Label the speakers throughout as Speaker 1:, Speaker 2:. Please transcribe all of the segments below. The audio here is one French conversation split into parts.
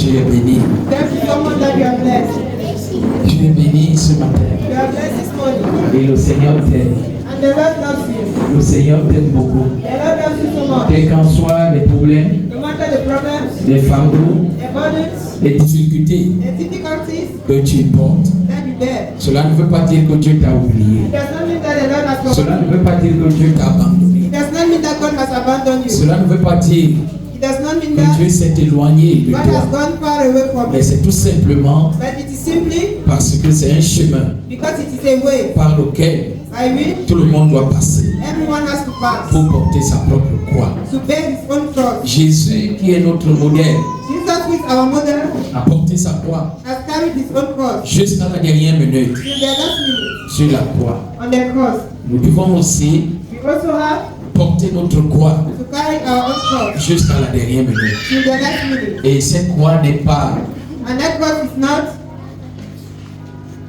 Speaker 1: Tu es béni.
Speaker 2: There's someone that you are blessed.
Speaker 1: Tu es béni ce matin.
Speaker 2: You are blessed this morning.
Speaker 1: Et le Seigneur t'aime.
Speaker 2: And the Lord loves you.
Speaker 1: Le Seigneur t'aime beaucoup.
Speaker 2: The Lord loves you so much.
Speaker 1: Quels qu'en soient les problèmes,
Speaker 2: No matter the problems,
Speaker 1: les fardeaux,
Speaker 2: the burdens,
Speaker 1: les difficultés
Speaker 2: the difficulties
Speaker 1: que tu portes,
Speaker 2: that you bear.
Speaker 1: cela ne veut pas dire que Dieu t'a oublié.
Speaker 2: It does not mean that the Lord has
Speaker 1: Cela
Speaker 2: forgotten
Speaker 1: ne veut pas dire que Dieu t'a abandonné.
Speaker 2: It does not mean that God has abandoned you.
Speaker 1: Cela ne veut pas dire
Speaker 2: It does not mean
Speaker 1: que
Speaker 2: that
Speaker 1: Dieu s'est éloigné de
Speaker 2: God
Speaker 1: toi.
Speaker 2: has gone far away from
Speaker 1: Mais
Speaker 2: you.
Speaker 1: c'est tout simplement
Speaker 2: But it is simply
Speaker 1: parce que c'est un chemin
Speaker 2: because it is a way
Speaker 1: par lequel
Speaker 2: by which
Speaker 1: tout le monde doit passer
Speaker 2: everyone has to pass
Speaker 1: pour porter sa propre croix.
Speaker 2: to bear his own cross.
Speaker 1: Jésus, qui est notre modèle,
Speaker 2: Jesus, who is our model,
Speaker 1: a porté sa croix
Speaker 2: has carried his own cross
Speaker 1: jusqu'à la dernière minute
Speaker 2: till the last minute
Speaker 1: sur la croix.
Speaker 2: on the cross.
Speaker 1: Nous devons aussi
Speaker 2: We also have
Speaker 1: porter notre croix
Speaker 2: to carry our own cross
Speaker 1: jusqu'à la dernière minute.
Speaker 2: till the last minute.
Speaker 1: Et cette croix n'est pas
Speaker 2: And that cross is not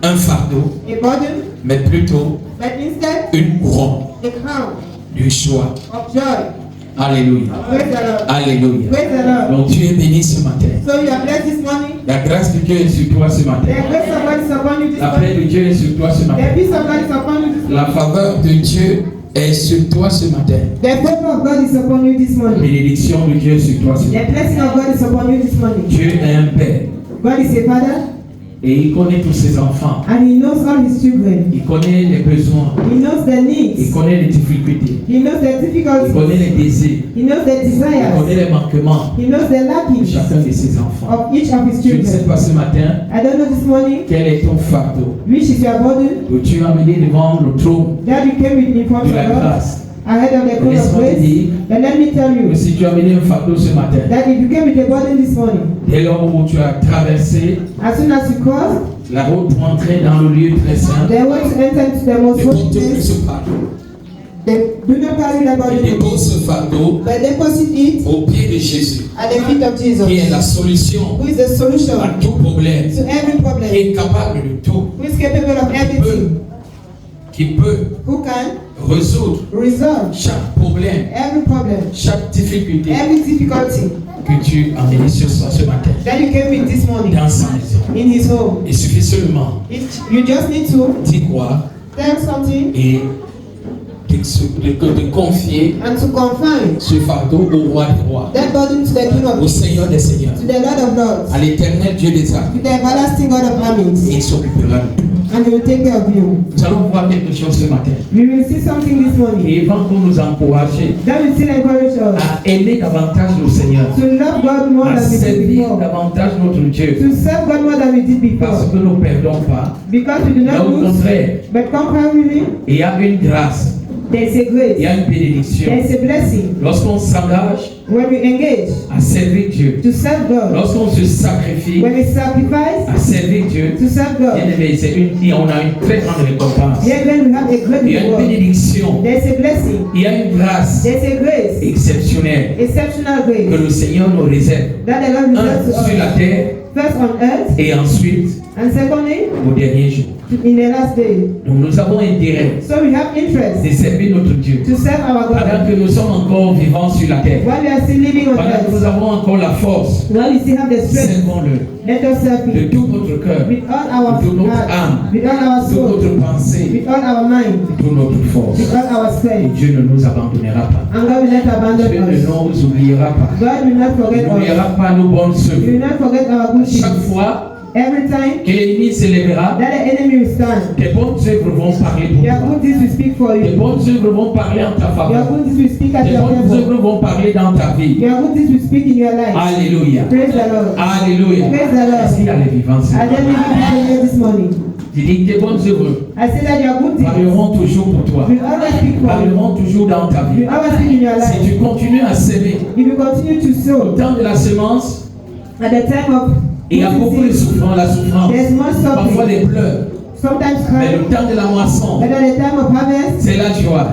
Speaker 1: un fardeau,
Speaker 2: a burden,
Speaker 1: mais plutôt
Speaker 2: but instead
Speaker 1: une couronne
Speaker 2: a crown
Speaker 1: du choix.
Speaker 2: of joy.
Speaker 1: Alléluia.
Speaker 2: Praise the Lord.
Speaker 1: Alléluia.
Speaker 2: Praise the Lord.
Speaker 1: Donc tu es béni ce matin.
Speaker 2: So you are blessed this morning.
Speaker 1: La grâce de Dieu est sur toi ce
Speaker 2: The
Speaker 1: matin.
Speaker 2: grace of God is upon you this
Speaker 1: La paix
Speaker 2: morning.
Speaker 1: de Dieu est sur toi ce
Speaker 2: The
Speaker 1: matin.
Speaker 2: peace of God is upon you this
Speaker 1: La
Speaker 2: morning.
Speaker 1: faveur de Dieu est sur toi ce matin.
Speaker 2: The favor of God is upon you this
Speaker 1: La
Speaker 2: morning.
Speaker 1: bénédiction de Dieu est sur toi ce matin.
Speaker 2: The blessing of God is upon you this morning.
Speaker 1: Dieu est un père
Speaker 2: God is a father
Speaker 1: et il connaît tous ses enfants.
Speaker 2: and he knows all his children.
Speaker 1: Il connaît les besoins.
Speaker 2: He knows the
Speaker 1: Il
Speaker 2: needs.
Speaker 1: connaît les difficultés.
Speaker 2: He knows the
Speaker 1: Il
Speaker 2: difficulties.
Speaker 1: connaît les désirs.
Speaker 2: He knows the
Speaker 1: Il connaît
Speaker 2: desires.
Speaker 1: les manquements
Speaker 2: He knows the
Speaker 1: de
Speaker 2: lackings
Speaker 1: chacun de ses enfants.
Speaker 2: of each of his
Speaker 1: Je ne sais
Speaker 2: children.
Speaker 1: pas ce matin
Speaker 2: I don't know this morning
Speaker 1: quel est ton fardeau
Speaker 2: which is your burden
Speaker 1: que tu as amené devant le trône
Speaker 2: that you came with in front
Speaker 1: de
Speaker 2: of
Speaker 1: la
Speaker 2: God
Speaker 1: grâce.
Speaker 2: ahead of the throne of
Speaker 1: Laisse-moi te
Speaker 2: grace.
Speaker 1: dire
Speaker 2: But let me tell
Speaker 1: que
Speaker 2: you
Speaker 1: si tu as amené un fardeau ce matin,
Speaker 2: that if you came with a burden this morning,
Speaker 1: dès lors où tu as traversé
Speaker 2: as soon as you cross
Speaker 1: la route pour entrer dans le lieu très saint,
Speaker 2: the way to enter into the most
Speaker 1: ne
Speaker 2: holy
Speaker 1: porte plus
Speaker 2: place,
Speaker 1: ce fardeau.
Speaker 2: do not carry the
Speaker 1: Et
Speaker 2: burden,
Speaker 1: dépose ce fardeau
Speaker 2: but deposit it
Speaker 1: au pied de Jésus,
Speaker 2: at the feet of Jesus,
Speaker 1: qui est la solution
Speaker 2: who is the solution
Speaker 1: à tout problème,
Speaker 2: to every
Speaker 1: qui
Speaker 2: problem,
Speaker 1: est capable de tout,
Speaker 2: who is capable of everything,
Speaker 1: qui peut
Speaker 2: who can
Speaker 1: résoudre
Speaker 2: resolve
Speaker 1: chaque problème,
Speaker 2: every problem,
Speaker 1: chaque difficulté
Speaker 2: every difficulty
Speaker 1: que tu as amené ce matin
Speaker 2: that you came with this morning
Speaker 1: dans sa maison.
Speaker 2: in his home.
Speaker 1: Il suffit seulement
Speaker 2: You just need to
Speaker 1: d'y croire
Speaker 2: tell something
Speaker 1: et de confier
Speaker 2: and to confine
Speaker 1: ce fardeau au roi des rois,
Speaker 2: that burden to the King of
Speaker 1: au
Speaker 2: Kings,
Speaker 1: Seigneur des seigneurs,
Speaker 2: to the Lord of Lords,
Speaker 1: à l'éternel Dieu des armes.
Speaker 2: to the everlasting God of
Speaker 1: Et
Speaker 2: armies,
Speaker 1: il s'occupera de tout.
Speaker 2: and he will take care of you.
Speaker 1: Nous allons voir quelque chose ce matin.
Speaker 2: We will see something this morning
Speaker 1: Et il va pour nous encourager
Speaker 2: that will still encourage us
Speaker 1: à aimer davantage le Seigneur,
Speaker 2: to love God more
Speaker 1: à
Speaker 2: than we did
Speaker 1: servir
Speaker 2: before,
Speaker 1: davantage notre Dieu,
Speaker 2: to serve God more than we did
Speaker 1: parce
Speaker 2: before,
Speaker 1: que nous ne perdons pas.
Speaker 2: because we do
Speaker 1: Mais
Speaker 2: not
Speaker 1: au
Speaker 2: lose,
Speaker 1: contraire,
Speaker 2: but contrarily,
Speaker 1: il y a une grâce,
Speaker 2: there is a
Speaker 1: il
Speaker 2: grace,
Speaker 1: y a une bénédiction.
Speaker 2: there is a blessing
Speaker 1: Lorsqu'on s'engage
Speaker 2: when we engage
Speaker 1: à servir Dieu,
Speaker 2: to serve God,
Speaker 1: lorsqu'on se sacrifie
Speaker 2: when we sacrifice
Speaker 1: à servir Dieu,
Speaker 2: to serve God.
Speaker 1: bien aimé, on a une très grande récompense.
Speaker 2: Here then we have a great
Speaker 1: Il y a une
Speaker 2: reward.
Speaker 1: bénédiction,
Speaker 2: There's a blessing.
Speaker 1: il y a une grâce
Speaker 2: There's a grace,
Speaker 1: exceptionnelle
Speaker 2: exceptional
Speaker 1: que
Speaker 2: grace
Speaker 1: le Seigneur nous réserve.
Speaker 2: that the Lord reserves to
Speaker 1: Un sur la
Speaker 2: us.
Speaker 1: terre
Speaker 2: First on earth,
Speaker 1: et ensuite
Speaker 2: and secondly,
Speaker 1: au dernier jour.
Speaker 2: in the last day.
Speaker 1: Donc nous avons intérêt
Speaker 2: So we have interest
Speaker 1: de servir notre Dieu.
Speaker 2: to serve our
Speaker 1: Pendant
Speaker 2: God
Speaker 1: que nous sommes encore vivants sur la terre,
Speaker 2: while we are still living on
Speaker 1: pendant que nous
Speaker 2: earth.
Speaker 1: avons encore la force,
Speaker 2: While we still have the strength,
Speaker 1: servons-le
Speaker 2: let us serve
Speaker 1: de
Speaker 2: Him
Speaker 1: tout notre cœur,
Speaker 2: with all our
Speaker 1: de toute notre
Speaker 2: heart,
Speaker 1: âme,
Speaker 2: with all our
Speaker 1: de toute
Speaker 2: soul,
Speaker 1: notre pensée,
Speaker 2: with all our mind,
Speaker 1: de toute notre force.
Speaker 2: with all our
Speaker 1: Et
Speaker 2: strength.
Speaker 1: Dieu ne nous abandonnera pas.
Speaker 2: And God will not abandon
Speaker 1: Dieu ne
Speaker 2: us.
Speaker 1: nous oubliera pas.
Speaker 2: God will not
Speaker 1: Il
Speaker 2: forget us.
Speaker 1: n'oubliera pas nos bonnes
Speaker 2: He will
Speaker 1: œuvres.
Speaker 2: not forget our good
Speaker 1: Chaque
Speaker 2: deeds.
Speaker 1: fois
Speaker 2: Every time
Speaker 1: que l'ennemi s'élèvera,
Speaker 2: that the enemy will stand,
Speaker 1: tes bonnes œuvres vont parler pour
Speaker 2: your
Speaker 1: toi.
Speaker 2: good deeds will speak for
Speaker 1: Tes
Speaker 2: you.
Speaker 1: bonnes œuvres vont parler en ta
Speaker 2: Your
Speaker 1: faveur.
Speaker 2: good deeds will speak at
Speaker 1: Tes
Speaker 2: your
Speaker 1: bonnes
Speaker 2: favor.
Speaker 1: œuvres vont parler dans ta vie.
Speaker 2: Your good deeds will speak in your life.
Speaker 1: Alléluia.
Speaker 2: Praise the Lord.
Speaker 1: Alléluia.
Speaker 2: Praise the Lord.
Speaker 1: Est-ce qu'il y a les vivants?
Speaker 2: I don't need to be here this morning.
Speaker 1: Tu dis que tes bonnes œuvres
Speaker 2: I say that your good deeds
Speaker 1: parleront toujours pour toi.
Speaker 2: will always speak for you.
Speaker 1: Parleront toujours dans ta vie.
Speaker 2: Will always speak in your
Speaker 1: Si
Speaker 2: life.
Speaker 1: tu continues à s'aimer,
Speaker 2: If you continue to
Speaker 1: au
Speaker 2: sow
Speaker 1: temps de la semence,
Speaker 2: at the time of
Speaker 1: il y a beaucoup de souffrance, la souffrance,
Speaker 2: there's more
Speaker 1: parfois
Speaker 2: suffering,
Speaker 1: des pleurs.
Speaker 2: sometimes
Speaker 1: Mais
Speaker 2: crying,
Speaker 1: le temps de la moisson,
Speaker 2: but at the time of harvest,
Speaker 1: c'est la joie.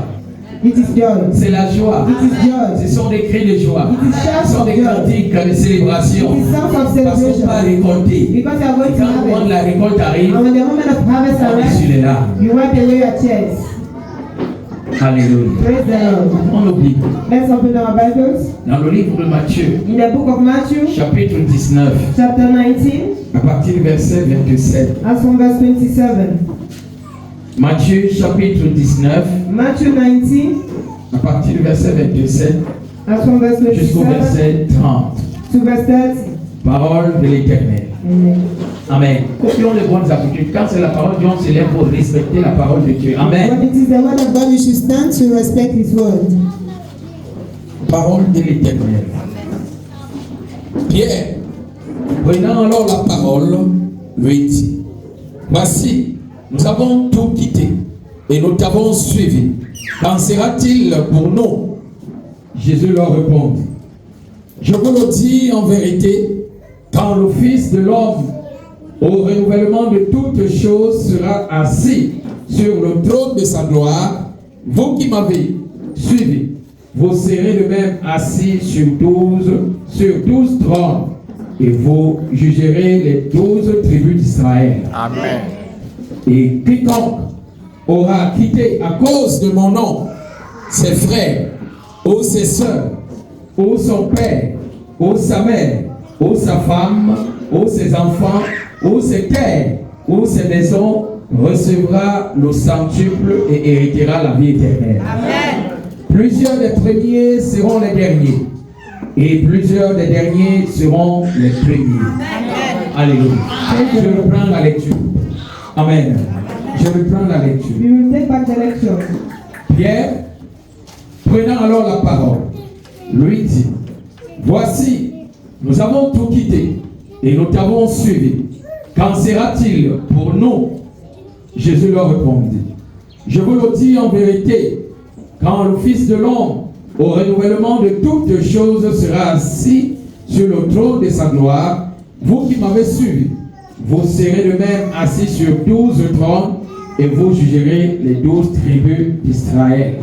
Speaker 2: it is joy.
Speaker 1: C'est la joie.
Speaker 2: It is joy.
Speaker 1: Ce sont des cris de joie.
Speaker 2: It is shouts
Speaker 1: Ce sont
Speaker 2: of
Speaker 1: des
Speaker 2: joy.
Speaker 1: cantiques de célébration.
Speaker 2: It is songs of
Speaker 1: Parce qu'on
Speaker 2: celebration.
Speaker 1: va récolter.
Speaker 2: Because you are going
Speaker 1: Et
Speaker 2: to
Speaker 1: quand le moment de
Speaker 2: harvest.
Speaker 1: la récolte arrive,
Speaker 2: And when the moment of harvest
Speaker 1: on est sur
Speaker 2: arrives,
Speaker 1: les larmes.
Speaker 2: you wipe away your tears.
Speaker 1: Alléluia.
Speaker 2: Praise the Lord.
Speaker 1: On oublie.
Speaker 2: Let's open our Bibles
Speaker 1: Dans le livre de Matthieu,
Speaker 2: in the book of Matthew,
Speaker 1: chapitre 19,
Speaker 2: chapter 19,
Speaker 1: à partir du verset 27.
Speaker 2: as from verse 27.
Speaker 1: Matthieu, chapitre 19,
Speaker 2: Matthew 19,
Speaker 1: à partir du verset 27
Speaker 2: as from verse
Speaker 1: jusqu'au
Speaker 2: 27
Speaker 1: verset 30.
Speaker 2: to verse 30.
Speaker 1: Parole de l'Éternel.
Speaker 2: Amen.
Speaker 1: Amen. Copions les bonnes habitudes. Quand c'est la parole de Dieu, on se lève pour respecter la parole de Dieu. Amen.
Speaker 2: When it is the word of God, you should stand to respect His word.
Speaker 1: Parole de l'Éternel.
Speaker 3: Pierre, prenant alors la parole, lui dit, voici, nous avons tout quitté et nous t'avons suivi. Qu'en sera-t-il pour nous?
Speaker 1: Jésus leur répondit,
Speaker 3: Je vous le dis en vérité,
Speaker 1: quand le Fils de l'homme, au renouvellement de toutes choses, sera assis sur le
Speaker 3: trône de sa gloire, vous qui m'avez
Speaker 1: suivi, vous serez de même assis sur 12 trônes, et vous jugerez les 12 tribus d'Israël.
Speaker 3: Amen.
Speaker 1: Et quiconque aura quitté
Speaker 3: À cause de mon nom, ses frères ou ses sœurs,
Speaker 1: ou son père, ou sa mère, ou sa femme, ou ses enfants, ou ses terres, ou ses maisons, recevra le centuple et héritera la vie éternelle.
Speaker 2: Amen.
Speaker 1: Plusieurs des premiers seront les derniers, et plusieurs des derniers seront les premiers. Alléluia. Je reprends la lecture. Amen. Je reprends la lecture.
Speaker 2: We will take back the lecture.
Speaker 1: Pierre, prenant alors la parole, lui dit, voici, nous avons tout quitté et nous t'avons suivi. Qu'en sera-t-il pour nous? Jésus leur répondit, je vous le dis en vérité, quand le Fils de l'homme, au renouvellement de toutes choses, sera assis sur le trône de sa gloire, vous qui m'avez suivi, vous serez de même assis sur 12 trônes et vous jugerez les 12 tribus d'Israël.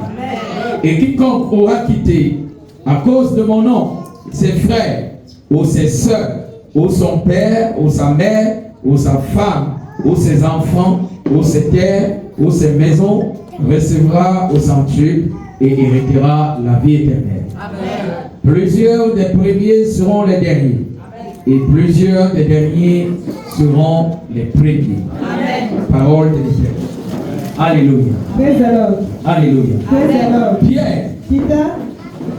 Speaker 1: Et quiconque aura quitté à cause de mon nom ses frères ou ses sœurs ou son père ou sa mère ou sa femme ou ses enfants ou ses terres ou ses maisons recevra au centuple et héritera la vie éternelle. Amen. Plusieurs des premiers seront les derniers. Et plusieurs des derniers seront les premiers. Amen. Parole de l'Éternel. Alléluia.
Speaker 2: Praise the Lord.
Speaker 1: Alléluia.
Speaker 2: Praise the Lord.
Speaker 1: Pierre
Speaker 2: Peter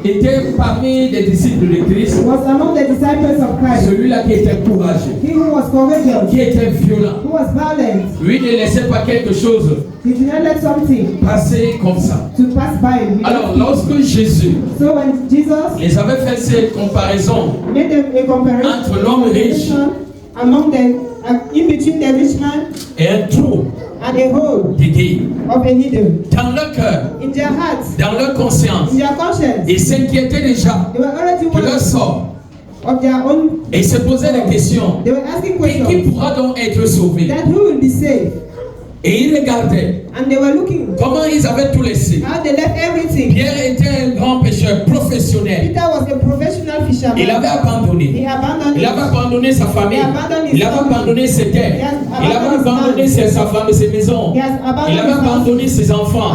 Speaker 1: était parmi les disciples de Christ,
Speaker 2: was among the disciples of Christ.
Speaker 1: celui-là qui était courageux,
Speaker 2: He who was courageous,
Speaker 1: qui était violent.
Speaker 2: who was violent.
Speaker 1: Lui ne laissait pas quelque chose
Speaker 2: He did not let something
Speaker 1: passer comme ça.
Speaker 2: to pass by.
Speaker 1: Alors, lorsque Jésus
Speaker 2: So when Jesus
Speaker 1: les avait fait cette comparaison
Speaker 2: made a comparison
Speaker 1: entre l'homme riche
Speaker 2: among the in between the rich man
Speaker 1: et un trou
Speaker 2: and a hole
Speaker 1: d'idées
Speaker 2: of a needle
Speaker 1: dans leur cœur,
Speaker 2: in their hearts,
Speaker 1: dans leur conscience,
Speaker 2: in their conscience,
Speaker 1: ils s'inquiétaient déjà
Speaker 2: they were already
Speaker 1: de leur
Speaker 2: worried
Speaker 1: sort
Speaker 2: of their own.
Speaker 1: et ils se posaient des questions.
Speaker 2: They were asking
Speaker 1: Et
Speaker 2: questions
Speaker 1: qui pourra donc être sauvé?
Speaker 2: that who will be saved,
Speaker 1: Et ils regardaient
Speaker 2: and they were looking
Speaker 1: comment ils avaient tout laissé.
Speaker 2: how they left everything.
Speaker 1: Pierre était un grand pêcheur professionnel.
Speaker 2: Peter was a professional fisherman.
Speaker 1: Il avait abandonné.
Speaker 2: He abandoned.
Speaker 1: Il avait abandonné sa famille. Il avait abandonné ses terres. Il avait abandonné sa femme et ses maisons. Il avait abandonné ses enfants.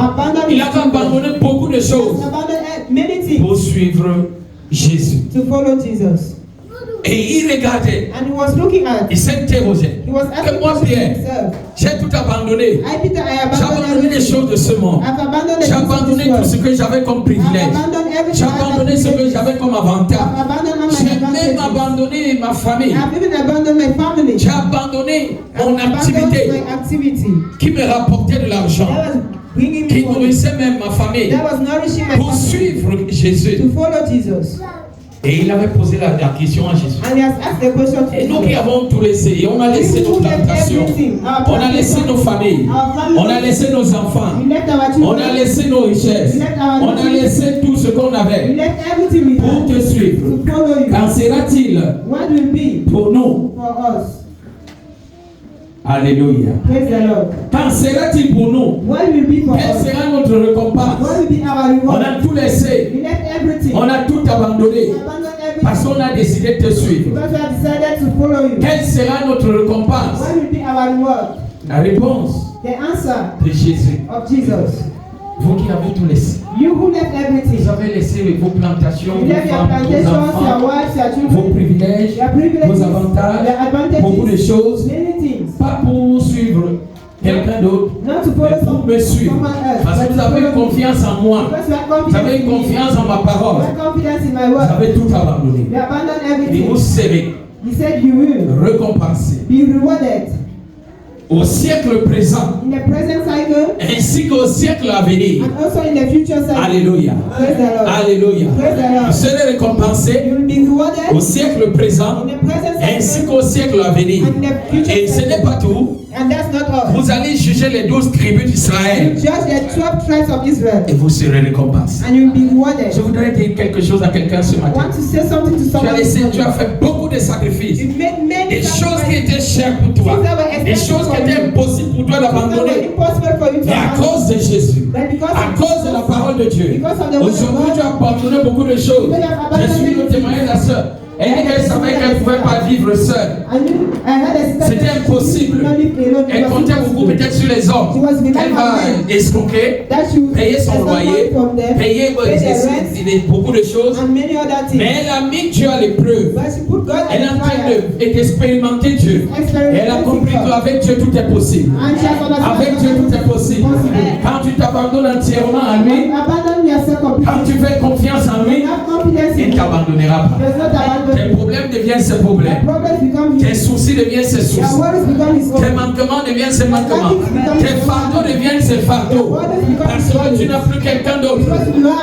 Speaker 1: Il avait abandonné beaucoup de choses
Speaker 2: Abandoned many things
Speaker 1: pour suivre Jésus.
Speaker 2: to follow Jesus.
Speaker 1: Et il regardait.
Speaker 2: And he was looking at.
Speaker 1: Il s'interrogeait.
Speaker 2: He was
Speaker 1: Que
Speaker 2: asking
Speaker 1: moi,
Speaker 2: questions
Speaker 1: Pierre,
Speaker 2: himself.
Speaker 1: j'ai tout abandonné.
Speaker 2: I, Peter, I
Speaker 1: J'ai
Speaker 2: abandoned
Speaker 1: abandonné les
Speaker 2: everything.
Speaker 1: choses de ce monde.
Speaker 2: I've abandoned
Speaker 1: J'ai
Speaker 2: the things of
Speaker 1: abandonné
Speaker 2: this
Speaker 1: tout ce
Speaker 2: world.
Speaker 1: que j'avais comme
Speaker 2: I've
Speaker 1: privilège.
Speaker 2: abandoned everything.
Speaker 1: J'ai abandonné ce que j'avais comme avantage.
Speaker 2: I've abandoned all my
Speaker 1: J'ai même
Speaker 2: advantages.
Speaker 1: abandonné ma famille.
Speaker 2: I've even abandoned my family.
Speaker 1: J'ai abandonné mon
Speaker 2: I've abandoned
Speaker 1: activité
Speaker 2: my activity.
Speaker 1: qui me rapportait de l'argent,
Speaker 2: That was bringing
Speaker 1: qui
Speaker 2: me money.
Speaker 1: nourrissait même ma famille
Speaker 2: That was nourishing my
Speaker 1: pour
Speaker 2: family.
Speaker 1: suivre Jésus.
Speaker 2: To follow Jesus.
Speaker 1: Et il avait posé la question à Jésus.
Speaker 2: And he has asked the question to
Speaker 1: Et nous qui
Speaker 2: Jesus.
Speaker 1: avons tout laissé, et on a laissé nos plantations, on a laissé nos familles, on a laissé nos enfants,
Speaker 2: We left our
Speaker 1: on
Speaker 2: children.
Speaker 1: a laissé nos richesses, on a laissé tout ce qu'on
Speaker 2: We
Speaker 1: avait
Speaker 2: left everything we
Speaker 1: pour
Speaker 2: had
Speaker 1: te suivre.
Speaker 2: to follow you.
Speaker 1: Qu'en sera-t-il
Speaker 2: What will be
Speaker 1: pour nous?
Speaker 2: for us?
Speaker 1: Alléluia.
Speaker 2: Praise the Lord.
Speaker 1: Qu'en sera-t-il pour nous?
Speaker 2: What will be for
Speaker 1: Quelle
Speaker 2: us?
Speaker 1: sera notre récompense?
Speaker 2: What will be our
Speaker 1: On
Speaker 2: reward?
Speaker 1: a tout laissé,
Speaker 2: We left everything.
Speaker 1: on a tout abandonné
Speaker 2: We abandoned
Speaker 1: parce
Speaker 2: everything
Speaker 1: qu'on a décidé de te suivre.
Speaker 2: because we have decided to follow you.
Speaker 1: Quelle sera notre récompense?
Speaker 2: What will be our reward?
Speaker 1: La réponse
Speaker 2: The answer
Speaker 1: de Jésus.
Speaker 2: of Jesus.
Speaker 1: Vous qui avez tout laissé.
Speaker 2: You who left everything.
Speaker 1: Vous avez laissé vos plantations,
Speaker 2: You
Speaker 1: vos
Speaker 2: left your
Speaker 1: femmes, vos
Speaker 2: plantations, your
Speaker 1: enfants,
Speaker 2: wives, your
Speaker 1: vos
Speaker 2: children,
Speaker 1: privilèges,
Speaker 2: your privileges,
Speaker 1: vos avantages,
Speaker 2: your advantages,
Speaker 1: beaucoup de choses.
Speaker 2: many things.
Speaker 1: Pas pour suivre quelqu'un d'autre,
Speaker 2: Not to
Speaker 1: mais
Speaker 2: follow
Speaker 1: pour me suivre.
Speaker 2: someone else.
Speaker 1: Parce que
Speaker 2: but
Speaker 1: vous
Speaker 2: to
Speaker 1: avez
Speaker 2: follow me.
Speaker 1: confiance en moi.
Speaker 2: Because you have
Speaker 1: Vous
Speaker 2: confidence
Speaker 1: avez
Speaker 2: in me.
Speaker 1: confiance en ma
Speaker 2: You
Speaker 1: parole.
Speaker 2: have confidence in my
Speaker 1: Vous
Speaker 2: word.
Speaker 1: avez tout abandonné.
Speaker 2: You abandon
Speaker 1: Et
Speaker 2: everything.
Speaker 1: vous serez
Speaker 2: He said you will
Speaker 1: récompensé
Speaker 2: be rewarded
Speaker 1: au siècle présent
Speaker 2: in the present cycle
Speaker 1: ainsi qu'au siècle à venir.
Speaker 2: and also in the future cycle.
Speaker 1: Alléluia.
Speaker 2: Praise the Lord.
Speaker 1: Alléluia.
Speaker 2: Praise the
Speaker 1: Vous
Speaker 2: Lord.
Speaker 1: serez récompensé
Speaker 2: You will be rewarded
Speaker 1: au siècle présent
Speaker 2: in the present
Speaker 1: ainsi
Speaker 2: cycle
Speaker 1: qu'au siècle à venir.
Speaker 2: and the future
Speaker 1: Et ce n'est
Speaker 2: cycle.
Speaker 1: pas tout.
Speaker 2: And that's not all.
Speaker 1: Vous allez juger les 12 tribus
Speaker 2: You
Speaker 1: d'Israël
Speaker 2: judge the 12 tribes of Israel
Speaker 1: et vous serez récompensé.
Speaker 2: and you will be rewarded.
Speaker 1: Je voudrais dire quelque chose à quelqu'un ce
Speaker 2: I
Speaker 1: matin.
Speaker 2: want to say something to
Speaker 1: Tu as
Speaker 2: someone.
Speaker 1: laissé, tu as fait beaucoup de sacrifices.
Speaker 2: You made many
Speaker 1: Des choses qui
Speaker 2: sacrifices.
Speaker 1: étaient chères pour toi. Des choses qui étaient impossibles pour toi
Speaker 2: That were
Speaker 1: d'abandonner.
Speaker 2: impossible for you to
Speaker 1: Mais à
Speaker 2: abandon.
Speaker 1: cause de Jésus,
Speaker 2: But because
Speaker 1: à cause de la parole de Dieu,
Speaker 2: Because of the word of
Speaker 1: aujourd'hui
Speaker 2: God,
Speaker 1: tu as abandonné beaucoup de choses. Je suis le témoin de la sœur. Elle dit qu'elle savait qu'elle ne pouvait pas vivre seule. C'était impossible. Elle comptait beaucoup peut-être sur les hommes. Elle va escroquer, payer son loyer, payer beaucoup de choses. Mais elle a mis Dieu à l'épreuve. Elle est en train d'expérimenter Dieu. Elle a compris qu'avec Dieu tout est possible. Avec Dieu tout est possible. Quand tu t'abandonnes entièrement à lui, quand tu fais confiance en lui, il ne t'abandonnera pas. Tes problèmes deviennent ses problèmes. Tes soucis deviennent ses soucis. Tes manquements deviennent ses manquements. Tes fardeaux deviennent ses fardeaux. Parce que tu n'as plus quelqu'un d'autre.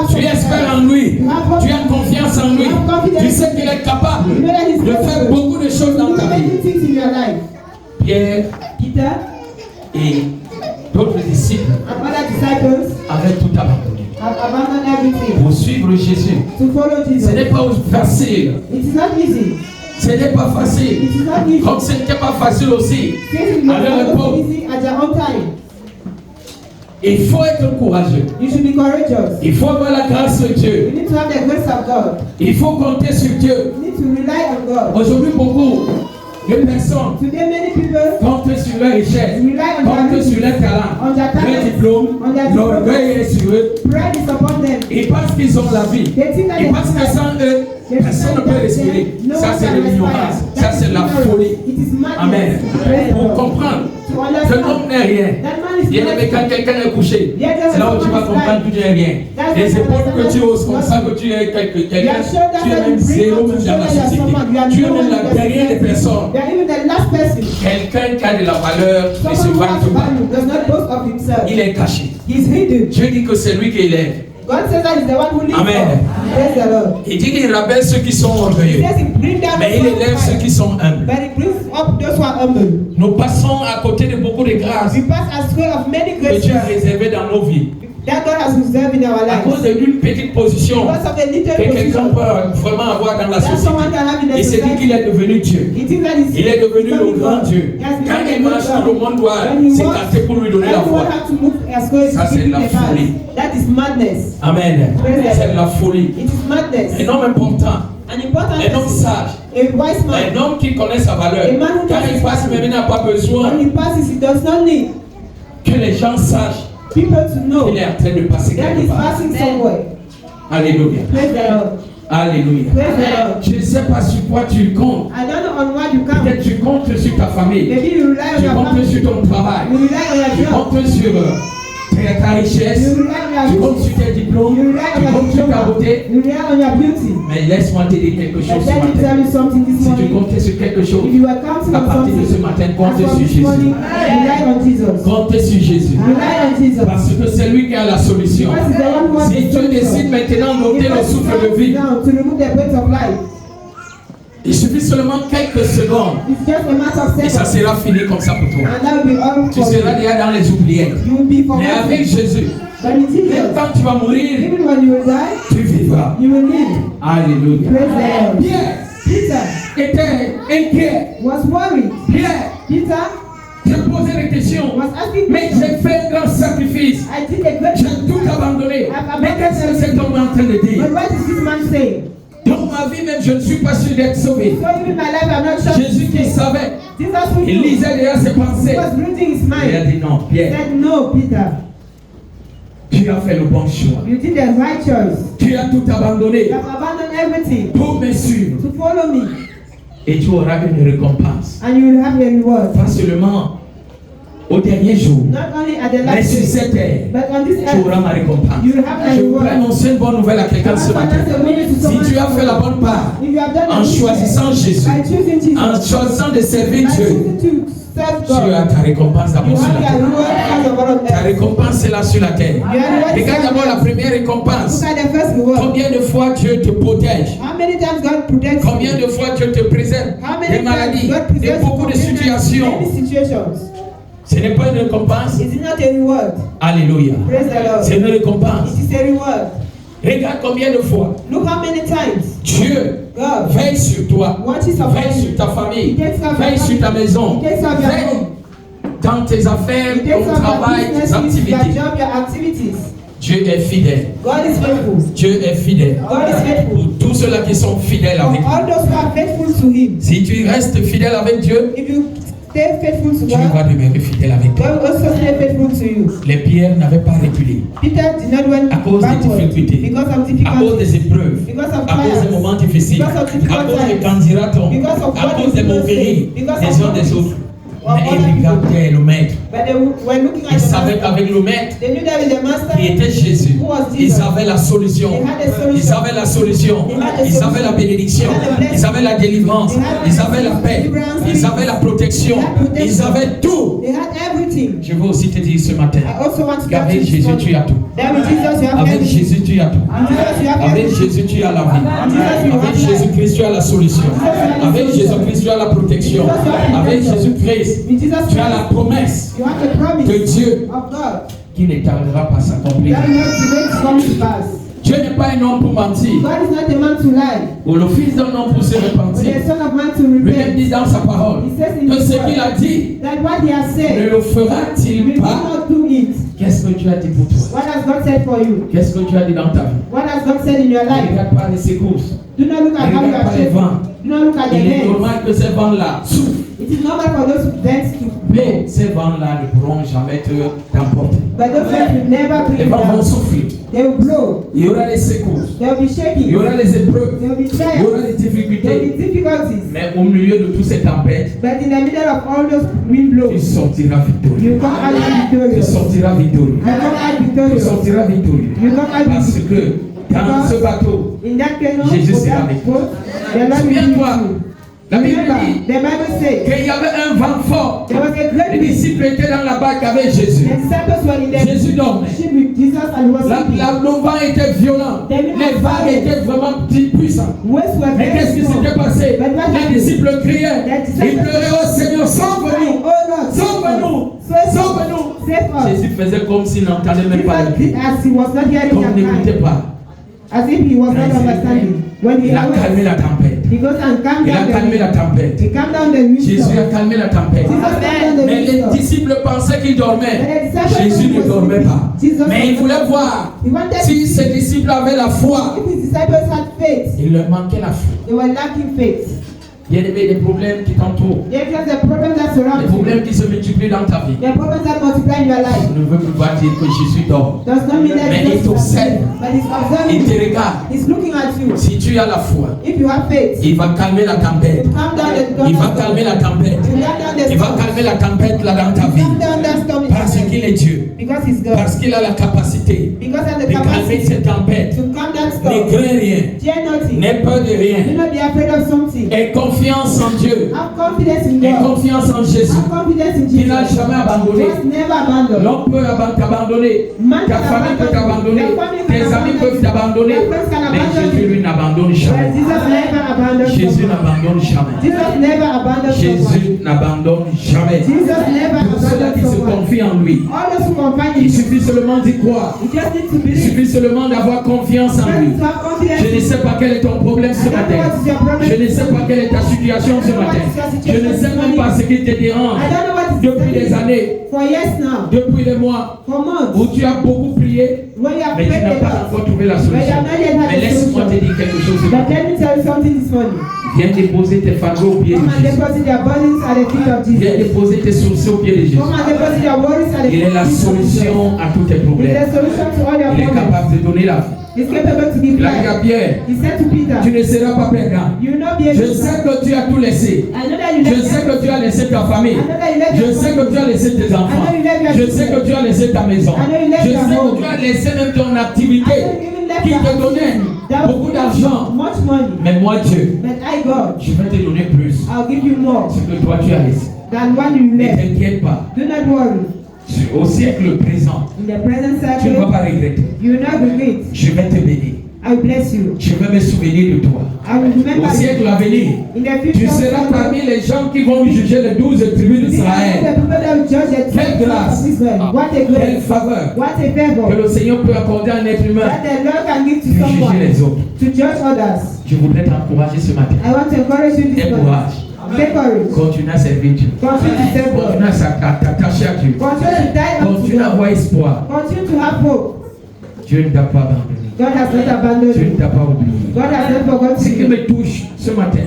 Speaker 1: Tu espères en lui. Tu as confiance en lui. Tu sais qu'il est capable de faire beaucoup de choses dans ta vie. Pierre et d'autres disciples avaient tout abandonné pour suivre Jésus. Ce n'est pas facile. Ce n'est pas facile. Comme ce n'était pas facile aussi à leur époque. Il faut être courageux. Il faut avoir la grâce de Dieu. Il faut compter sur Dieu. Aujourd'hui, beaucoup de personnes comptent sur leur richesse, comptent sur leur talent, leur diplôme, l'orgueil est sur eux. Ils pensent qu'ils ont la vie. Ils pensent que sans eux, personne ne peut respirer. Ça, c'est de l'ignorance. Ça, c'est la folie. Amen. Pour comprendre que l'homme n'est rien. Bien aimé, quand quelqu'un est couché, c'est là où tu vas comprendre que tu n'es rien. Les épaules que tu oses comme ça, que tu es quelqu'un, tu es même zéro même dans la société. Tu es même la dernière des personnes. Quelqu'un qui a de la valeur ne se vante pas. Il est caché. Dieu dit que c'est lui qui élève. Amen. Il dit qu'il rabaisse ceux qui sont orgueilleux, mais il élève ceux qui sont humbles. Nous passons à côté de beaucoup de grâces que Dieu a réservées dans nos vies. À cause d'une petite position que quelqu'un peut vraiment avoir dans la société. Il s'est dit qu'il est devenu Dieu. Il est devenu le grand Dieu. Quand il marche, tout le monde doit s'écarter pour lui donner la foi. Ça, c'est la folie. Amen. C'est la folie. Un homme important. Un homme sage. Un homme qui connaît sa valeur. Quand il passe, même il n'a pas besoin que les gens sachent qu'il est en train de passer quelque part. Alléluia. Alléluia. Je ne sais pas sur quoi tu comptes. Peut-être tu comptes sur ta famille. Tu comptes sur ton travail. Tu comptes sur ta richesse. Tu comptes sur tes diplômes. Tu comptes sur ta beauté. Mais laisse-moi te dire quelque chose ce matin. Si tu comptes sur quelque chose, à partir de ce matin, compte sur Jésus. Compte sur Jésus. Parce que c'est lui qui a la solution. Si tu décides maintenant d'ôter le souffle de vie, il suffit seulement quelques secondes et ça sera fini comme ça pour toi. Tu seras déjà dans les oubliettes. Mais avec Jésus, même quand tu vas mourir, tu vivras. Alléluia. Pierre était inquiet. Pierre te posait des questions. Mais j'ai fait un grand sacrifice. J'ai tout abandonné. Mais qu'est-ce que cet homme est en train de dire? Dans ma vie même, je ne suis pas sûr d'être sauvé. Jésus qui savait, il lisait déjà ses pensées. Il a dit non, Pierre. Tu as fait le bon choix.
Speaker 2: You did the right choice.
Speaker 1: Tu as tout abandonné
Speaker 2: You have abandoned everything
Speaker 1: pour me suivre.
Speaker 2: to follow me.
Speaker 1: Et tu auras une récompense.
Speaker 2: And you will have your reward.
Speaker 1: Pas seulement au dernier jour,
Speaker 2: Not only at the
Speaker 1: mais
Speaker 2: last
Speaker 1: sur
Speaker 2: day,
Speaker 1: cette terre,
Speaker 2: but on this
Speaker 1: tu auras
Speaker 2: earth.
Speaker 1: ma récompense.
Speaker 2: You will have my
Speaker 1: Je voudrais
Speaker 2: reward.
Speaker 1: annoncer une bonne nouvelle à quelqu'un ce matin. Si tu as fait la bonne part,
Speaker 2: If you have done
Speaker 1: en
Speaker 2: the good
Speaker 1: choisissant Jésus,
Speaker 2: by choosing Jesus,
Speaker 1: en choisissant de servir
Speaker 2: by
Speaker 1: Dieu,
Speaker 2: choosing to serve
Speaker 1: tu
Speaker 2: God,
Speaker 1: as ta récompense
Speaker 2: you
Speaker 1: d'abord sur la
Speaker 2: have
Speaker 1: terre.
Speaker 2: your reward as a God of
Speaker 1: Ta
Speaker 2: earth.
Speaker 1: récompense est là sur la terre. Regarde d'abord la première récompense.
Speaker 2: Look at the first reward.
Speaker 1: Combien de fois Dieu te protège?
Speaker 2: How many times God protects you?
Speaker 1: Combien de fois Dieu te préserve
Speaker 2: How
Speaker 1: des
Speaker 2: many
Speaker 1: maladies,
Speaker 2: times God
Speaker 1: de
Speaker 2: preserves
Speaker 1: beaucoup
Speaker 2: you
Speaker 1: de
Speaker 2: from
Speaker 1: situations?
Speaker 2: many situations?
Speaker 1: Ce n'est pas une récompense.
Speaker 2: Is it not a reward?
Speaker 1: Alléluia.
Speaker 2: Praise the Lord.
Speaker 1: C'est une récompense.
Speaker 2: It is a reward.
Speaker 1: Regarde combien de fois
Speaker 2: Look how many times
Speaker 1: Dieu
Speaker 2: God
Speaker 1: veille sur toi,
Speaker 2: watches over
Speaker 1: veille sur
Speaker 2: you.
Speaker 1: ta famille,
Speaker 2: He takes care of
Speaker 1: veille
Speaker 2: your
Speaker 1: sur ta maison,
Speaker 2: He takes care of your
Speaker 1: veille
Speaker 2: home.
Speaker 1: dans tes affaires,
Speaker 2: He takes
Speaker 1: ton
Speaker 2: care of your
Speaker 1: travail, tes
Speaker 2: businesses, your
Speaker 1: activités.
Speaker 2: job, your activities.
Speaker 1: Dieu est fidèle.
Speaker 2: God is faithful.
Speaker 1: Dieu est fidèle.
Speaker 2: God is faithful.
Speaker 1: Pour tous ceux-là qui sont fidèles
Speaker 2: For
Speaker 1: avec lui.
Speaker 2: all those who are faithful to Him.
Speaker 1: Si tu restes fidèle avec Dieu,
Speaker 2: If you stay faithful to
Speaker 1: Dieu va
Speaker 2: God,
Speaker 1: demeurer fidèle avec toi.
Speaker 2: God will also stay faithful to you.
Speaker 1: Les pierres n'avaient pas reculé
Speaker 2: Peter did not went
Speaker 1: à cause des
Speaker 2: backward
Speaker 1: difficultés,
Speaker 2: because of
Speaker 1: à cause
Speaker 2: difficulties,
Speaker 1: des épreuves,
Speaker 2: because of
Speaker 1: à cause des
Speaker 2: trials,
Speaker 1: moments difficiles,
Speaker 2: because of
Speaker 1: à
Speaker 2: difficult
Speaker 1: cause des
Speaker 2: times,
Speaker 1: candidatons,
Speaker 2: because of
Speaker 1: à
Speaker 2: what
Speaker 1: cause des
Speaker 2: people
Speaker 1: moqueries
Speaker 2: say, because
Speaker 1: des
Speaker 2: of
Speaker 1: uns des
Speaker 2: what
Speaker 1: autres.
Speaker 2: of
Speaker 1: Mais
Speaker 2: other
Speaker 1: ils
Speaker 2: people.
Speaker 1: regardaient le maître.
Speaker 2: But they were looking at
Speaker 1: Ils
Speaker 2: the
Speaker 1: savaient
Speaker 2: master.
Speaker 1: qu'avec le maître,
Speaker 2: They knew that with the master,
Speaker 1: qui était Jésus,
Speaker 2: who was
Speaker 1: ils
Speaker 2: Jesus,
Speaker 1: avaient la solution.
Speaker 2: they had a solution.
Speaker 1: Ils avaient la solution. Ils avaient la bénédiction. Ils avaient la délivrance. Ils avaient la paix. Ils avaient la protection. Ils avaient tout.
Speaker 2: They had everything.
Speaker 1: Je veux aussi te dire ce matin,
Speaker 2: I also want to
Speaker 1: qu'avec
Speaker 2: tell you
Speaker 1: Jésus, tu as tout.
Speaker 2: that with Jesus you have
Speaker 1: Avec
Speaker 2: everything.
Speaker 1: Jésus, tu as tout.
Speaker 2: With Jesus you have
Speaker 1: Avec
Speaker 2: everything.
Speaker 1: Jésus, tu as la vie. Avec Jésus-Christ, tu as la solution. Avec Jésus-Christ, tu as la protection. Avec Jésus-Christ,
Speaker 2: With Jesus
Speaker 1: tu as la promesse
Speaker 2: you have the promise
Speaker 1: de Dieu
Speaker 2: of God
Speaker 1: qui ne tardera pas à s'accomplir.
Speaker 2: that will not delay to come to pass.
Speaker 1: Dieu n'est pas un homme pour mentir,
Speaker 2: God is not a man to lie,
Speaker 1: ou le fils d'un homme pour se
Speaker 2: but
Speaker 1: repentir.
Speaker 2: the son of man to
Speaker 1: Lui-même
Speaker 2: repent.
Speaker 1: dit dans sa parole
Speaker 2: He says in
Speaker 1: que
Speaker 2: his
Speaker 1: ce qu'il
Speaker 2: word
Speaker 1: a dit,
Speaker 2: that what he has
Speaker 1: ne
Speaker 2: said
Speaker 1: le
Speaker 2: will
Speaker 1: fera-t-il pas?
Speaker 2: not do it.
Speaker 1: Qu'est-ce que tu as dit pour toi?
Speaker 2: What has God said for you?
Speaker 1: Qu'est-ce que tu as dit dans ta vie?
Speaker 2: What has God said in your
Speaker 1: Ne
Speaker 2: life?
Speaker 1: regarde pas les secousses.
Speaker 2: Do not look at
Speaker 1: Ne
Speaker 2: how you
Speaker 1: regarde
Speaker 2: are
Speaker 1: pas les
Speaker 2: shaped.
Speaker 1: vents.
Speaker 2: Do not look at the
Speaker 1: Il est
Speaker 2: hands.
Speaker 1: normal que ces vents-là souffrent.
Speaker 2: It is normal for those vents to
Speaker 1: Mais ces vents-là ne pourront jamais t'emporter.
Speaker 2: but those vents will never bring
Speaker 1: Les
Speaker 2: you
Speaker 1: vents vont
Speaker 2: down.
Speaker 1: souffrir.
Speaker 2: They will blow.
Speaker 1: Il y aura des secousses.
Speaker 2: They will be
Speaker 1: Il
Speaker 2: shaking.
Speaker 1: y aura des épreuves.
Speaker 2: There will be
Speaker 1: Il y aura
Speaker 2: trials.
Speaker 1: des
Speaker 2: There will
Speaker 1: difficultés.
Speaker 2: be difficulties.
Speaker 1: Mais au milieu de toutes ces tempêtes,
Speaker 2: But in the middle of all those wind
Speaker 1: tu
Speaker 2: blows,
Speaker 1: sortiras victorieux.
Speaker 2: you come out
Speaker 1: Tu
Speaker 2: victorious. You
Speaker 1: sortiras victorieux.
Speaker 2: come out
Speaker 1: Tu
Speaker 2: victorious.
Speaker 1: sortiras victorieux.
Speaker 2: You come out
Speaker 1: Parce
Speaker 2: victorious.
Speaker 1: que dans ce bateau,
Speaker 2: In that canoe,
Speaker 1: Jésus
Speaker 2: or
Speaker 1: sera
Speaker 2: that
Speaker 1: avec
Speaker 2: boat, the Lord will be with
Speaker 1: souviens-toi,
Speaker 2: you.
Speaker 1: la Bible
Speaker 2: Remember,
Speaker 1: dit
Speaker 2: the Bible says
Speaker 1: qu'il y avait un vent fort.
Speaker 2: there was a
Speaker 1: Les
Speaker 2: great wind.
Speaker 1: disciples étaient dans la barque avec Jésus.
Speaker 2: The disciples were in the
Speaker 1: Jésus dormait.
Speaker 2: ship with Jesus and he was sleeping.
Speaker 1: Le vent était violent. Les vagues étaient vraiment puissantes.
Speaker 2: Waves were
Speaker 1: Mais
Speaker 2: very
Speaker 1: qu'est-ce qui
Speaker 2: strong.
Speaker 1: s'était passé?
Speaker 2: But what
Speaker 1: Les
Speaker 2: happened?
Speaker 1: disciples criaient. Ils pleuraient, oh Seigneur, sauve-nous.
Speaker 2: Oh Lord,
Speaker 1: Sauve-nous.
Speaker 2: save us.
Speaker 1: Sauve-nous.
Speaker 2: Save us.
Speaker 1: Jésus faisait comme s'il n'entendait même pas
Speaker 2: Jesus
Speaker 1: les
Speaker 2: did as he was not hearing
Speaker 1: comme
Speaker 2: their
Speaker 1: il n'écoutait
Speaker 2: cry,
Speaker 1: pas.
Speaker 2: as if he was not understanding. When he
Speaker 1: Il a calmé
Speaker 2: awakes,
Speaker 1: la tempête.
Speaker 2: he goes and calms
Speaker 1: Il a
Speaker 2: down
Speaker 1: calmé
Speaker 2: the
Speaker 1: la tempête.
Speaker 2: he calmed down the wind
Speaker 1: Jésus
Speaker 2: storm.
Speaker 1: a calmé la tempête.
Speaker 2: Jesus calmed down the
Speaker 1: Mais
Speaker 2: wind
Speaker 1: les
Speaker 2: storm.
Speaker 1: disciples pensaient qu'il dormait. Jésus ne dormait pas. Mais il voulait voir
Speaker 2: He wanted
Speaker 1: si
Speaker 2: to
Speaker 1: ses
Speaker 2: see
Speaker 1: disciples avaient la foi.
Speaker 2: if his disciples had faith.
Speaker 1: Il leur manquait la foi.
Speaker 2: They were lacking faith.
Speaker 1: Bien aimé, des problèmes qui t'entourent.
Speaker 2: There are the problems that
Speaker 1: Des
Speaker 2: surround you.
Speaker 1: problèmes qui se multiplient dans ta vie.
Speaker 2: The problems that multiply in your life.
Speaker 1: Je ne veux pas dire que Jésus dort.
Speaker 2: Does not mean that
Speaker 1: Mais il
Speaker 2: Jesus is
Speaker 1: t'observe.
Speaker 2: asleep, but he's
Speaker 1: Il
Speaker 2: observing
Speaker 1: te
Speaker 2: you.
Speaker 1: regarde.
Speaker 2: He's looking at you.
Speaker 1: Si tu as la foi,
Speaker 2: If you have faith,
Speaker 1: il va calmer la tempête.
Speaker 2: you calm down the storm.
Speaker 1: Il va calmer la tempête.
Speaker 2: You calm down the
Speaker 1: Il va
Speaker 2: storm.
Speaker 1: calmer la tempête là dans ta
Speaker 2: You
Speaker 1: vie.
Speaker 2: calm down that storm in
Speaker 1: Parce
Speaker 2: your life.
Speaker 1: qu'il est Dieu.
Speaker 2: Because he's God.
Speaker 1: Parce qu'il a la capacité
Speaker 2: Because of
Speaker 1: de
Speaker 2: the
Speaker 1: calmer
Speaker 2: capacity
Speaker 1: cette tempête.
Speaker 2: to calm that
Speaker 1: Ne
Speaker 2: storm.
Speaker 1: crains rien.
Speaker 2: Fear nothing.
Speaker 1: N'aie peur de
Speaker 2: Do
Speaker 1: rien.
Speaker 2: not be afraid of something.
Speaker 1: Aie confiance en Dieu.
Speaker 2: Have confidence in
Speaker 1: Aie
Speaker 2: God.
Speaker 1: confiance en Jésus.
Speaker 2: Have confidence in
Speaker 1: Il n'a
Speaker 2: Jesus.
Speaker 1: jamais abandonné.
Speaker 2: Was never abandoned.
Speaker 1: L'homme peut t'abandonner. Ta famille peut t'abandonner. Tes amis peuvent t'abandonner. Mais Jésus, lui, n'abandonne
Speaker 2: But
Speaker 1: jamais.
Speaker 2: Jesus never abandoned
Speaker 1: Jésus
Speaker 2: someone.
Speaker 1: n'abandonne jamais.
Speaker 2: Jesus never abandoned someone.
Speaker 1: Jésus n'abandonne jamais.
Speaker 2: Jesus never
Speaker 1: Pour ceux-là qui
Speaker 2: abandoned
Speaker 1: se
Speaker 2: someone.
Speaker 1: confient en lui,
Speaker 2: All those who confide in
Speaker 1: il
Speaker 2: him,
Speaker 1: suffit seulement d'y croire.
Speaker 2: you just need to
Speaker 1: Il
Speaker 2: believe.
Speaker 1: suffit seulement d'avoir confiance en lui.
Speaker 2: Just to have confidence.
Speaker 1: Je ne sais pas quel est ton problème ce matin. Je ne sais pas quelle est ta situation ce matin. Je ne sais même pas ce qui te dérange
Speaker 2: I don't know what is
Speaker 1: depuis des années,
Speaker 2: for years now,
Speaker 1: depuis des mois
Speaker 2: for months,
Speaker 1: où tu as beaucoup prié,
Speaker 2: when you have
Speaker 1: mais tu
Speaker 2: prayed
Speaker 1: n'as
Speaker 2: a
Speaker 1: pas
Speaker 2: lot.
Speaker 1: encore trouvé la
Speaker 2: But you
Speaker 1: solution.
Speaker 2: have not yet had
Speaker 1: Mais
Speaker 2: a
Speaker 1: laisse-moi te
Speaker 2: solution.
Speaker 1: dire quelque chose ce
Speaker 2: But
Speaker 1: matin.
Speaker 2: let me tell you something this morning.
Speaker 1: Viens déposer tes fardeaux au pied de
Speaker 2: Come and
Speaker 1: Jésus.
Speaker 2: deposit their bodies at the feet of
Speaker 1: Viens
Speaker 2: Jesus.
Speaker 1: déposer tes soucis au pied de Jésus.
Speaker 2: Come and deposit your worries at the
Speaker 1: Il
Speaker 2: feet
Speaker 1: est la
Speaker 2: of Jesus.
Speaker 1: solution à tous tes
Speaker 2: He's
Speaker 1: problèmes.
Speaker 2: the solution to all your
Speaker 1: Il est
Speaker 2: problems.
Speaker 1: capable de donner la vie.
Speaker 2: He's capable to give
Speaker 1: Il a dit à
Speaker 2: life.
Speaker 1: Pierre,
Speaker 2: He said to Peter,
Speaker 1: tu ne seras pas perdant.
Speaker 2: you will not be
Speaker 1: Je
Speaker 2: able to.
Speaker 1: sais que tu as tout laissé.
Speaker 2: I know that you
Speaker 1: Je
Speaker 2: left
Speaker 1: sais que tu as laissé ta famille. Je sais que tu as laissé tes enfants. Je sais que tu as laissé ta maison. Je sais que tu as laissé même ton activité qui te donnait beaucoup d'argent.
Speaker 2: much money.
Speaker 1: Mais moi, Dieu,
Speaker 2: But I, God,
Speaker 1: je vais te donner plus.
Speaker 2: I'll give you more
Speaker 1: Ce que toi tu as laissé.
Speaker 2: than what you
Speaker 1: Ne
Speaker 2: left.
Speaker 1: t'inquiète pas.
Speaker 2: Do not worry.
Speaker 1: Au siècle présent,
Speaker 2: In the present
Speaker 1: tu ne vas
Speaker 2: circle,
Speaker 1: pas regretter.
Speaker 2: you will not regret.
Speaker 1: Je vais te bénir.
Speaker 2: I will bless you.
Speaker 1: Je vais me souvenir de toi.
Speaker 2: I will remember
Speaker 1: Au
Speaker 2: you.
Speaker 1: siècle à venir,
Speaker 2: In the
Speaker 1: tu
Speaker 2: future,
Speaker 1: seras parmi les gens qui vont juger les 12 tribus
Speaker 2: the
Speaker 1: d'Israël.
Speaker 2: people that will judge the
Speaker 1: Quelle grâce.
Speaker 2: of Israel. What a
Speaker 1: Quelle
Speaker 2: grace.
Speaker 1: faveur
Speaker 2: What a
Speaker 1: que
Speaker 2: favor
Speaker 1: le Seigneur peut accorder à un être humain
Speaker 2: that the Lord can give
Speaker 1: de
Speaker 2: to
Speaker 1: juger
Speaker 2: someone
Speaker 1: les autres.
Speaker 2: to judge others.
Speaker 1: Je voudrais t'encourager ce matin.
Speaker 2: I want to encourage you this
Speaker 1: Aie
Speaker 2: morning.
Speaker 1: courage.
Speaker 2: Take courage.
Speaker 1: Continue à servir Dieu.
Speaker 2: Continue to serve God.
Speaker 1: Continue à t'attacher à Dieu.
Speaker 2: Continue to die unto
Speaker 1: Continue à
Speaker 2: God.
Speaker 1: avoir espoir.
Speaker 2: Continue to have hope.
Speaker 1: Dieu ne t'a pas abandonné.
Speaker 2: God has not abandoned
Speaker 1: Dieu
Speaker 2: you.
Speaker 1: ne t'a pas oublié.
Speaker 2: God has not forgotten
Speaker 1: Ce qui
Speaker 2: you.
Speaker 1: me touche ce matin,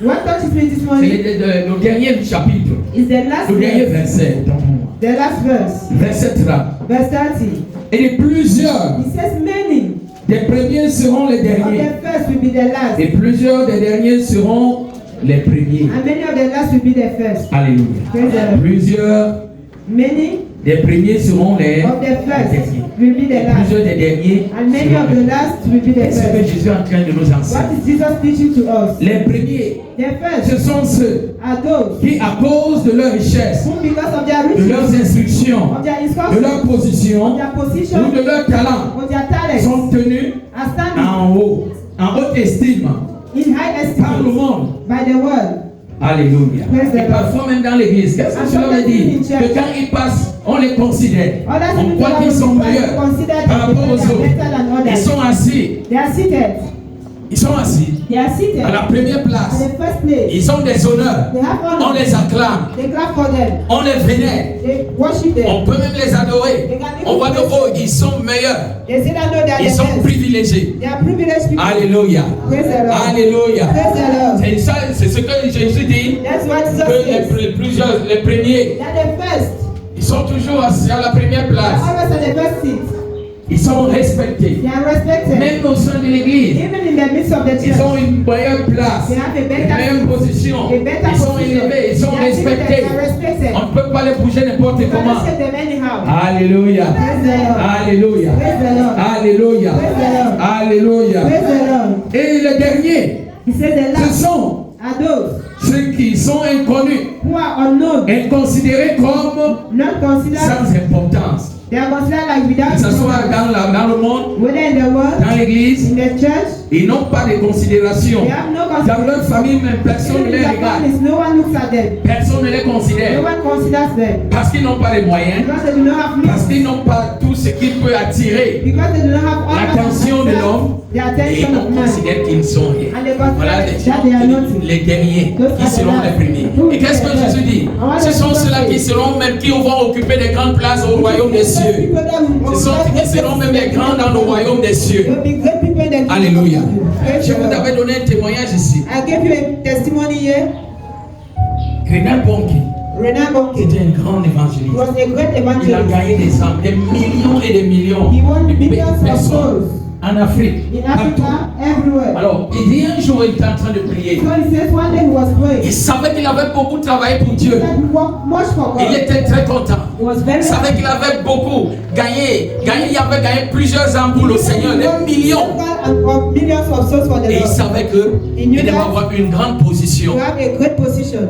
Speaker 2: What touches me this
Speaker 1: c'est
Speaker 2: morning
Speaker 1: le dernier chapitre,
Speaker 2: is the last
Speaker 1: le dernier
Speaker 2: verse.
Speaker 1: verset, autant pour moi.
Speaker 2: The last verse.
Speaker 1: Verset 30.
Speaker 2: Verse 30.
Speaker 1: Et de plusieurs
Speaker 2: It says many
Speaker 1: des premiers seront les
Speaker 2: of
Speaker 1: derniers,
Speaker 2: the first will be the last.
Speaker 1: et plusieurs des derniers seront les premiers.
Speaker 2: And many of the last will be the first.
Speaker 1: Alléluia.
Speaker 2: Praise the Lord.
Speaker 1: Plusieurs
Speaker 2: Many
Speaker 1: des premiers seront les
Speaker 2: of the first
Speaker 1: derniers.
Speaker 2: will be the
Speaker 1: Et
Speaker 2: last.
Speaker 1: plusieurs des derniers
Speaker 2: And many
Speaker 1: seront
Speaker 2: of
Speaker 1: les
Speaker 2: the last will be the
Speaker 1: C'est ce que
Speaker 2: first.
Speaker 1: Jésus est en train de nous
Speaker 2: What
Speaker 1: enseigner.
Speaker 2: is Jesus teaching to us?
Speaker 1: Les premiers,
Speaker 2: The
Speaker 1: ce
Speaker 2: first
Speaker 1: sont ceux
Speaker 2: are those
Speaker 1: qui, à cause de leur richesse,
Speaker 2: who, because of their
Speaker 1: de leurs
Speaker 2: riches,
Speaker 1: instructions,
Speaker 2: of their
Speaker 1: de
Speaker 2: instruction,
Speaker 1: leur position
Speaker 2: of their position,
Speaker 1: ou de leur talent,
Speaker 2: of their talents,
Speaker 1: sont tenus
Speaker 2: are standing
Speaker 1: en haut, en haute estime
Speaker 2: in high
Speaker 1: par le
Speaker 2: estimate
Speaker 1: monde.
Speaker 2: by the world.
Speaker 1: Alléluia.
Speaker 2: Praise the
Speaker 1: Et parfois même dans l'église, qu'est-ce que cela veut dire? Que quand ils passent, on les considère.
Speaker 2: Others
Speaker 1: On croit qu'ils sont meilleurs par rapport aux autres.
Speaker 2: better than
Speaker 1: Ils
Speaker 2: others.
Speaker 1: sont assis.
Speaker 2: They are seated.
Speaker 1: Ils sont assis
Speaker 2: They are seated
Speaker 1: à la première
Speaker 2: at
Speaker 1: place.
Speaker 2: the first place.
Speaker 1: Ils ont des honneurs.
Speaker 2: They have
Speaker 1: On
Speaker 2: honor.
Speaker 1: les acclame.
Speaker 2: They clap for them.
Speaker 1: On les vénère.
Speaker 2: They worship them.
Speaker 1: On peut même les adorer. On voit que oh, ils sont meilleurs.
Speaker 2: They say that no, they are
Speaker 1: Ils
Speaker 2: the
Speaker 1: sont
Speaker 2: best.
Speaker 1: privilégiés.
Speaker 2: They are privileged people.
Speaker 1: Alléluia.
Speaker 2: Praise the Lord.
Speaker 1: Alléluia.
Speaker 2: Praise the Lord.
Speaker 1: C'est ça, c'est ce que Jésus dit.
Speaker 2: That's what Jesus
Speaker 1: Que
Speaker 2: says.
Speaker 1: les premiers,
Speaker 2: They are the first.
Speaker 1: ils sont toujours assis à la première
Speaker 2: They
Speaker 1: place.
Speaker 2: are always at the first seat.
Speaker 1: Ils sont respectés.
Speaker 2: They are respected.
Speaker 1: Même au sein de l'église,
Speaker 2: Even in the midst of the
Speaker 1: ils
Speaker 2: church.
Speaker 1: ont une meilleure place,
Speaker 2: They have a
Speaker 1: une
Speaker 2: better
Speaker 1: meilleure position.
Speaker 2: a better
Speaker 1: Ils sont
Speaker 2: position.
Speaker 1: élevés, ils sont
Speaker 2: They are seated,
Speaker 1: respectés.
Speaker 2: they are respected.
Speaker 1: On ne peut pas les bouger n'importe
Speaker 2: You cannot
Speaker 1: comment.
Speaker 2: say them anyhow.
Speaker 1: Alléluia.
Speaker 2: Praise the Lord.
Speaker 1: Alléluia.
Speaker 2: Praise the Lord.
Speaker 1: Alléluia.
Speaker 2: Praise the Lord.
Speaker 1: Alléluia.
Speaker 2: Praise the Lord.
Speaker 1: Et les derniers,
Speaker 2: He says the
Speaker 1: ce
Speaker 2: last
Speaker 1: sont
Speaker 2: are those
Speaker 1: ceux qui sont inconnus,
Speaker 2: who are unknown,
Speaker 1: inconsidérés comme
Speaker 2: not considered.
Speaker 1: sans importance.
Speaker 2: They are considered like without
Speaker 1: Que ce soit
Speaker 2: importance.
Speaker 1: dans le monde,
Speaker 2: Whether in the world,
Speaker 1: dans l'église,
Speaker 2: in the church,
Speaker 1: ils n'ont pas de considération.
Speaker 2: they have no
Speaker 1: Dans leur
Speaker 2: consideration.
Speaker 1: famille, même personne
Speaker 2: Even
Speaker 1: ne
Speaker 2: in
Speaker 1: les
Speaker 2: their
Speaker 1: regarde.
Speaker 2: families, no one looks at them.
Speaker 1: Personne ne les
Speaker 2: No
Speaker 1: considère.
Speaker 2: one considers them.
Speaker 1: Parce qu'ils n'ont pas les moyens.
Speaker 2: Because they do not have
Speaker 1: Parce
Speaker 2: means.
Speaker 1: qu'ils n'ont pas tout ce qui peut attirer.
Speaker 2: Because they do not have all
Speaker 1: L'attention de l'homme.
Speaker 2: the
Speaker 1: Et
Speaker 2: attention
Speaker 1: on
Speaker 2: of man.
Speaker 1: considère qu'ils ne sont rien.
Speaker 2: And they consider
Speaker 1: Voilà les
Speaker 2: that they are
Speaker 1: gens,
Speaker 2: nothing.
Speaker 1: les derniers, qui seront les premiers. Et qu'est-ce que Jésus dit? Ce sont ceux-là qui seront même, qui vont occuper des grandes places au royaume des cieux. Ce sont ceux qui seront même les grands dans le royaume des cieux. Alléluia. Je vous avais donné un témoignage ici.
Speaker 2: I gave you a testimony here.
Speaker 1: Renard Bonki
Speaker 2: Renard Bonki
Speaker 1: était un grand évangéliste.
Speaker 2: was a great
Speaker 1: Il a
Speaker 2: evangelist.
Speaker 1: gagné des âmes, des millions et des millions
Speaker 2: He won
Speaker 1: de
Speaker 2: millions of
Speaker 1: personnes
Speaker 2: souls
Speaker 1: en Afrique.
Speaker 2: in
Speaker 1: partout.
Speaker 2: Africa, everywhere.
Speaker 1: Alors, il dit un jour, il était en train de prier.
Speaker 2: So he says one day he was praying.
Speaker 1: Il savait qu'il avait beaucoup travaillé pour Dieu.
Speaker 2: That he worked much for
Speaker 1: Il
Speaker 2: God.
Speaker 1: était très content.
Speaker 2: He was very
Speaker 1: Il savait qu'il avait beaucoup gagné. Il avait gagné plusieurs âmes pour le Seigneur, des millions.
Speaker 2: And millions of souls for the
Speaker 1: Et il
Speaker 2: Lord.
Speaker 1: savait qu'il devait avoir une grande position
Speaker 2: You have a great position.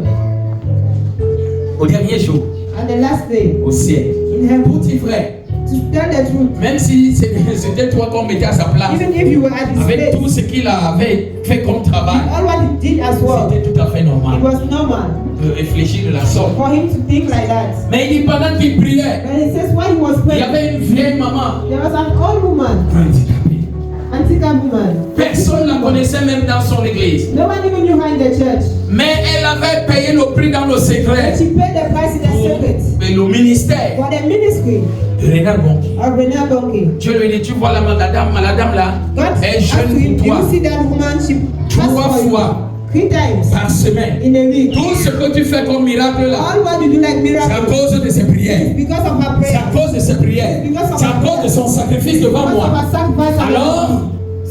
Speaker 1: au dernier jour,
Speaker 2: And the last day
Speaker 1: au ciel.
Speaker 2: in heaven,
Speaker 1: Petit frère,
Speaker 2: to tell the truth,
Speaker 1: même si c'était toi qu'on mettait à sa place,
Speaker 2: even if you were at his
Speaker 1: avec
Speaker 2: place,
Speaker 1: tout ce qu'il avait fait comme travail,
Speaker 2: all what he did as well,
Speaker 1: c'était tout à fait
Speaker 2: it
Speaker 1: normal
Speaker 2: was normal
Speaker 1: de réfléchir de la sorte.
Speaker 2: for him to think like that.
Speaker 1: Mais il dit pendant qu'il priait,
Speaker 2: But he says when he was
Speaker 1: il y
Speaker 2: praying,
Speaker 1: avait une vieille maman
Speaker 2: there was an old woman,
Speaker 1: handicapée.
Speaker 2: Antika woman.
Speaker 1: Personne ne la connaissait même dans son église.
Speaker 2: No one even knew her in the church.
Speaker 1: Mais elle avait payé le prix dans le secret
Speaker 2: But she paid the price in the
Speaker 1: pour
Speaker 2: secret
Speaker 1: le ministère
Speaker 2: for the ministry
Speaker 1: de Renard Bonki.
Speaker 2: of Renard Bonki.
Speaker 1: Dieu lui dit, tu vois la dame là,
Speaker 2: God
Speaker 1: elle est
Speaker 2: asked him,
Speaker 1: jeune
Speaker 2: do
Speaker 1: pour
Speaker 2: you
Speaker 1: toi.
Speaker 2: see that woman? She
Speaker 1: 3
Speaker 2: asked for you
Speaker 1: fois
Speaker 2: 3 times
Speaker 1: par semaine.
Speaker 2: in a week.
Speaker 1: Tout ce que tu fais comme miracle là,
Speaker 2: All what you do like
Speaker 1: c'est à
Speaker 2: miracles
Speaker 1: cause de ses prières.
Speaker 2: because of her
Speaker 1: C'est à
Speaker 2: prayer.
Speaker 1: cause de ses prières. C'est à cause de son sacrifice devant
Speaker 2: Because of
Speaker 1: moi.
Speaker 2: her sacrifice.
Speaker 1: Alors,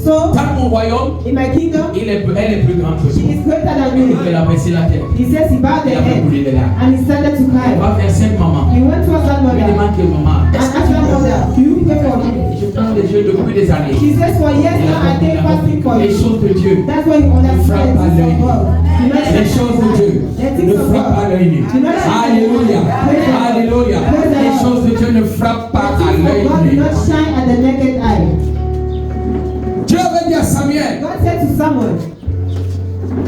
Speaker 2: So,
Speaker 1: dans mon royaume,
Speaker 2: in my kingdom,
Speaker 1: elle est plus grande que
Speaker 2: she
Speaker 1: toi.
Speaker 2: is greater than
Speaker 1: Il
Speaker 2: me.
Speaker 1: a baissé la tête.
Speaker 2: He says he bowed the
Speaker 1: Il a fait
Speaker 2: head
Speaker 1: couler des larmes.
Speaker 2: and he started to
Speaker 1: Il
Speaker 2: cry.
Speaker 1: va vers 5 mamans.
Speaker 2: He went to her
Speaker 1: Il
Speaker 2: grandmother
Speaker 1: demande que maman,
Speaker 2: and
Speaker 1: est-ce que
Speaker 2: asked
Speaker 1: tu
Speaker 2: her mother, do you pray for me?
Speaker 1: je prends des jeux depuis des années.
Speaker 2: She says, for years now I take fasting for
Speaker 1: Les
Speaker 2: you.
Speaker 1: choses de Dieu
Speaker 2: That's why you understand the things of God. You know,
Speaker 1: les choses de Dieu
Speaker 2: the things
Speaker 1: ne
Speaker 2: of
Speaker 1: frappent pas
Speaker 2: God.
Speaker 1: l'œil nu. Alléluia. Alléluia. Les choses de Dieu ne frappent pas
Speaker 2: The
Speaker 1: à
Speaker 2: things of
Speaker 1: l'œil
Speaker 2: God do
Speaker 1: nu.
Speaker 2: not shine at the naked eye.
Speaker 1: Dieu avait dit à Samuel
Speaker 2: God said to Samuel,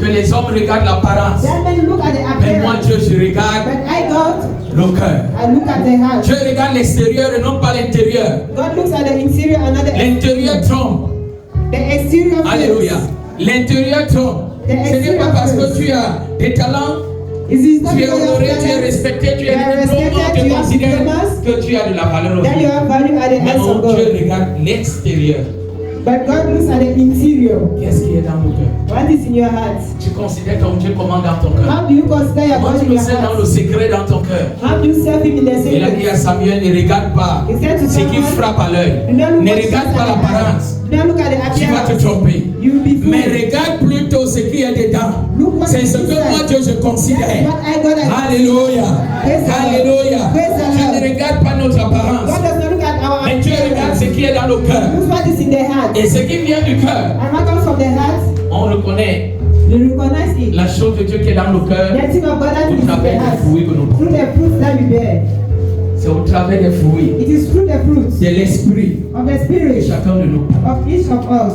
Speaker 1: que les hommes regardent l'apparence.
Speaker 2: then men look at the
Speaker 1: Mais moi,
Speaker 2: appearance,
Speaker 1: Dieu, je regarde
Speaker 2: but I, God,
Speaker 1: le cœur.
Speaker 2: I look at the heart.
Speaker 1: Dieu regarde l'extérieur et non pas l'intérieur.
Speaker 2: God looks at the interior and not the
Speaker 1: L'intérieur trompe.
Speaker 2: The exterior face.
Speaker 1: Alléluia. L'intérieur trompe. Ce n'est pas parce que tu as des talents,
Speaker 2: It is not
Speaker 1: tu es
Speaker 2: because of
Speaker 1: honoré, tu es
Speaker 2: talent,
Speaker 1: respecté, tu
Speaker 2: you
Speaker 1: es
Speaker 2: are
Speaker 1: diplômé,
Speaker 2: respected,
Speaker 1: on te
Speaker 2: you are
Speaker 1: considère
Speaker 2: diplomas,
Speaker 1: que tu as de la valeur
Speaker 2: then you
Speaker 1: aussi.
Speaker 2: have value at the
Speaker 1: Mais
Speaker 2: eyes of
Speaker 1: non, Dieu
Speaker 2: God.
Speaker 1: regarde l'extérieur.
Speaker 2: But God looks at the interior.
Speaker 1: Qu'est-ce qui est dans ton cœur?
Speaker 2: What is in your heart?
Speaker 1: Tu considères comme Dieu commande dans ton cœur.
Speaker 2: How do you consider your
Speaker 1: Comment
Speaker 2: God
Speaker 1: tu
Speaker 2: in
Speaker 1: le
Speaker 2: your
Speaker 1: sais dans le
Speaker 2: heart?
Speaker 1: secret dans ton cœur?
Speaker 2: How do you serve Him in the
Speaker 1: Il a dit
Speaker 2: secret?
Speaker 1: à Samuel, ne regarde pas
Speaker 2: He said to
Speaker 1: ce qui
Speaker 2: Samuel,
Speaker 1: frappe à l'œil.
Speaker 2: do not look
Speaker 1: Ne
Speaker 2: what you
Speaker 1: regarde
Speaker 2: see
Speaker 1: pas
Speaker 2: at the
Speaker 1: l'apparence.
Speaker 2: eye. Do not look at the
Speaker 1: Tu vas te
Speaker 2: appearance.
Speaker 1: tromper.
Speaker 2: You will be
Speaker 1: Mais
Speaker 2: fooled.
Speaker 1: regarde plutôt ce qui est dedans.
Speaker 2: Look what
Speaker 1: C'est
Speaker 2: is
Speaker 1: ce que
Speaker 2: inside.
Speaker 1: moi Dieu je considère.
Speaker 2: What I God I
Speaker 1: Alléluia.
Speaker 2: Praise the Lord.
Speaker 1: Alléluia.
Speaker 2: Praise the
Speaker 1: Tu
Speaker 2: Lord.
Speaker 1: ne regardes pas notre apparence.
Speaker 2: God does not look at our
Speaker 1: Mais Dieu regarde ce qui est dans nos cœurs.
Speaker 2: Look what is in the heart.
Speaker 1: Et ce qui vient du cœur,
Speaker 2: And what comes from the heart,
Speaker 1: on reconnaît
Speaker 2: you recognize it.
Speaker 1: la chose de Dieu qui est dans nos cœurs
Speaker 2: The thing of God that
Speaker 1: au
Speaker 2: is in
Speaker 1: travers
Speaker 2: the
Speaker 1: des
Speaker 2: heart.
Speaker 1: fruits que nous
Speaker 2: Through
Speaker 1: portons.
Speaker 2: the fruits that we bear.
Speaker 1: C'est au travers des fruits
Speaker 2: It is through the fruits
Speaker 1: de l'esprit
Speaker 2: of the
Speaker 1: que
Speaker 2: Spirit
Speaker 1: chacun de nous.
Speaker 2: of each of us.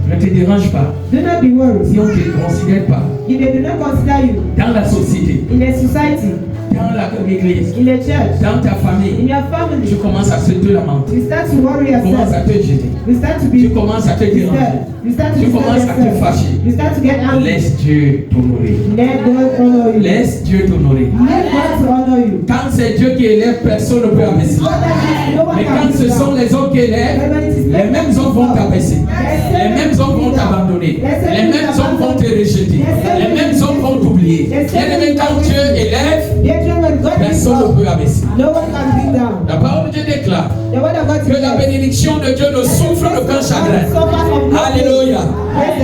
Speaker 1: Ne te dérange pas
Speaker 2: Do not be worried.
Speaker 1: si on ne te considère pas
Speaker 2: If they do not consider you
Speaker 1: dans la société,
Speaker 2: in the society,
Speaker 1: dans l'église,
Speaker 2: in the church,
Speaker 1: dans ta
Speaker 2: in
Speaker 1: famille.
Speaker 2: your family,
Speaker 1: Tu commences à se te lamenter.
Speaker 2: you start to worry
Speaker 1: Tu commences à
Speaker 2: yourself.
Speaker 1: te gêner.
Speaker 2: You start to
Speaker 1: Tu
Speaker 2: be
Speaker 1: commences à te déranger.
Speaker 2: disturbed. You start to
Speaker 1: Tu
Speaker 2: disturb
Speaker 1: commences à te
Speaker 2: yourself.
Speaker 1: fâcher.
Speaker 2: You start to get angry.
Speaker 1: Laisse Dieu t'honorer.
Speaker 2: Let God honor you.
Speaker 1: Laisse Dieu t'honorer.
Speaker 2: Let God to honor you.
Speaker 1: Quand c'est Dieu qui élève, personne ne peut abaisser.
Speaker 2: God that is- no one
Speaker 1: Mais
Speaker 2: can
Speaker 1: quand
Speaker 2: do
Speaker 1: ce
Speaker 2: that.
Speaker 1: sont les hommes qui élèvent, les mêmes hommes vont t'abaisser. Les mêmes hommes vont t'abandonner. Les mêmes hommes vont te rejeter. Les mêmes hommes vont t'oublier. Bien-aimé, quand Dieu élève,
Speaker 2: Dear children, God is
Speaker 1: personne ne
Speaker 2: up.
Speaker 1: peut abaisser.
Speaker 2: No one can bring down.
Speaker 1: La parole de Dieu déclare
Speaker 2: The word of God
Speaker 1: que la
Speaker 2: says,
Speaker 1: bénédiction de Dieu ne souffre d'aucun chagrin. Alléluia.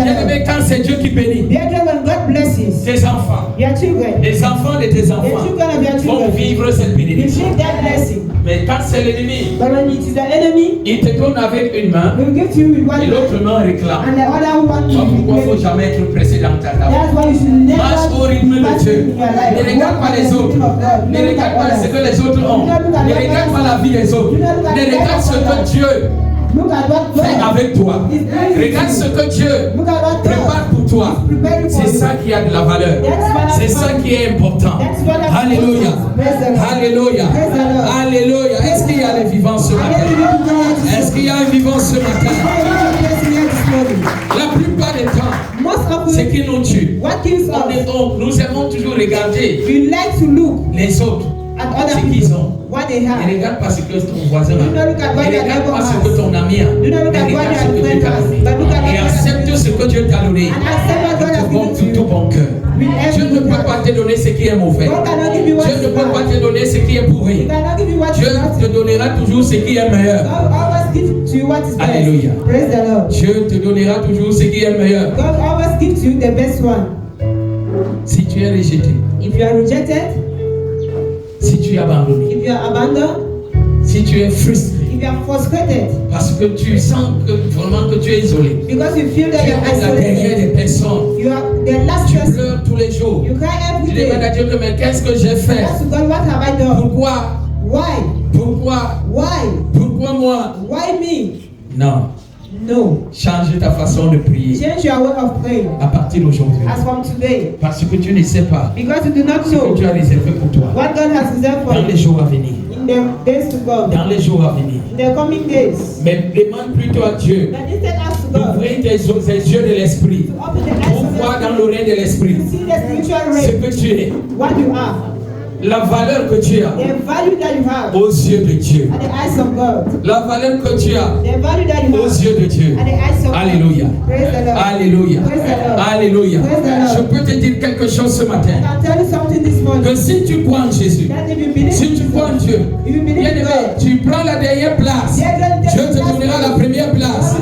Speaker 1: Bien-aimé, quand c'est Dieu qui bénit
Speaker 2: Dear children, God blesses
Speaker 1: tes enfants,
Speaker 2: your children.
Speaker 1: les enfants de tes
Speaker 2: The
Speaker 1: enfants
Speaker 2: children of your
Speaker 1: vont
Speaker 2: children.
Speaker 1: vivre cette
Speaker 2: You
Speaker 1: bénédiction.
Speaker 2: receive that blessing.
Speaker 1: Mais quand c'est l'ennemi,
Speaker 2: But when it is the enemy,
Speaker 1: il te donne avec une main
Speaker 2: he will give to you with one
Speaker 1: et
Speaker 2: hand,
Speaker 1: l'autre main réclame.
Speaker 2: and the other one
Speaker 1: Voilà
Speaker 2: will
Speaker 1: pourquoi il ne faut
Speaker 2: be
Speaker 1: jamais être pressé dans ta table.
Speaker 2: That's why you should never
Speaker 1: Marche au rythme de
Speaker 2: pass
Speaker 1: Dieu.
Speaker 2: in your life.
Speaker 1: Ne regarde pas les autres. Ne regarde pas ce que les autres ont. Ne regarde pas la vie des autres. Ne regarde ce que Dieu
Speaker 2: Look at what
Speaker 1: fait
Speaker 2: God
Speaker 1: avec toi.
Speaker 2: is doing.
Speaker 1: Regarde ce que Dieu
Speaker 2: Look at what
Speaker 1: prépare
Speaker 2: God
Speaker 1: pour toi.
Speaker 2: is preparing for
Speaker 1: C'est
Speaker 2: you.
Speaker 1: ça qui a de la valeur. C'est ça qui est important. Alléluia. Alléluia. Alléluia. Est-ce qu'il y a des vivants ce matin? Est-ce qu'il y a un vivant ce matin? La plupart des temps,
Speaker 2: Most of
Speaker 1: ce
Speaker 2: you,
Speaker 1: qui nous tue,
Speaker 2: what kills
Speaker 1: nous aimons toujours regarder
Speaker 2: you like to look
Speaker 1: les autres,
Speaker 2: at other
Speaker 1: ce qu'ils
Speaker 2: people,
Speaker 1: ont.
Speaker 2: what they
Speaker 1: Ne
Speaker 2: have.
Speaker 1: regarde pas ce que ton voisin
Speaker 2: Do
Speaker 1: a.
Speaker 2: not look at what
Speaker 1: Ne
Speaker 2: your
Speaker 1: regarde
Speaker 2: neighbor
Speaker 1: pas ce
Speaker 2: has.
Speaker 1: que ton ami a.
Speaker 2: Do not look
Speaker 1: Mais
Speaker 2: at what
Speaker 1: regarde
Speaker 2: your
Speaker 1: ce que Dieu
Speaker 2: friend
Speaker 1: t'a
Speaker 2: has,
Speaker 1: donné.
Speaker 2: but look at
Speaker 1: Et
Speaker 2: what
Speaker 1: accepte ce que Dieu t'a donné.
Speaker 2: And accept what God has
Speaker 1: De
Speaker 2: given to
Speaker 1: tout
Speaker 2: you.
Speaker 1: bon cœur.
Speaker 2: With
Speaker 1: Dieu
Speaker 2: every
Speaker 1: ne peut
Speaker 2: heart.
Speaker 1: pas te donner ce qui est mauvais.
Speaker 2: God cannot give you what
Speaker 1: Dieu ne
Speaker 2: is
Speaker 1: peut pas
Speaker 2: bad.
Speaker 1: te donner ce qui est pourri.
Speaker 2: He cannot give you what
Speaker 1: Dieu
Speaker 2: is bad.
Speaker 1: te donnera toujours ce qui est meilleur.
Speaker 2: God always gives to you what is best.
Speaker 1: Alléluia.
Speaker 2: Praise the Lord.
Speaker 1: Dieu te donnera toujours ce qui est meilleur.
Speaker 2: God always gives to you the best one.
Speaker 1: Si tu es rejeté,
Speaker 2: If you are rejected,
Speaker 1: si tu es abandonné,
Speaker 2: if you are abandoned,
Speaker 1: si tu es frustré,
Speaker 2: if you are frustrated,
Speaker 1: parce que tu sens que vraiment que tu es isolé,
Speaker 2: because you feel that
Speaker 1: tu
Speaker 2: you are
Speaker 1: es la dernière
Speaker 2: isolated,
Speaker 1: des personnes,
Speaker 2: you are the last
Speaker 1: tu
Speaker 2: person,
Speaker 1: pleures tous les jours.
Speaker 2: you cry
Speaker 1: Tu
Speaker 2: every
Speaker 1: demandes à
Speaker 2: day.
Speaker 1: Dieu que mais qu'est-ce que j'ai fait?
Speaker 2: Ask God, what have I done?
Speaker 1: Pourquoi?
Speaker 2: Why?
Speaker 1: Pourquoi?
Speaker 2: Why?
Speaker 1: Pourquoi moi?
Speaker 2: Why me?
Speaker 1: Non.
Speaker 2: No.
Speaker 1: Change ta façon de prier
Speaker 2: Change your way of praying
Speaker 1: à partir d'aujourd'hui.
Speaker 2: as from today.
Speaker 1: Parce que tu ne sais pas
Speaker 2: Because you do not
Speaker 1: ce que
Speaker 2: know
Speaker 1: tu as réservé pour toi
Speaker 2: what God has reserved for
Speaker 1: dans les
Speaker 2: you
Speaker 1: jours à venir.
Speaker 2: in the days to come,
Speaker 1: Dans les jours à venir.
Speaker 2: in the coming days.
Speaker 1: Mais demande plutôt à Dieu
Speaker 2: But instead ask God
Speaker 1: d'ouvrir tes yeux de l'esprit
Speaker 2: to open the eyes
Speaker 1: pour
Speaker 2: of
Speaker 1: voir
Speaker 2: the
Speaker 1: dans l'oreille de l'esprit
Speaker 2: to see the spiritual
Speaker 1: ce
Speaker 2: realm,
Speaker 1: que tu es.
Speaker 2: what you are.
Speaker 3: La valeur que tu as
Speaker 2: the value that you have
Speaker 3: aux yeux de Dieu.
Speaker 2: at the eyes of God,
Speaker 3: La valeur que tu as
Speaker 2: the value that you
Speaker 3: aux
Speaker 2: have
Speaker 3: yeux de Dieu.
Speaker 2: at the eyes of God.
Speaker 3: Alléluia.
Speaker 2: Praise the Lord.
Speaker 3: Alléluia.
Speaker 2: Praise the Lord.
Speaker 3: Alléluia.
Speaker 2: Praise the Lord.
Speaker 3: Je peux te dire quelque chose ce matin.
Speaker 2: I'll tell you something this morning.
Speaker 3: Que si tu crois en Jésus,
Speaker 2: That if you believe
Speaker 3: si tu crois en Dieu,
Speaker 2: if you believe
Speaker 3: bien
Speaker 2: in
Speaker 3: aimé,
Speaker 2: God,
Speaker 3: tu prends la dernière place. Dieu te donnera la première place.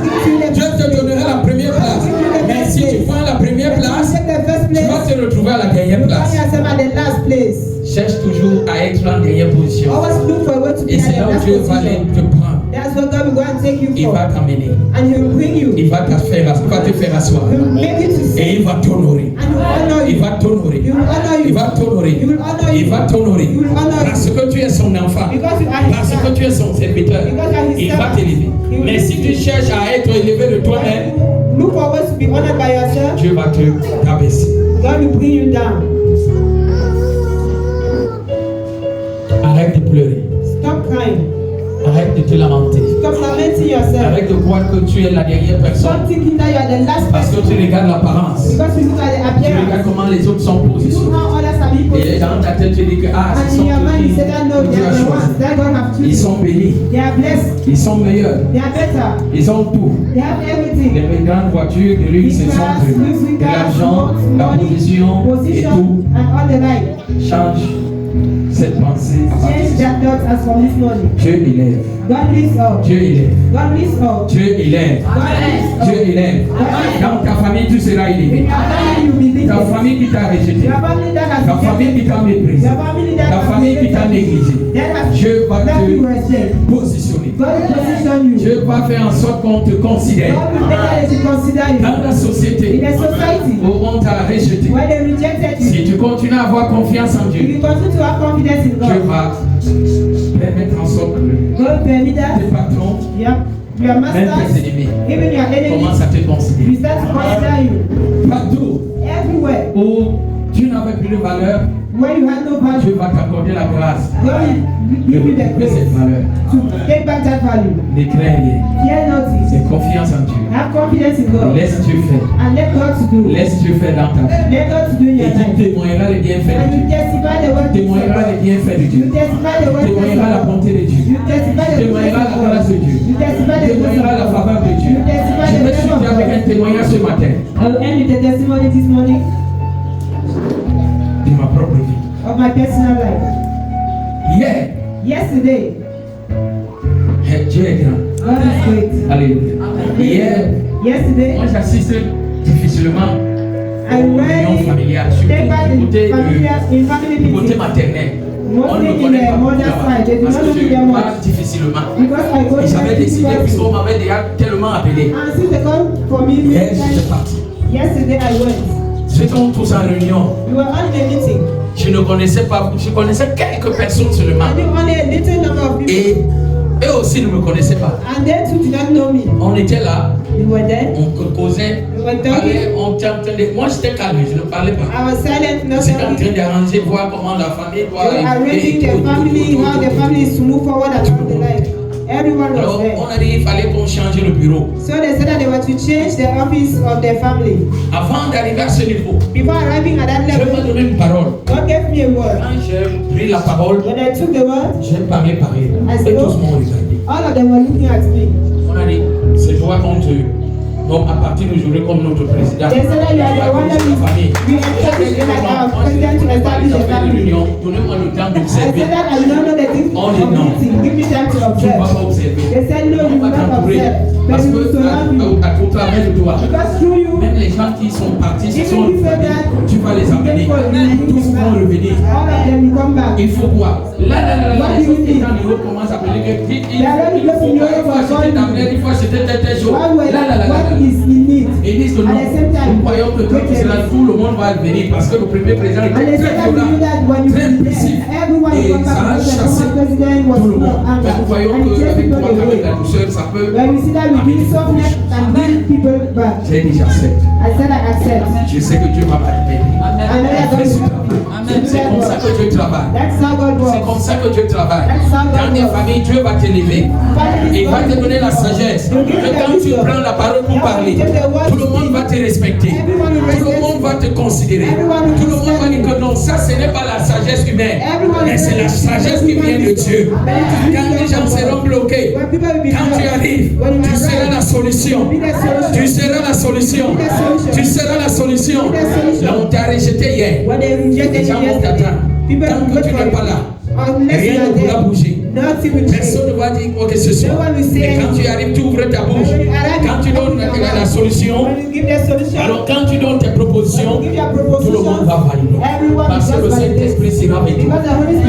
Speaker 3: Dieu te donnera la première place. Mais si tu prends la première place,
Speaker 2: take the first
Speaker 3: tu
Speaker 2: place,
Speaker 3: vas te retrouver à la dernière
Speaker 2: you
Speaker 3: place.
Speaker 2: find yourself at the last place.
Speaker 3: Cherche toujours à être en dernière position.
Speaker 2: Always look for a way to be
Speaker 3: Et
Speaker 2: at
Speaker 3: c'est
Speaker 2: the
Speaker 3: là où
Speaker 2: last
Speaker 3: Dieu va
Speaker 2: position.
Speaker 3: te prendre.
Speaker 2: That's what God will go and take you
Speaker 3: Il
Speaker 2: for.
Speaker 3: va t'amener.
Speaker 2: And He will bring you.
Speaker 3: Il va te faire asseoir.
Speaker 2: He will make you to
Speaker 3: Et
Speaker 2: see.
Speaker 3: il va t'honorer.
Speaker 2: And He will honor
Speaker 3: Il
Speaker 2: you.
Speaker 3: va t'honorer.
Speaker 2: He will honor
Speaker 3: Il
Speaker 2: you.
Speaker 3: va t'honorer.
Speaker 2: He will honor
Speaker 3: Il
Speaker 2: you.
Speaker 3: va t'honorer.
Speaker 2: He will honor
Speaker 3: Parce
Speaker 2: you.
Speaker 3: que tu es son enfant.
Speaker 2: Because you are His
Speaker 3: Parce que
Speaker 2: son.
Speaker 3: tu es son serviteur.
Speaker 2: Because you are His
Speaker 3: Il va
Speaker 2: servant.
Speaker 3: t'élever.
Speaker 2: He will
Speaker 3: Mais si tu cherches à être élevé de toi-même,
Speaker 2: Look for ways to be honored by yourself.
Speaker 3: Dieu va te rabaisser.
Speaker 2: God will bring you down.
Speaker 3: Arrête de pleurer.
Speaker 2: Stop crying.
Speaker 3: Arrête de te lamenter.
Speaker 2: Stop lamenting yourself.
Speaker 3: Arrête de croire que tu es la dernière personne.
Speaker 2: Stop thinking that you are the last
Speaker 3: Parce que
Speaker 2: person.
Speaker 3: tu regardes l'apparence.
Speaker 2: Because you look at the
Speaker 3: Tu regardes
Speaker 2: appearance.
Speaker 3: comment les autres sont
Speaker 2: You look
Speaker 3: positionnés.
Speaker 2: how others are being
Speaker 3: Et
Speaker 2: positioned.
Speaker 3: dans ta tête, tu dis que
Speaker 2: And
Speaker 3: ce
Speaker 2: in
Speaker 3: sont
Speaker 2: your mind you
Speaker 3: eux
Speaker 2: say that no,
Speaker 3: que
Speaker 2: they
Speaker 3: Dieu
Speaker 2: are
Speaker 3: a
Speaker 2: the
Speaker 3: choisi.
Speaker 2: ones that God have
Speaker 3: Ils
Speaker 2: chosen.
Speaker 3: sont bénis.
Speaker 2: They are blessed.
Speaker 3: Ils sont meilleurs.
Speaker 2: They are better.
Speaker 3: Ils ont tout.
Speaker 2: They have everything.
Speaker 3: Les grandes voitures de luxe,
Speaker 2: Big
Speaker 3: ils sont
Speaker 2: cars,
Speaker 3: prévus.
Speaker 2: luxury
Speaker 3: De
Speaker 2: cars,
Speaker 3: l'argent, la
Speaker 2: money,
Speaker 3: position et tout.
Speaker 2: position, and all the like.
Speaker 3: Change cette pensée à partir
Speaker 2: Change
Speaker 3: de
Speaker 2: that thought as from this morning.
Speaker 3: Dieu élève.
Speaker 2: God lifts up.
Speaker 3: Dieu élève.
Speaker 2: God lifts up.
Speaker 3: Dieu élève.
Speaker 2: God lifts up.
Speaker 3: Dieu élève. Dans ta famille, tu seras
Speaker 2: In
Speaker 3: élevé.
Speaker 2: your family you will be
Speaker 3: Ta
Speaker 2: lifted.
Speaker 3: famille qui t'a rejeté.
Speaker 2: Your family that has
Speaker 3: Ta famille qui t'a méprisé.
Speaker 2: Your family that
Speaker 3: Ta
Speaker 2: has
Speaker 3: famille qui t'a
Speaker 2: rejected.
Speaker 3: négligé.
Speaker 2: That has
Speaker 3: Dieu va
Speaker 2: left you
Speaker 3: te
Speaker 2: rejected.
Speaker 3: positionner.
Speaker 2: God will position you.
Speaker 3: Dieu va faire en sorte qu'on te considère.
Speaker 2: God will make that to consider you.
Speaker 3: Dans la
Speaker 2: In
Speaker 3: société
Speaker 2: a society
Speaker 3: où on t'a rejeté,
Speaker 2: where they rejected you,
Speaker 3: si tu continues à avoir confiance en
Speaker 2: if
Speaker 3: Dieu,
Speaker 2: you continue to have confidence in
Speaker 3: Dieu
Speaker 2: God,
Speaker 3: va permettre en sorte que
Speaker 2: God permit that
Speaker 3: tes patrons,
Speaker 2: your
Speaker 3: même tes
Speaker 2: masters,
Speaker 3: ennemis,
Speaker 2: even your enemies,
Speaker 3: commencent à te
Speaker 2: will
Speaker 3: considérer.
Speaker 2: start to consider you.
Speaker 3: Partout
Speaker 2: Everywhere
Speaker 3: où tu n'avais plus de valeur,
Speaker 2: where you had no value,
Speaker 3: Dieu va t'accorder la grâce
Speaker 2: God will
Speaker 3: de
Speaker 2: give you the
Speaker 3: retrouver
Speaker 2: grace
Speaker 3: cette valeur.
Speaker 2: to take back that value.
Speaker 3: Ne crains rien.
Speaker 2: Fear nothing.
Speaker 3: C'est confiance en Dieu.
Speaker 2: Have confidence in God
Speaker 3: Laisse Dieu faire.
Speaker 2: and let God to do.
Speaker 3: Laisse Dieu faire dans ta vie.
Speaker 2: Let God to do in
Speaker 3: Et
Speaker 2: your
Speaker 3: tu
Speaker 2: life.
Speaker 3: témoigneras les bienfaits de
Speaker 2: And
Speaker 3: Dieu.
Speaker 2: you testify the word.
Speaker 3: Témoigneras les bienfaits de Dieu.
Speaker 2: You testify the word.
Speaker 3: Témoigneras la bonté de Dieu.
Speaker 2: You testify the
Speaker 3: Témoigneras la grâce de Dieu.
Speaker 2: You testify the
Speaker 3: Témoigneras la faveur de Dieu.
Speaker 2: You testify
Speaker 3: Je
Speaker 2: the
Speaker 3: me suis
Speaker 2: favor
Speaker 3: dit
Speaker 2: of
Speaker 3: avec un
Speaker 2: God.
Speaker 3: témoignage ce matin
Speaker 2: I will end with a testimony this morning
Speaker 3: de ma propre vie.
Speaker 2: of my personal life.
Speaker 3: Hier,
Speaker 2: Yesterday,
Speaker 3: Dieu est grand.
Speaker 2: God is great.
Speaker 3: Alléluia. Hier,
Speaker 2: Yesterday,
Speaker 3: moi j'assiste difficilement
Speaker 2: I
Speaker 3: aux réunions
Speaker 2: went
Speaker 3: familiales,
Speaker 2: take part
Speaker 3: surtout
Speaker 2: in
Speaker 3: du côté,
Speaker 2: in family
Speaker 3: du côté
Speaker 2: meeting
Speaker 3: maternel. On
Speaker 2: Mostly
Speaker 3: ne me
Speaker 2: in
Speaker 3: connaît
Speaker 2: the
Speaker 3: pas beaucoup
Speaker 2: mother's
Speaker 3: là-bas,
Speaker 2: side. They do
Speaker 3: parce
Speaker 2: not
Speaker 3: que
Speaker 2: know
Speaker 3: je
Speaker 2: them
Speaker 3: parle
Speaker 2: much.
Speaker 3: difficilement.
Speaker 2: Because I go
Speaker 3: Et j'avais décidé,
Speaker 2: to
Speaker 3: puisqu'on m'avait déjà tellement appelé,
Speaker 2: and since they come for me
Speaker 3: hier j'étais parti.
Speaker 2: yesterday I went.
Speaker 3: J'étais tous en réunion.
Speaker 2: We were on a meeting.
Speaker 3: Je ne connaissais pas, je connaissais quelques personnes seulement.
Speaker 2: I think only a little number of people.
Speaker 3: Et eux aussi ne me connaissaient pas.
Speaker 2: And they too did not know me.
Speaker 3: On était là,
Speaker 2: We were there.
Speaker 3: on causait,
Speaker 2: We were
Speaker 3: parlait,
Speaker 2: talking.
Speaker 3: on t'entendait. Moi j'étais calme, je ne parlais pas.
Speaker 2: I was silent, not
Speaker 3: J'étais en train
Speaker 2: talking.
Speaker 3: d'arranger, voir comment la famille doit
Speaker 2: They were arranging the family, how the family is to move forward around the life. Everyone was
Speaker 3: Alors
Speaker 2: there.
Speaker 3: on a dit qu'il fallait qu'on change le bureau.
Speaker 2: So they said that they were to change the office of their family.
Speaker 3: Avant d'arriver à ce niveau,
Speaker 2: Before arriving at that
Speaker 3: je me
Speaker 2: level,
Speaker 3: donné une parole.
Speaker 2: God gave me a word.
Speaker 3: Quand j'ai pris la parole,
Speaker 2: When I took the word,
Speaker 3: j'ai parlé pareil. Et tous m'ont regardé.
Speaker 2: all of them were looking at me.
Speaker 3: On a dit, c'est toi qu'on te... Donc à partir d'aujourd'hui, comme notre président,
Speaker 2: They said that you are the one that
Speaker 3: la famille.
Speaker 2: we established like our president to establish a family.
Speaker 3: Donnez-moi le temps
Speaker 2: I
Speaker 3: d'observer.
Speaker 2: said that I don't know the things
Speaker 3: On
Speaker 2: of
Speaker 3: dit non.
Speaker 2: meeting. Give me time to
Speaker 3: Tu ne vas
Speaker 2: observe.
Speaker 3: pas observer.
Speaker 2: They said no,
Speaker 3: On
Speaker 2: you
Speaker 3: va
Speaker 2: will not
Speaker 3: t'entourer.
Speaker 2: observe.
Speaker 3: Parce
Speaker 2: But we will
Speaker 3: que
Speaker 2: surround you.
Speaker 3: au travers de toi,
Speaker 2: Because through you,
Speaker 3: même les gens qui sont partis, qui sont
Speaker 2: even if you say that,
Speaker 3: tu vas les amener. Tous vont revenir.
Speaker 2: all of them will come back.
Speaker 3: Il faut quoi? Là,
Speaker 2: What
Speaker 3: les
Speaker 2: do you
Speaker 3: autres
Speaker 2: need?
Speaker 3: gens niveau commencent à appeler que il
Speaker 2: They are already
Speaker 3: faut
Speaker 2: looking
Speaker 3: pas, il faut
Speaker 2: for
Speaker 3: acheter ta bled, il faut acheter telle chose.
Speaker 2: What
Speaker 3: Là.
Speaker 2: is in need?
Speaker 3: Et ils disent que non,
Speaker 2: At the same time,
Speaker 3: nous croyons que quand tu seras tout le monde va venir parce que le premier président
Speaker 2: And they
Speaker 3: était
Speaker 2: said
Speaker 3: très
Speaker 2: that we knew that when
Speaker 3: violent,
Speaker 2: you
Speaker 3: très
Speaker 2: were
Speaker 3: impulsif.
Speaker 2: there, everyone
Speaker 3: Et
Speaker 2: will come
Speaker 3: ça a
Speaker 2: back because the
Speaker 3: chassé
Speaker 2: former president was
Speaker 3: tout le
Speaker 2: full
Speaker 3: monde.
Speaker 2: of
Speaker 3: Mais
Speaker 2: anger.
Speaker 3: nous voyons
Speaker 2: And he chased
Speaker 3: qu'avec
Speaker 2: people
Speaker 3: toi, avec
Speaker 2: away.
Speaker 3: la douceur, ça peut.
Speaker 2: When we see that we bring softness and bring people back,
Speaker 3: J'ai dit j'accepte.
Speaker 2: I said I accept.
Speaker 3: Je sais que Dieu va m'aider.
Speaker 2: I know that God
Speaker 3: Fais ce
Speaker 2: will
Speaker 3: travail.
Speaker 2: Amen.
Speaker 3: C'est comme ça que Dieu travaille.
Speaker 2: That's how God
Speaker 3: C'est
Speaker 2: works.
Speaker 3: comme ça que Dieu travaille.
Speaker 2: That's how God
Speaker 3: Dans tes
Speaker 2: works.
Speaker 3: familles, Dieu va t'élever. Et il va te donner la sagesse. Que quand tu prends la parole pour parler, tout le monde va te respecter. Tout le monde va te considérer. Tout le monde va dire que non, ça ce n'est pas la sagesse humaine.
Speaker 2: Everyone
Speaker 3: sagesse qui vient de Dieu. Quand les gens seront bloqués, quand tu arrives, tu seras la solution. Tu seras la solution. Tu seras la solution. Là, on t'a rejeté hier. Les gens vont t'attendre. Tant que tu n'es pas là, rien ne pourra bouger. Personne ne va dire quoi que ce soit. Et quand tu arrives, tu ouvres ta bouche. Quand tu donnes la solution, alors quand tu donnes tes propositions, tout le monde va valider. Parce que le Saint-Esprit sera avec toi.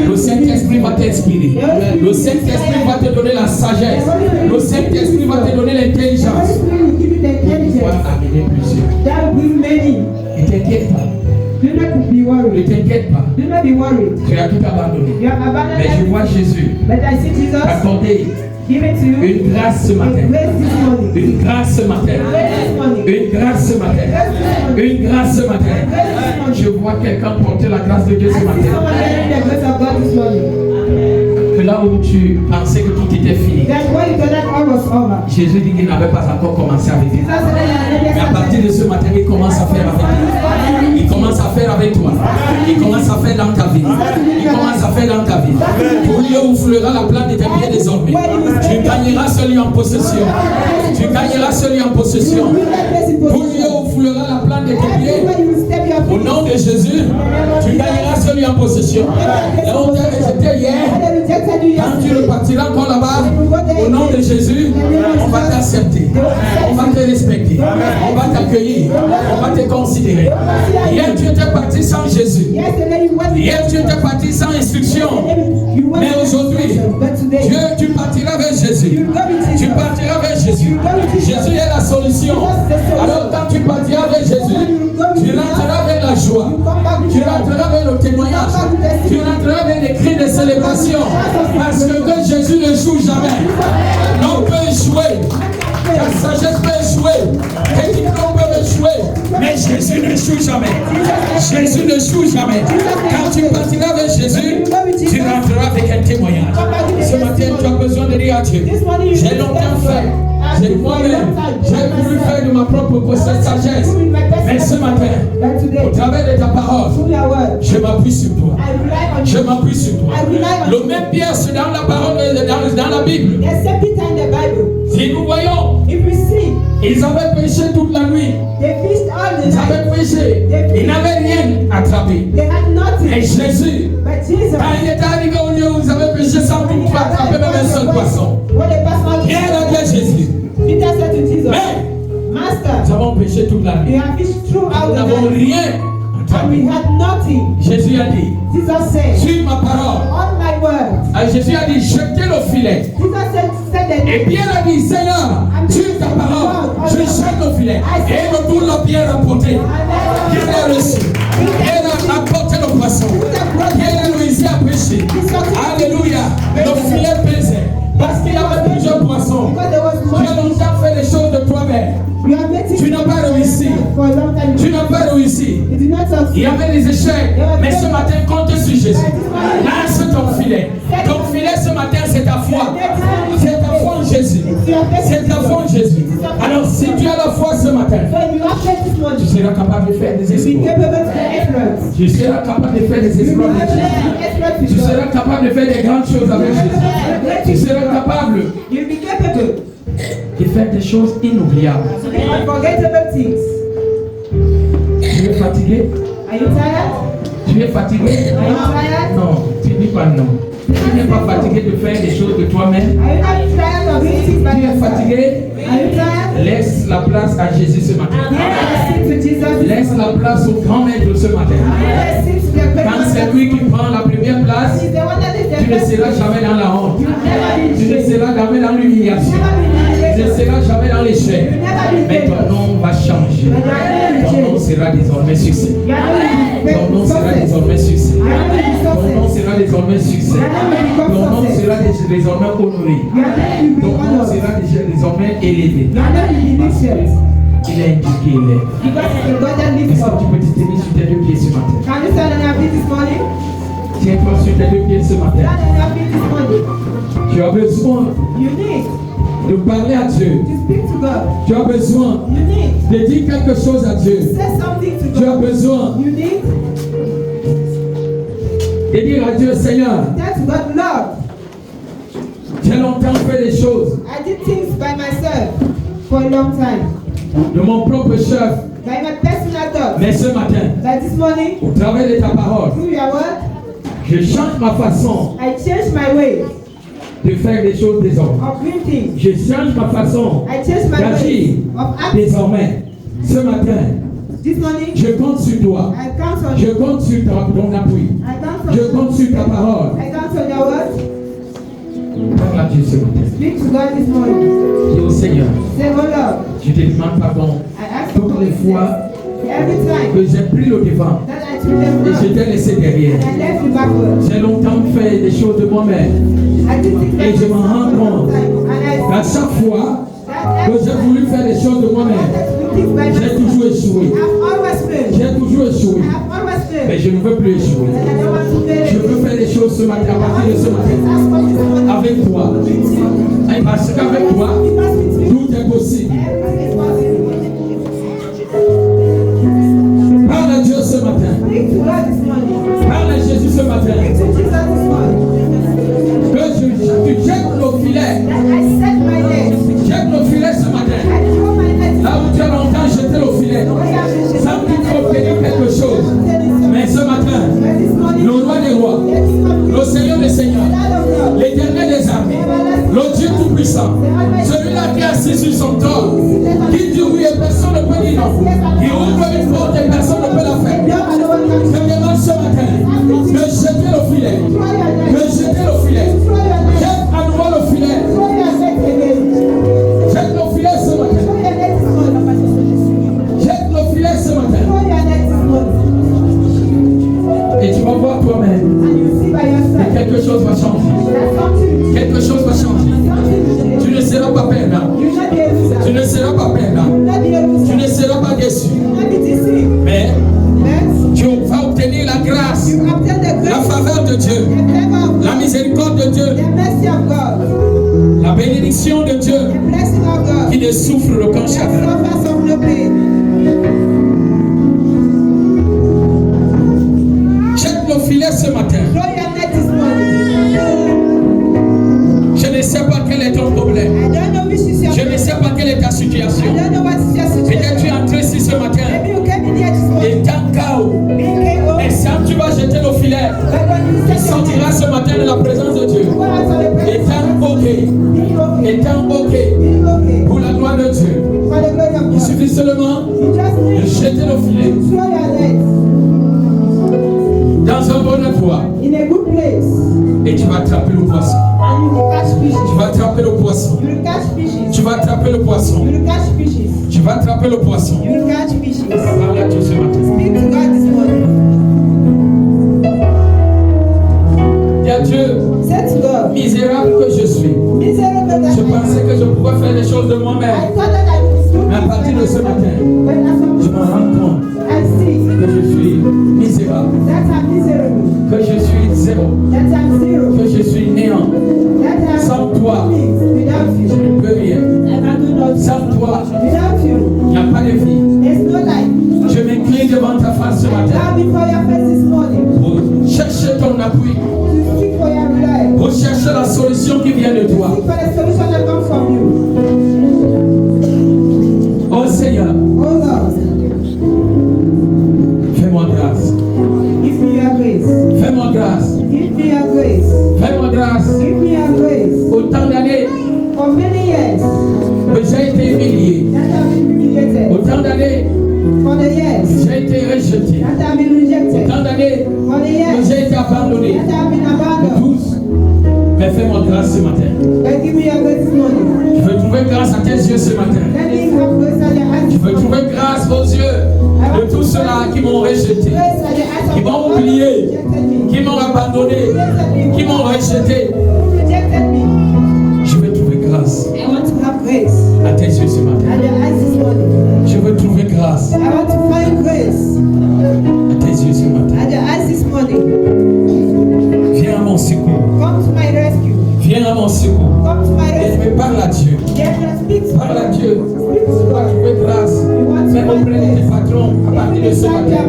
Speaker 3: Le Saint-Esprit va t'inspirer. Le Saint-Esprit va te donner la sagesse. Le Saint-Esprit va te donner l'intelligence. Pour pouvoir amener plusieurs. Ne t'inquiète pas. Ne t'inquiète pas. Tu as tout abandonné. Mais je vois Jésus accorder une grâce ce matin. Une grâce ce matin. Une grâce ce matin. Une grâce ce matin. Je vois quelqu'un porter la grâce de Dieu ce matin. Que là où tu pensais que tout était fini, Jésus dit qu'il n'avait pas encore commencé avec toi. Mais à partir de ce matin, il commence à faire avec toi. Il commence à faire avec toi. Il commence à faire dans ta vie. Il commence à faire dans ta vie. Pour lui ouvrira la plante de tes pieds désormais. Tu gagneras celui en possession. Tu gagneras celui en possession. Pour lui ouvrira la plante de tes pieds. Au nom de Jésus, tu gagneras celui en possession. Là où tu as rejeté hier, quand tu repartiras encore là-bas, au nom de Jésus, on va t'accepter, on va te respecter, on va t'accueillir, on va te considérer. Hier tu étais parti sans Jésus, hier tu étais parti sans instruction, mais aujourd'hui, Dieu, tu partiras vers Jésus, tu partiras vers Jésus. Jésus est la solution. Alors quand tu partiras vers Jésus, tu rentreras vers la joie, tu rentreras vers le témoignage, tu rentreras vers les cris de célébration. Parce que Jésus ne joue jamais. L'homme peut échouer. Ta sagesse peut échouer. Tes diplômes peuvent échouer. Mais Jésus ne joue jamais. Jésus ne joue jamais. Quand tu partiras vers Jésus, tu rentreras avec un témoignage. Ce matin, tu as besoin de dire à Dieu, j'ai longtemps fait. J'ai moi-même, j'ai voulu faire de ma propre sagesse. Mais ce matin, au travers de ta parole, je m'appuie sur toi. Je m'appuie sur toi. Le même Pierre, c'est dans la parole, dans la Bible. Si nous voyons, ils avaient péché toute la nuit. Ils avaient péché. Ils n'avaient rien attrapé. Et Jésus, quand il est arrivé au lieu où ils avaient péché sans toutefois attraper même un seul poisson, Pierre a dit à Jésus, mais nous avons péché toute la nuit. Nous n'avons rien attrapé. Jésus a dit, sur ma parole. Jésus a dit, jetez le filet. Et Pierre a dit, Seigneur, sur ta parole, je jette le filet. Et retourne la pierre apportée. Pierre a reçu. Pierre a apporté le poisson. Pierre a réussi à pêcher. Alléluia. Le filet pesait. Parce qu'il y avait plusieurs poissons. Tu as longtemps fait les choses de toi-même. Tu n'as pas réussi. Tu n'as pas réussi. Il y avait des échecs. Mais ce matin, compte sur Jésus. Lance ton filet. Ton filet ce matin, c'est ta foi. C'est ta foi en Jésus. C'est ta foi en Jésus. Alors, si tu as la foi ce matin, tu seras capable de faire des exploits. Tu seras capable de faire des exploits. Tu seras capable de faire des grandes choses avec Jésus. Tu seras capable de faire des choses inoubliables. Tu es fatigué? Tu es fatigué? Non, tu dis pas non. Tu n'es pas fatigué de faire des choses de toi-même. Tu es fatigué? Laisse la place à Jésus ce matin. Laisse la place au grand maître ce matin. Quand c'est lui qui prend la première place, tu ne seras jamais dans la honte. Tu ne seras jamais dans l'humiliation. Tu ne seras jamais dans l'échec. Mais ton nom va changer. Ton nom sera désormais succès. Ton nom sera désormais succès. Ton nom sera désormais succès. Ton nom sera désormais honoré. Ton nom sera désormais élevé. Parce qu'il est indiqué, il est. Est-ce que tu peux te tenir sur tes deux pieds ce matin? Tiens-toi sur tes deux pieds ce matin. Tu as besoin de parler à Dieu. Tu as besoin de dire quelque chose à Dieu. Tu as besoin
Speaker 1: Et dire à Dieu, Seigneur,
Speaker 2: That's God love.
Speaker 1: j'ai longtemps fait des choses
Speaker 2: I did things by myself for a long time.
Speaker 1: de mon propre chef.
Speaker 2: By my personal thoughts.
Speaker 1: Mais ce matin,
Speaker 2: Like this morning,
Speaker 1: au travers de ta parole,
Speaker 2: through your word,
Speaker 1: je change ma façon
Speaker 2: I changed my ways
Speaker 1: de faire des choses désormais.
Speaker 2: of doing things.
Speaker 1: Je change ma façon
Speaker 2: I changed my
Speaker 1: d'agir
Speaker 2: ways of acting.
Speaker 1: désormais. Ce matin,
Speaker 2: This morning,
Speaker 1: je compte sur toi.
Speaker 2: I count on
Speaker 1: Je
Speaker 2: you.
Speaker 1: compte sur ton appui.
Speaker 2: I count on
Speaker 1: Je
Speaker 2: you.
Speaker 1: compte sur ta parole.
Speaker 2: I count on your word.
Speaker 1: Parle à Dieu ce matin.
Speaker 2: Speak to God this morning.
Speaker 1: Dis au Seigneur,
Speaker 2: Say, oh Lord,
Speaker 1: je te demande pardon
Speaker 2: I ask for
Speaker 1: toutes les fois
Speaker 2: every time
Speaker 1: que j'ai pris le devant
Speaker 2: that I took them
Speaker 1: et je
Speaker 2: wrong
Speaker 1: t'ai laissé derrière.
Speaker 2: and I left you backward.
Speaker 1: J'ai longtemps fait des choses de moi-même.
Speaker 2: I did things by
Speaker 1: Et je m'en
Speaker 2: myself
Speaker 1: rends
Speaker 2: for a long
Speaker 1: compte
Speaker 2: time. And
Speaker 1: qu'à chaque fois
Speaker 2: that
Speaker 1: que j'ai voulu faire des choses de moi-même, j'ai toujours échoué.
Speaker 2: I've always failed.
Speaker 1: J'ai toujours échoué.
Speaker 2: I've always failed.
Speaker 1: Mais je ne veux plus échouer.
Speaker 2: And I don't want to fail.
Speaker 1: Je veux faire des choses ce matin, à partir de ce matin,
Speaker 2: Ask for this morning.
Speaker 1: avec toi. Et parce qu'avec toi,
Speaker 2: Because with you,
Speaker 1: tout est possible.
Speaker 2: everything is possible.
Speaker 1: Parle à Dieu ce matin.
Speaker 2: Speak to God this morning.
Speaker 1: Parle à Jésus ce matin.
Speaker 2: Speak to Jesus this morning.
Speaker 1: Que tu jettes le filet.
Speaker 2: That I set my net.
Speaker 1: Jette le filet ce matin.
Speaker 2: I throw my net.
Speaker 1: Là où tu as longtemps jeté le filet, sans qu'il faut obtenir quelque chose. Mais ce matin,
Speaker 2: But this morning,
Speaker 1: le roi des rois,
Speaker 2: the King of
Speaker 1: le Seigneur des seigneurs,
Speaker 2: God of love,
Speaker 1: l'Éternel des armées, le Dieu tout-puissant, celui-là qui est assis sur son trône, qui dit oui et personne ne peut dire non, qui ouvre une porte et personne ne peut la fermer. Je demande ce matin de jeter le filet, de jeter le filet, jette à nouveau le filet, jette le filet ce matin, jette le filet ce matin, et tu vas voir toi-même que quelque chose va changer, quelque chose va changer. Tu ne seras pas perdant, tu ne seras pas perdant, tu ne seras pas déçu, mais tu vas obtenir la grâce, la faveur de Dieu, la miséricorde de Dieu, la bénédiction de Dieu qui ne souffre aucun chagrin. Jette le filet ce matin. Je ne sais pas quel est ton problème. Je ne sais pas quelle est ta situation. Peut-être tu es entré ici ce matin et t'es en chaos. Et si tu vas jeter le filet, tu sortiras ce matin de la présence de Dieu. Étant OK pour la gloire de Dieu. Il suffit seulement de jeter le filet dans un bon endroit et tu vas attraper le poisson. Tu vas attraper le poisson. Tu vas attraper le poisson. Tu vas attraper le poisson. Parle à Dieu ce matin. Dis à Dieu, misérable que je suis. Je pensais que je pouvais faire les choses de moi-même. Mais à partir de ce matin, je me rends compte que je suis misérable. Que je suis zéro. Que je suis néant. Sans toi, je ne peux rien. Sans toi, il n'y a pas de vie. Je m'incline devant ta face ce matin pour chercher ton appui, pour chercher la solution qui vient de toi. Oh Seigneur, fais-moi grâce. Fais-moi grâce. Fais-moi grâce. Autant d'années que j'ai été humilié. Autant d'années que j'ai été rejeté. Autant d'années que j'ai été abandonné. De tous. Mais fais-moi grâce ce matin. Je veux trouver grâce à tes yeux ce matin. Je veux trouver grâce aux yeux de tous ceux-là qui m'ont rejeté, qui m'ont oublié, qui m'ont abandonné, qui m'ont rejeté. Je veux trouver grâce à tes yeux ce matin. Je veux trouver grâce à tes yeux ce matin. Viens à mon secours. Viens à mon secours. Et me parle à Dieu. Parle à Dieu. Tu dois trouver grâce. Même auprès de tes patrons à partir de ce matin.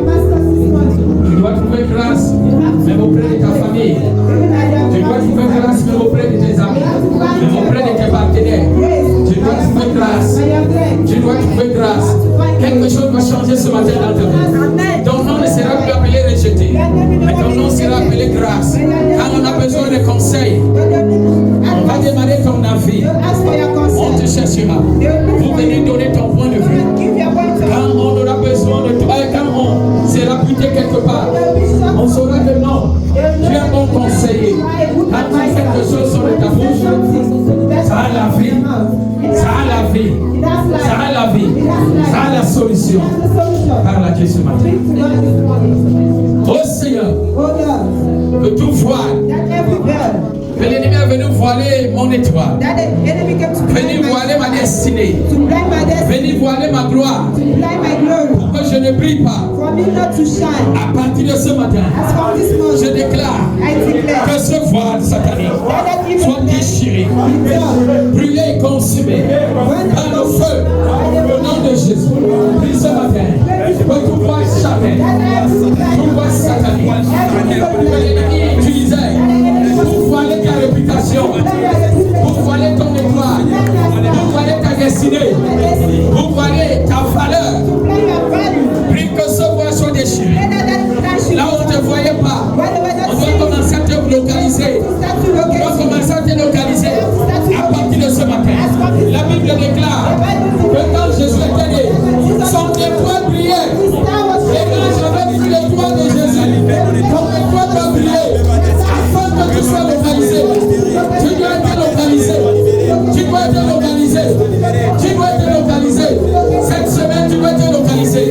Speaker 1: Tu dois trouver grâce
Speaker 3: même auprès de ta famille. Tu dois trouver grâce même auprès de tes amis, même auprès de tes partenaires. Tu dois trouver grâce. Tu dois trouver grâce. Quelque chose va changer ce matin dans ta vie. Ton nom ne sera plus appelé rejeté, mais ton nom sera appelé grâce. Quand on a besoin de conseils, on va demander ton avis. On te cherchera. Vous venez donner ton point de vue. Quand on aura besoin de toi, quand on sera buté quelque part, on saura que non, tu es un bon conseiller. Quand tu fais quelque chose sur ta bouche, ça a la vie. Ça a la vie. Ça a la vie. Ça a la solution. Parle à Dieu ce matin. Oh Seigneur, que tout voile, que l'ennemi est venu voiler mon étoile, venu voiler ma destinée, venu voiler ma gloire, pour que je ne brille pas. À partir de ce matin, je déclare que ce voile satanique soit déchiré, brûlé et consumé par le feu, au nom de Jésus. Prie ce matin, que tout voile charnel, tout voile satanique, que l'ennemi utilisait pour voiler ta réputation, pour voiler ton étoile, pour voiler ta destinée, pour voiler ta valeur. Prie que ce voile soit déchiré. Là où on ne te voyait pas, on doit commencer à te localiser. On doit commencer à te localiser à partir de ce matin. La Bible déclare que quand Jésus était né, son étoile brillait. Et quand j'avais vu l'étoile de Jésus, ton étoile doit briller afin que tu sois localisé. Tu dois être localisé. Tu dois être localisé. Tu dois être localisé. Cette semaine, tu dois être localisé.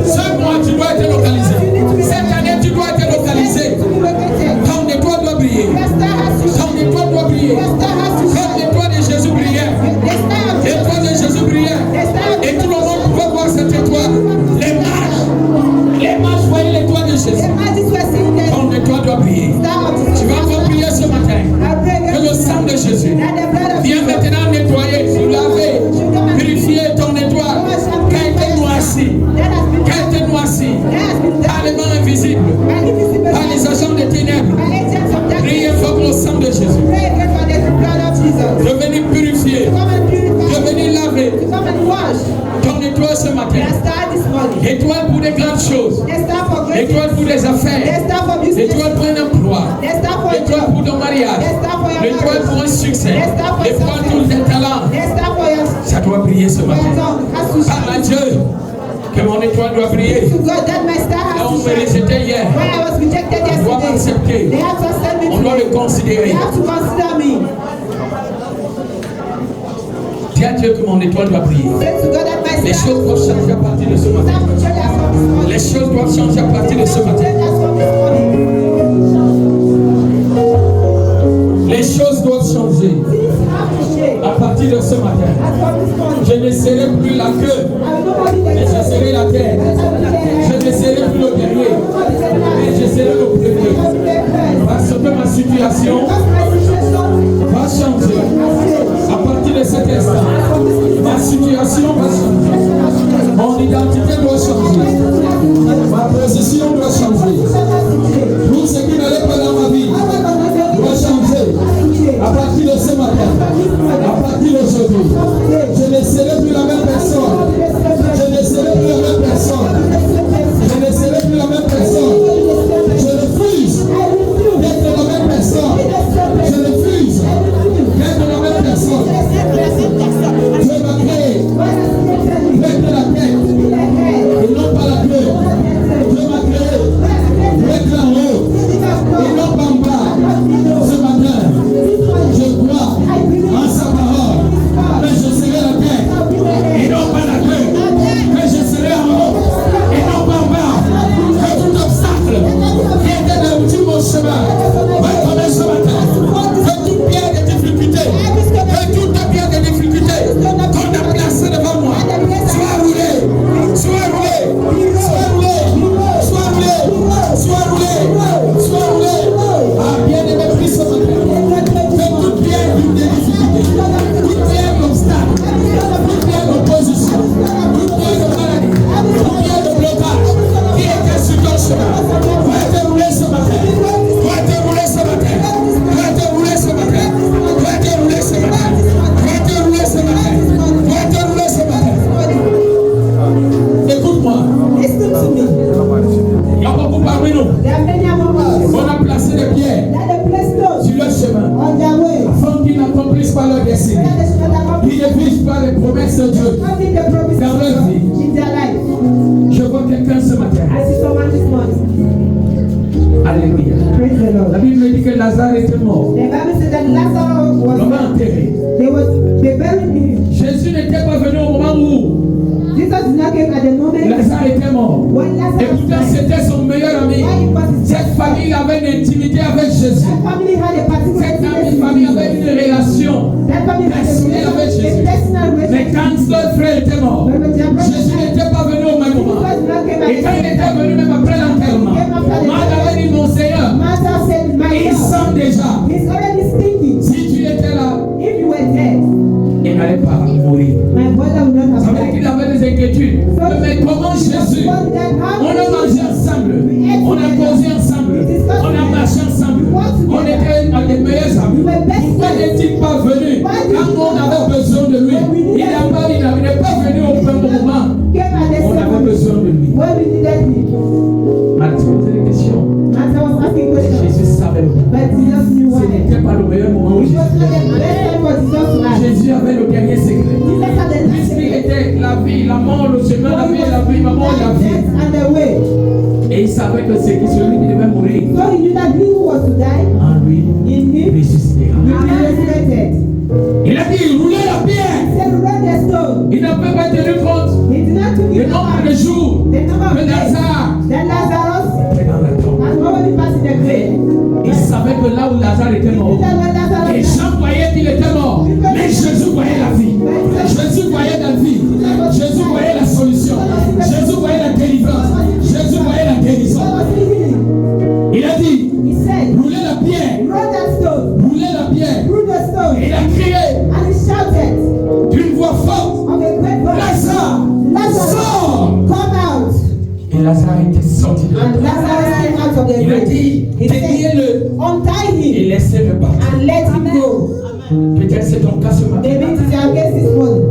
Speaker 3: Ce mois, tu dois être localisé. Cette année, tu dois être localisé. Ton étoile doit briller. Ton étoile doit briller. Comme l'étoile de Jésus brillait. L'étoile de Jésus brillait. Et tout le monde pouvait voir cette étoile. Les mages voyaient l'étoile de Jésus. Ton étoile doit briller. Tu vas encore prier ce matin. Que le sang de Jésus vienne maintenant nettoyer, laver, purifier ton étoile qui a été noircie. Qui a été noircie par les mains invisibles, par les agents des ténèbres. Priez fort pour le sang de Jésus. Devenez purifié, devenez lavé. Ton étoile ce matin. Étoile pour des grandes choses. Étoile pour des affaires. Étoile pour un emploi. Étoile pour ton mariage. Étoile pour un succès. Étoile pour tes talents. Ça doit briller ce matin. Parle à Dieu que mon étoile doit briller. Là on me rejetait hier. On doit m'accepter. On doit le considérer. Dis à Dieu que mon étoile doit briller. Les choses doivent changer à partir de ce matin. Les choses doivent changer à partir de ce matin. Les choses doivent changer à partir de ce matin. Je ne serai plus la queue, mais je serai la tête. Je ne serai plus le dernier, mais je serai le premier. Parce que ma situation va changer. À partir de cet instant, ma situation va changer. Mon identité doit changer. Ma position doit changer. Tout ce qui n'allait pas dans ma vie doit changer. À partir de ce matin, à partir d'aujourd'hui, je ne serai plus la même personne.
Speaker 1: pierre
Speaker 2: Let them place stones
Speaker 1: sur leur chemin,
Speaker 2: on their way.
Speaker 1: afin qu'ils n'accomplissent pas leur destinée,
Speaker 2: So that they should not accomplish
Speaker 1: qu'ils ne vivent pas les promesses de Dieu.
Speaker 2: the promises
Speaker 1: Dans
Speaker 2: of
Speaker 1: leur
Speaker 2: God
Speaker 1: vie.
Speaker 2: in their life.
Speaker 1: Je vois quelqu'un ce matin.
Speaker 2: I see someone this morning.
Speaker 1: Alléluia.
Speaker 2: Praise the
Speaker 1: La
Speaker 2: Lord.
Speaker 1: Bible dit que Lazare était mort.
Speaker 2: The Bible says that Lazarus
Speaker 1: On
Speaker 2: was
Speaker 1: l'a enterré.
Speaker 2: they buried him.
Speaker 1: Jésus n'était pas venu au moment où
Speaker 2: Jesus did not came at the moment
Speaker 1: Lazare était mort.
Speaker 2: when
Speaker 1: Et
Speaker 2: Lazarus
Speaker 1: pourtant,
Speaker 2: died.
Speaker 1: c'était son meilleur ami.
Speaker 2: Why it was his
Speaker 1: Cette famille avait une intimité avec Jésus.
Speaker 2: That family had a particular
Speaker 1: Cette famille avait une relation
Speaker 2: That family had
Speaker 1: personnelle avec
Speaker 2: a
Speaker 1: Jésus.
Speaker 2: personal
Speaker 1: Mais
Speaker 2: relationship.
Speaker 1: quand son frère était mort, Jésus n'était pas venu au même moment. Et quand il était venu même après l'enterrement, Marthe avait dit, mon Seigneur,
Speaker 2: Martha said, my
Speaker 1: il
Speaker 2: God,
Speaker 1: sent déjà.
Speaker 2: he's already stinking.
Speaker 1: Si tu étais là,
Speaker 2: If you were dead,
Speaker 1: il n'allait pas mourir.
Speaker 2: my brother would not
Speaker 1: Ça
Speaker 2: have
Speaker 1: veut dire
Speaker 2: died.
Speaker 1: qu'il avait des inquiétudes. Mais comment Jésus, on a mangé ensemble, on a causé ensemble, on a marché ensemble, on était des meilleurs amis. Pourquoi n'est-il pas venu quand on avait besoin de lui? Il n'est pas venu au même moment.
Speaker 2: Came at the
Speaker 1: On
Speaker 2: same
Speaker 1: avait
Speaker 2: moment
Speaker 1: besoin de lui.
Speaker 2: when we needed him.
Speaker 1: Matthieu posait des questions.
Speaker 2: Martha was asking questions,
Speaker 1: Jésus savait le moment.
Speaker 2: but Jesus knew
Speaker 1: Ce
Speaker 2: why.
Speaker 1: n'était pas le meilleur moment où
Speaker 2: It
Speaker 1: Jésus
Speaker 2: was not
Speaker 1: était.
Speaker 2: the best time for Jesus to ask.
Speaker 1: Jésus avait le dernier secret.
Speaker 2: Jesus had the last
Speaker 1: Puisqu'il
Speaker 2: secret.
Speaker 1: était la vie, la mort, le chemin, la vie, la vie, la mort, la vie.
Speaker 2: Death and the way.
Speaker 1: Et il savait que c'est celui qui devait mourir
Speaker 2: So he knew that he who was to die
Speaker 1: en lui
Speaker 2: in him
Speaker 1: ressuscitera.
Speaker 2: will be resurrected.
Speaker 1: Il a dit, roulez la pierre.
Speaker 2: He said, roll the stone.
Speaker 1: Il n'a même pas tenu compte
Speaker 2: He did not took
Speaker 1: du
Speaker 2: it
Speaker 1: nombre
Speaker 2: over.
Speaker 1: de jours
Speaker 2: The number of
Speaker 1: que
Speaker 2: days
Speaker 1: Lazare
Speaker 2: that Lazarus
Speaker 1: était dans la tombe.
Speaker 2: has already passed in the
Speaker 1: Mais
Speaker 2: grave.
Speaker 1: il savait que là où Lazare était
Speaker 2: He
Speaker 1: mort,
Speaker 2: knew that when
Speaker 1: les
Speaker 2: Lazarus
Speaker 1: gens voyaient qu'il était mort. Mais Jésus voyait la vie. Jésus voyait la vie. Jésus voyait la solution. Jésus voyait la délivrance. Jésus voyait la guérison.
Speaker 2: was healing,
Speaker 1: Il a dit,
Speaker 2: he said,
Speaker 1: roulez la pierre.
Speaker 2: roll that stone.
Speaker 1: Roulez la pierre.
Speaker 2: Roll the stone.
Speaker 1: Et il a crié
Speaker 2: And he shouted
Speaker 1: d'une voix forte,
Speaker 2: of a great voice,
Speaker 1: Lazare,
Speaker 2: Lazarus,
Speaker 1: sors.
Speaker 2: come out.
Speaker 1: Et Lazare était sorti de la
Speaker 2: And
Speaker 1: tombe.
Speaker 2: Lazarus came out of the
Speaker 1: Il a
Speaker 2: grave.
Speaker 1: dit,
Speaker 2: He said,
Speaker 1: déliez-le
Speaker 2: untie
Speaker 1: et
Speaker 2: him
Speaker 1: laissez-le partir.
Speaker 2: and let him go.
Speaker 1: Peut-être c'est ton cas ce matin.
Speaker 2: Maybe it is your case this morning.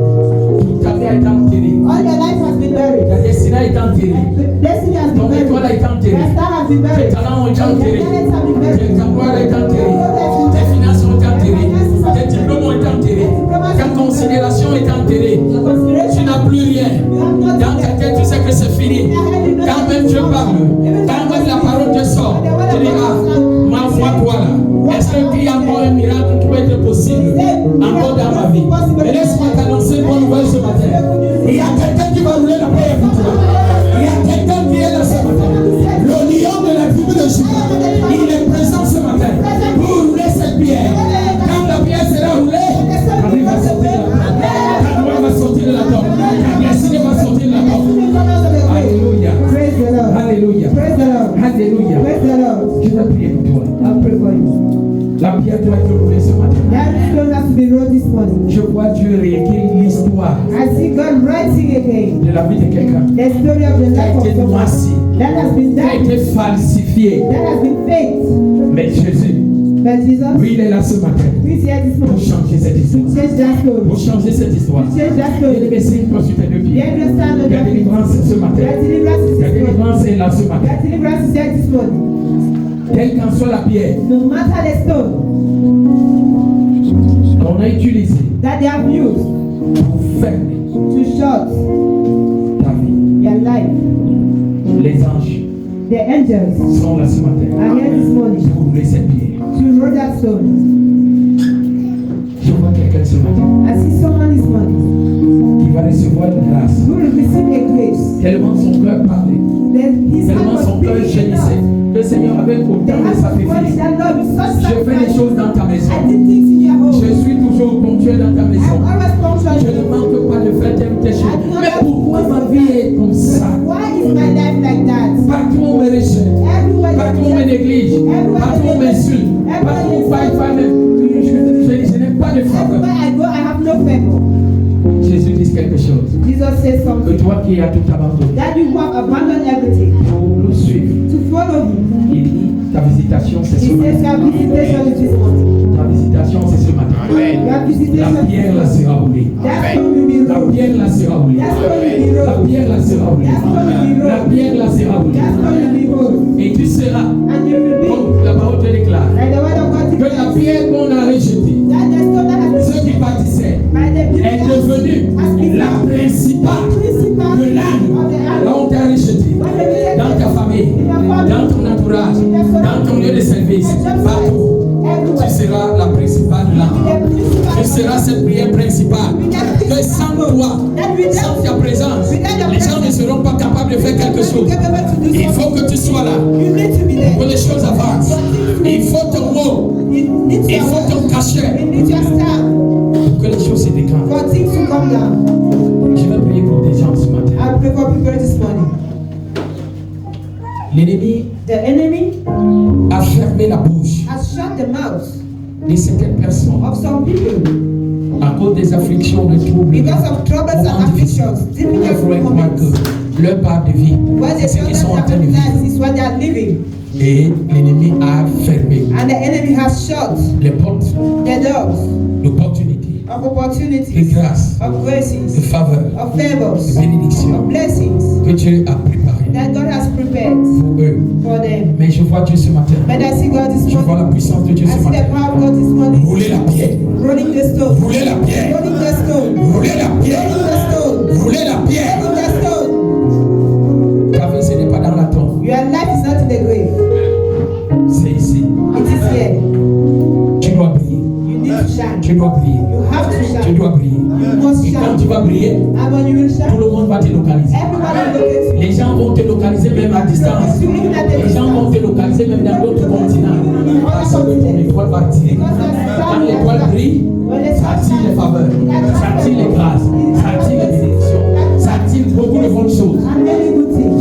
Speaker 1: Ta vie a été enterrée.
Speaker 2: All your life has been buried.
Speaker 1: Ta destinée a été enterrée.
Speaker 2: Destiny has
Speaker 1: Ton
Speaker 2: been
Speaker 1: étoile a
Speaker 2: buried.
Speaker 1: été enterrée.
Speaker 2: Your star has been
Speaker 1: Tes
Speaker 2: buried.
Speaker 1: talents ont été
Speaker 2: Your
Speaker 1: enterrés.
Speaker 2: talents have been buried.
Speaker 1: Tes emplois ont été enterrés. Tes finances ont été enterrées. Tes diplômes ont été enterrés. Ta considération est enterrée.
Speaker 2: Your consideration.
Speaker 1: Tu n'as plus rien.
Speaker 2: You have not
Speaker 1: Dans ta tête, tu sais que c'est fini. Quand même Dieu parle, quand même la parole te sort, tu dis, ah, ma foi, quoi là? Est-ce qu'il y a encore un miracle qui peut être possible encore dans ma vie? Mais laisse-moi t'annoncer une bonne nouvelle ce matin. Il y a quelqu'un qui va rouler la paix pour toi. Il y a quelqu'un qui est là ce matin. Le lion de la tribu de Juda, il est présent ce matin pour rouler cette pierre. Quand la pierre sera roulée, ta vie va sortir de la tombe. Ta gloire va sortir de la tombe. Ta destinée va sortir de la tombe. Alléluia.
Speaker 2: Praise the Lord.
Speaker 1: Alléluia.
Speaker 2: Praise the Lord.
Speaker 1: Alléluia.
Speaker 2: Praise the Lord.
Speaker 1: Je vais prier pour toi.
Speaker 2: I'll pray for you.
Speaker 1: La pierre doit être roulée ce matin.
Speaker 2: That stone has to be rolled this morning.
Speaker 1: Je vois Dieu réécrire l'histoire
Speaker 2: I see God writing again
Speaker 1: de la vie de quelqu'un
Speaker 2: the story of the
Speaker 1: qui a
Speaker 2: life of
Speaker 1: été
Speaker 2: someone
Speaker 1: noirci,
Speaker 2: that has been
Speaker 1: qui a
Speaker 2: dying,
Speaker 1: été falsifié.
Speaker 2: that has been faked.
Speaker 1: Mais Jésus,
Speaker 2: But Jesus,
Speaker 1: lui, il est là ce matin
Speaker 2: please hear this
Speaker 1: pour
Speaker 2: morning.
Speaker 1: changer cette
Speaker 2: To
Speaker 1: histoire.
Speaker 2: change that story.
Speaker 1: Pour changer cette histoire.
Speaker 2: To change that
Speaker 1: Il est
Speaker 2: story.
Speaker 1: laissé une fois sur tes deux
Speaker 2: The
Speaker 1: pieds.
Speaker 2: understand of
Speaker 1: La
Speaker 2: that.
Speaker 1: délivrance ce matin.
Speaker 2: That deliverance is
Speaker 1: La
Speaker 2: this morning.
Speaker 1: délivrance est là ce matin.
Speaker 2: That deliverance is here this morning.
Speaker 1: Quelle qu'en soit la pierre
Speaker 2: No matter the stone
Speaker 1: qu'on a utilisée
Speaker 2: that they have used
Speaker 1: pour fermer
Speaker 2: to shut
Speaker 1: ta vie,
Speaker 2: your life,
Speaker 1: les anges
Speaker 2: the angels
Speaker 1: sont là ce matin
Speaker 2: are here this morning
Speaker 1: pour rouler cette pierre.
Speaker 2: to roll that stone.
Speaker 1: Je vois quelqu'un ce matin
Speaker 2: I see someone this morning
Speaker 1: qui va recevoir une grâce.
Speaker 2: who will receive a grace.
Speaker 1: Tellement son cœur parlait,
Speaker 2: Then his heart
Speaker 1: tellement
Speaker 2: was
Speaker 1: son cœur
Speaker 2: beating
Speaker 1: gémissait.
Speaker 2: enough.
Speaker 1: Le Seigneur avec
Speaker 2: They
Speaker 1: autant de
Speaker 2: have to worry
Speaker 1: sacrifices.
Speaker 2: that Lord with such
Speaker 1: Je fais des
Speaker 2: sacrifice.
Speaker 1: choses dans ta maison.
Speaker 2: I did things in your home.
Speaker 1: Je suis toujours ponctuel dans ta
Speaker 2: I'm
Speaker 1: maison.
Speaker 2: always
Speaker 1: Je
Speaker 2: punctual.
Speaker 1: ne manque pas de faire telle ou telle chose. Mais pourquoi ma vie est comme ça?
Speaker 2: Why is my life like that?
Speaker 1: Partout on me rejette.
Speaker 2: Everywhere
Speaker 1: Partout on me néglige. Partout on m'insulte. Partout on parle pas de... Je n'ai pas de faveur.
Speaker 2: Everywhere I go, I have no favor.
Speaker 1: Jésus dit quelque chose.
Speaker 2: Jesus says
Speaker 1: Que
Speaker 2: something.
Speaker 1: toi qui as tout abandonné
Speaker 2: That you have abandoned everything
Speaker 1: pour nous suivre.
Speaker 2: to follow him.
Speaker 1: Il dit ta visitation c'est
Speaker 2: He
Speaker 1: ce
Speaker 2: says
Speaker 1: matin.
Speaker 2: your visitation is this morning.
Speaker 1: Ta visitation c'est ce matin.
Speaker 2: Your
Speaker 1: La
Speaker 2: visitation
Speaker 1: pierre là sera roulée.
Speaker 2: that stone will be
Speaker 1: La
Speaker 2: rolled.
Speaker 1: pierre là sera roulée.
Speaker 2: That stone will be
Speaker 1: La
Speaker 2: rolled.
Speaker 1: pierre là sera roulée. La pierre là sera roulée.
Speaker 2: That stone will be rolled.
Speaker 1: Et tu seras,
Speaker 2: And you will be
Speaker 1: comme la parole te déclare,
Speaker 2: like
Speaker 1: pierre qu'on a rejetée, ceux qui bâtissaient, est devenue la principale de l'âne. Là, on t'a rejeté dans ta famille, dans ton entourage, dans ton lieu de service, partout. Tu seras la principale de l'âme. Tu seras cette prière principale. Que sans toi, sans ta présence, les gens ne seront pas capables de faire quelque chose. Il faut que tu sois là pour que les choses avancent. Il faut ton mot. Il faut ton cachet pour que les choses se déclenchent. Je vais prier pour des gens ce matin. L'ennemi a fermé la bouche de certaines personnes à cause des afflictions, de troubles, leur part de vie, c'est ce qu'ils sont en train de vivre. Et l'ennemi a fermé les portes d'opportunités, de grâce, de faveur, de bénédiction que Dieu a préparé pour eux. Mais je vois Dieu ce matin. Je vois la puissance de Dieu ce matin. Rouler la pierre. Rouler la pierre. Rouler la pierre. Rouler la pierre. Ta vie, ce n'est pas dans la tombe.
Speaker 2: Your life is not in the grave.
Speaker 1: C'est ici.
Speaker 2: It is here.
Speaker 1: Tu dois briller.
Speaker 2: You need to shine.
Speaker 1: Tu dois briller.
Speaker 2: You have to shine.
Speaker 1: Tu dois briller.
Speaker 2: You must
Speaker 1: Et quand
Speaker 2: shine.
Speaker 1: tu vas briller,
Speaker 2: And when you will shine,
Speaker 1: tout le monde va te localiser.
Speaker 2: everybody will look at you.
Speaker 1: Les gens vont te localiser même à distance. Les gens vont te localiser même dans d'autres continents. Parce que ton étoile va tirer. Quand l'étoile brille, ça attire les faveurs, ça attire les grâces, ça attire les bénédictions, ça attire beaucoup de bonnes choses.
Speaker 2: And many good things.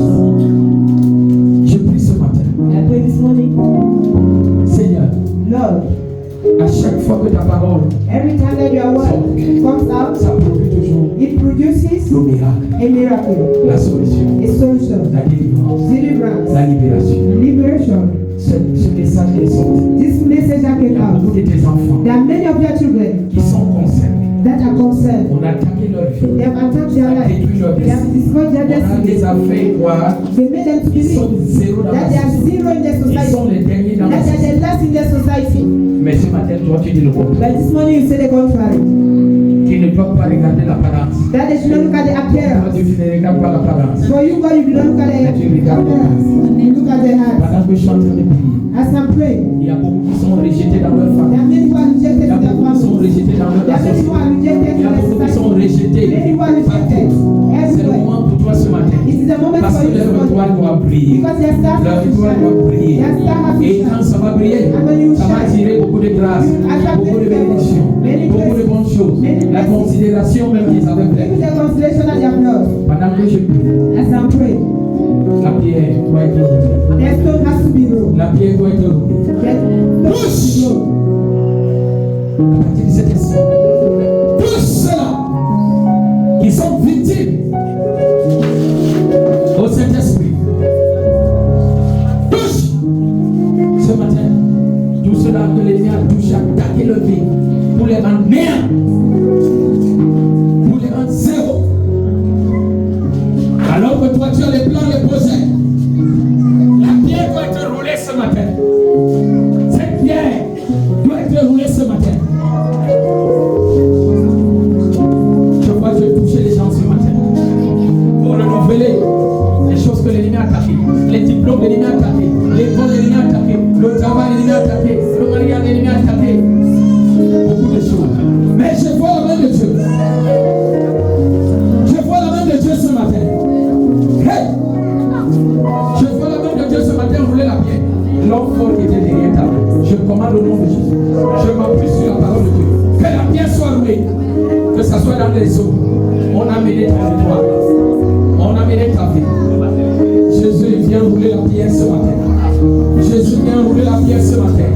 Speaker 1: Je prie ce matin,
Speaker 2: I pray this morning,
Speaker 1: Seigneur,
Speaker 2: Lord,
Speaker 1: à chaque fois que ta parole,
Speaker 2: every time that your word comes out,
Speaker 1: ça produit toujours
Speaker 2: it produces
Speaker 1: le miracle,
Speaker 2: a miracle,
Speaker 1: la solution,
Speaker 2: a solution,
Speaker 1: la délivrance,
Speaker 2: deliverance,
Speaker 1: la libération.
Speaker 2: liberation.
Speaker 1: Ce message est sorti.
Speaker 2: This message that
Speaker 1: Il
Speaker 2: came
Speaker 1: y a
Speaker 2: out,
Speaker 1: beaucoup de tes enfants
Speaker 2: there are many of your children
Speaker 1: qui sont concernés.
Speaker 2: that are concerned.
Speaker 1: On a attaqué leur vie.
Speaker 2: They have attacked their
Speaker 1: On a
Speaker 2: life.
Speaker 1: détruit leur
Speaker 2: They have
Speaker 1: destin.
Speaker 2: destroyed their
Speaker 1: On a
Speaker 2: destiny.
Speaker 1: les a fait croire
Speaker 2: They made them to
Speaker 1: qu'ils sont
Speaker 2: believe
Speaker 1: zéro dans la
Speaker 2: that they are
Speaker 1: société.
Speaker 2: zero in their
Speaker 1: Ils
Speaker 2: society,
Speaker 1: sont les derniers dans la
Speaker 2: that they are
Speaker 1: société.
Speaker 2: the last in their society.
Speaker 1: Mais ce matin, toi, tu dis le contraire.
Speaker 2: But this morning you say the contrary.
Speaker 1: Qui ne doivent pas regarder l'apparence.
Speaker 2: That they should not look at the
Speaker 1: Toi,
Speaker 2: appearance.
Speaker 1: tu ne regardes pas l'apparence.
Speaker 2: For you, God, you do not look at the appearance. You look at the heart.
Speaker 1: Pendant que je suis en train de prier,
Speaker 2: As I'm praying,
Speaker 1: il y a beaucoup qui sont rejetés dans leur
Speaker 2: there
Speaker 1: famille.
Speaker 2: are many who are rejected
Speaker 1: Il y a
Speaker 2: in their
Speaker 1: beaucoup qui sont
Speaker 2: family.
Speaker 1: rejetés dans leur
Speaker 2: There are many who
Speaker 1: association.
Speaker 2: are rejected
Speaker 1: Il y
Speaker 2: in
Speaker 1: a
Speaker 2: their
Speaker 1: beaucoup qui sont
Speaker 2: society.
Speaker 1: rejetés
Speaker 2: Many who are rejected
Speaker 1: partout. C'est le
Speaker 2: everywhere.
Speaker 1: moment pour toi ce matin.
Speaker 2: It is a moment
Speaker 1: Parce
Speaker 2: for
Speaker 1: que
Speaker 2: you
Speaker 1: leur
Speaker 2: to
Speaker 1: étoile
Speaker 2: go.
Speaker 1: doit briller.
Speaker 2: Because their star
Speaker 1: Leur
Speaker 2: has to
Speaker 1: étoile doit
Speaker 2: shine.
Speaker 1: briller.
Speaker 2: Their star has to
Speaker 1: Et quand
Speaker 2: shine.
Speaker 1: ça va briller,
Speaker 2: And when you
Speaker 1: ça va
Speaker 2: shine,
Speaker 1: attirer beaucoup de grâces, beaucoup de bénédictions, beaucoup de bonnes choses. La considération même qu'ils avaient
Speaker 2: give
Speaker 1: faite.
Speaker 2: the consolation that they have lost.
Speaker 1: Pendant que je prie,
Speaker 2: As I'm praying,
Speaker 1: la pierre doit être roulée.
Speaker 2: their stone has to be rolled.
Speaker 1: La pierre doit être roulée.
Speaker 2: Their stone has to be rolled.
Speaker 1: À partir de cet instant, tous ceux-là qui sont victimes au Saint-Esprit, tous ce matin, tous ceux-là que l'ennemi a touché, attaqué leur vie pour les rendre néants, pour les rendre zéro. Alors que toi tu as les plans, les projets, la pierre doit être roulée ce matin. Cette pierre doit être roulée ce matin. Je vois Dieu toucher les gens ce matin pour renouveler les choses que l'ennemi a attaquées, les diplômes que l'ennemi a attaqués, l'école que l'ennemi a attaqué, le travail que l'ennemi a attaqué, le mariage que l'ennemi a attaqué. Beaucoup de choses. Mais je vois la main de Dieu. Je vois la main de Dieu ce matin. Hey! Je vois la main de Dieu ce matin rouler la pierre. L'homme fort qui était derrière ta main. Je commande au nom de Jésus. Je m'appuie sur la parole de Dieu. Que la pierre soit roulée. Que ça soit dans les eaux. On a mené ta victoire. On a mené ta vie. Jésus vient rouler la pierre ce matin. Jésus vient rouler la pierre ce matin.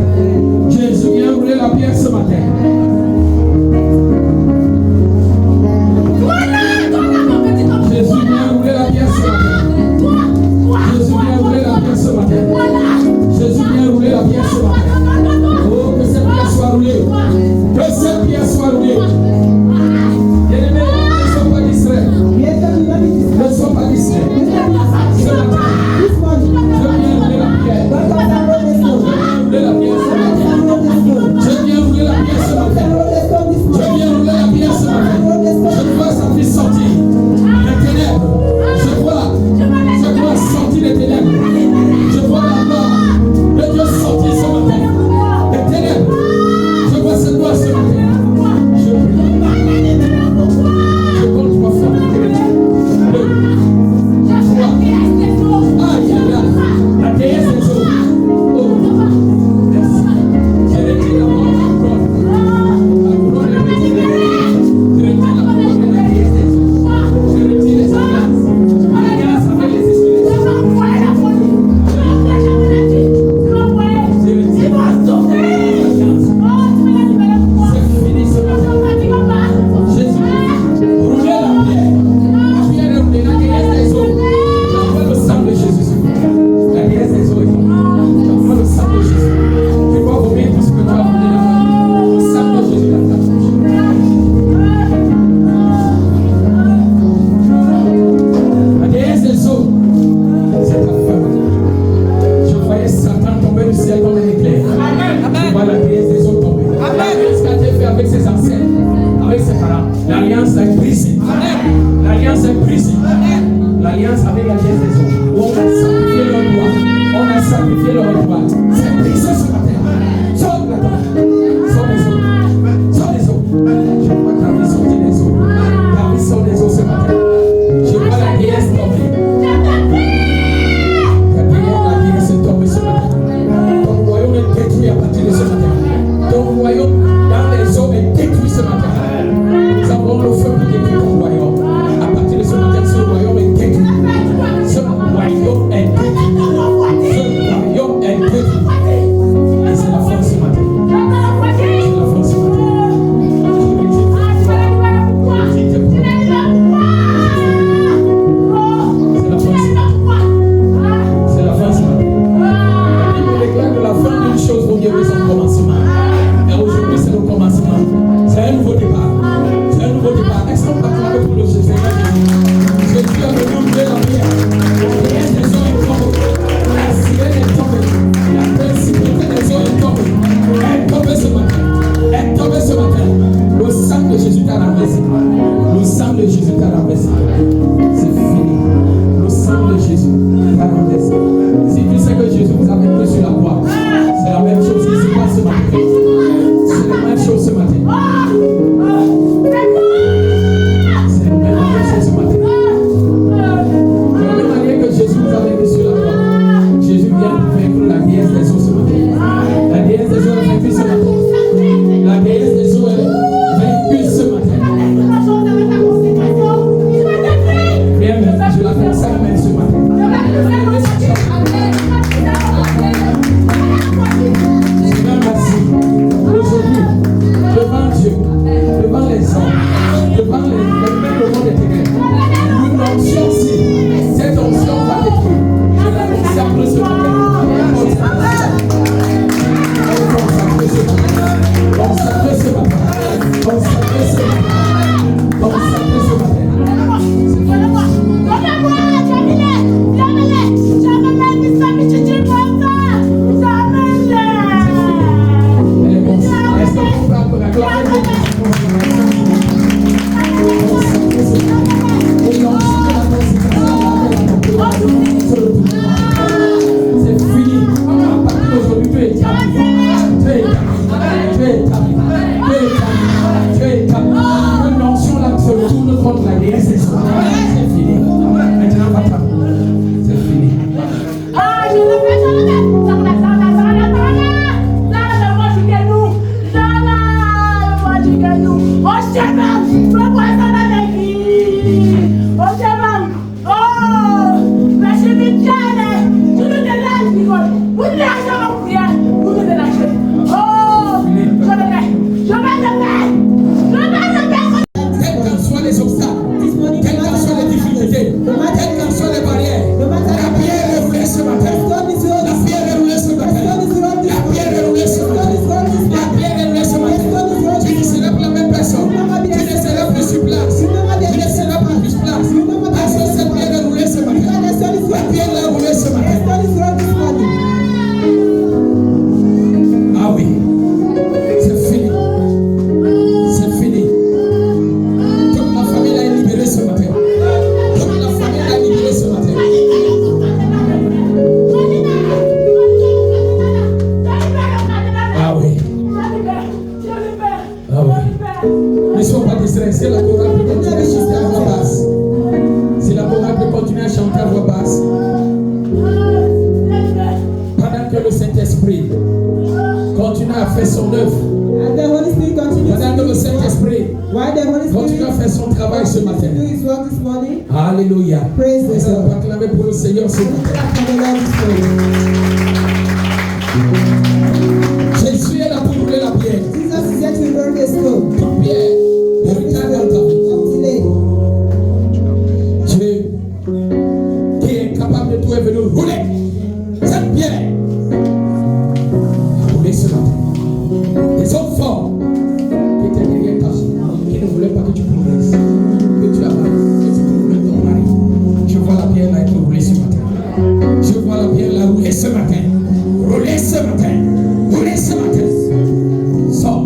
Speaker 1: Jésus vient rouler la pierre ce matin. Jésus vient rouler la pierre ce matin. Jésus vient rouler la pierre ce matin. Jésus vient rouler la pierre ce matin. Oh, que cette pierre soit roulée. Que cette pierre soit roulée. Bien-aimés, ne sois pas distrait. Ne sois pas distrait. Ce matin, je viens rouler la pierre. Je viens rouler la pierre ce matin. Je
Speaker 3: choses vont mieux que son commencement. Et aujourd'hui, c'est le commencement. C'est un nouveau départ. C'est un nouveau départ. Est-ce qu'on peut acclamer pour le Seigneur Jésus? Jésus a venu ouvrir la prière. Les gens est tombée. La sirène est tombée. La principauté des eaux est tombée. Elle est tombée ce matin. Elle est tombée ce matin. Le sang de Jésus t'a renversé. Le sang de Jésus t'a renversé. C'est fini. Le sang de Jésus t'a renversé. Si tu sais que Jésus vous a mis sur la croix, c'est la même chose qui se passe ce matin. C'est la même chose ce matin. C'est la même chose ce matin. De la même manière que Jésus vous a mis sur la croix, Jésus vient pour vaincre la déesse des eaux ce matin. La déesse des eaux est vaincue ce matin. La déesse des eaux est vaincue ce matin. Bien, je la consacre même ce matin. Seigneur, merci. Aujourd'hui, devant Dieu, devant les hommes, devant même le monde éternel, une onction si cette onction va détruire. Je la consacre ce matin. Consacre ce matin. Consacre ce matin. Consacre ce matin. Consacre ce matin. C'est fini. À partir d'aujourd'hui, tu es établi. Tu es établi. Tu es établi. Une notion là se retourne contre la déesse. C'est fini. Maintenant, va-t'en. C'est fini. Si la chorale peut continuer à chanter à voix basse, si la chorale peut continuer à chanter à voix basse, pendant que le Saint-Esprit continue à faire son œuvre, pendant que le Saint-Esprit continue à faire son travail ce matin. Alléluia. Est-ce qu'on peut acclamer pour le Seigneur ce matin? Jésus est là pour rouler la pierre. Toute pierre. Dieu qui est capable de tout est venu rouler cette pierre. Rouler ce matin. Des hommes forts qui étaient derrière toi, qui ne voulaient pas que tu progresses, que tu avances, que tu progresses ton mari. Je vois la pierre là être roulée ce matin. Je vois la pierre là rouler ce matin. Rouler ce matin. Rouler ce matin. Sors.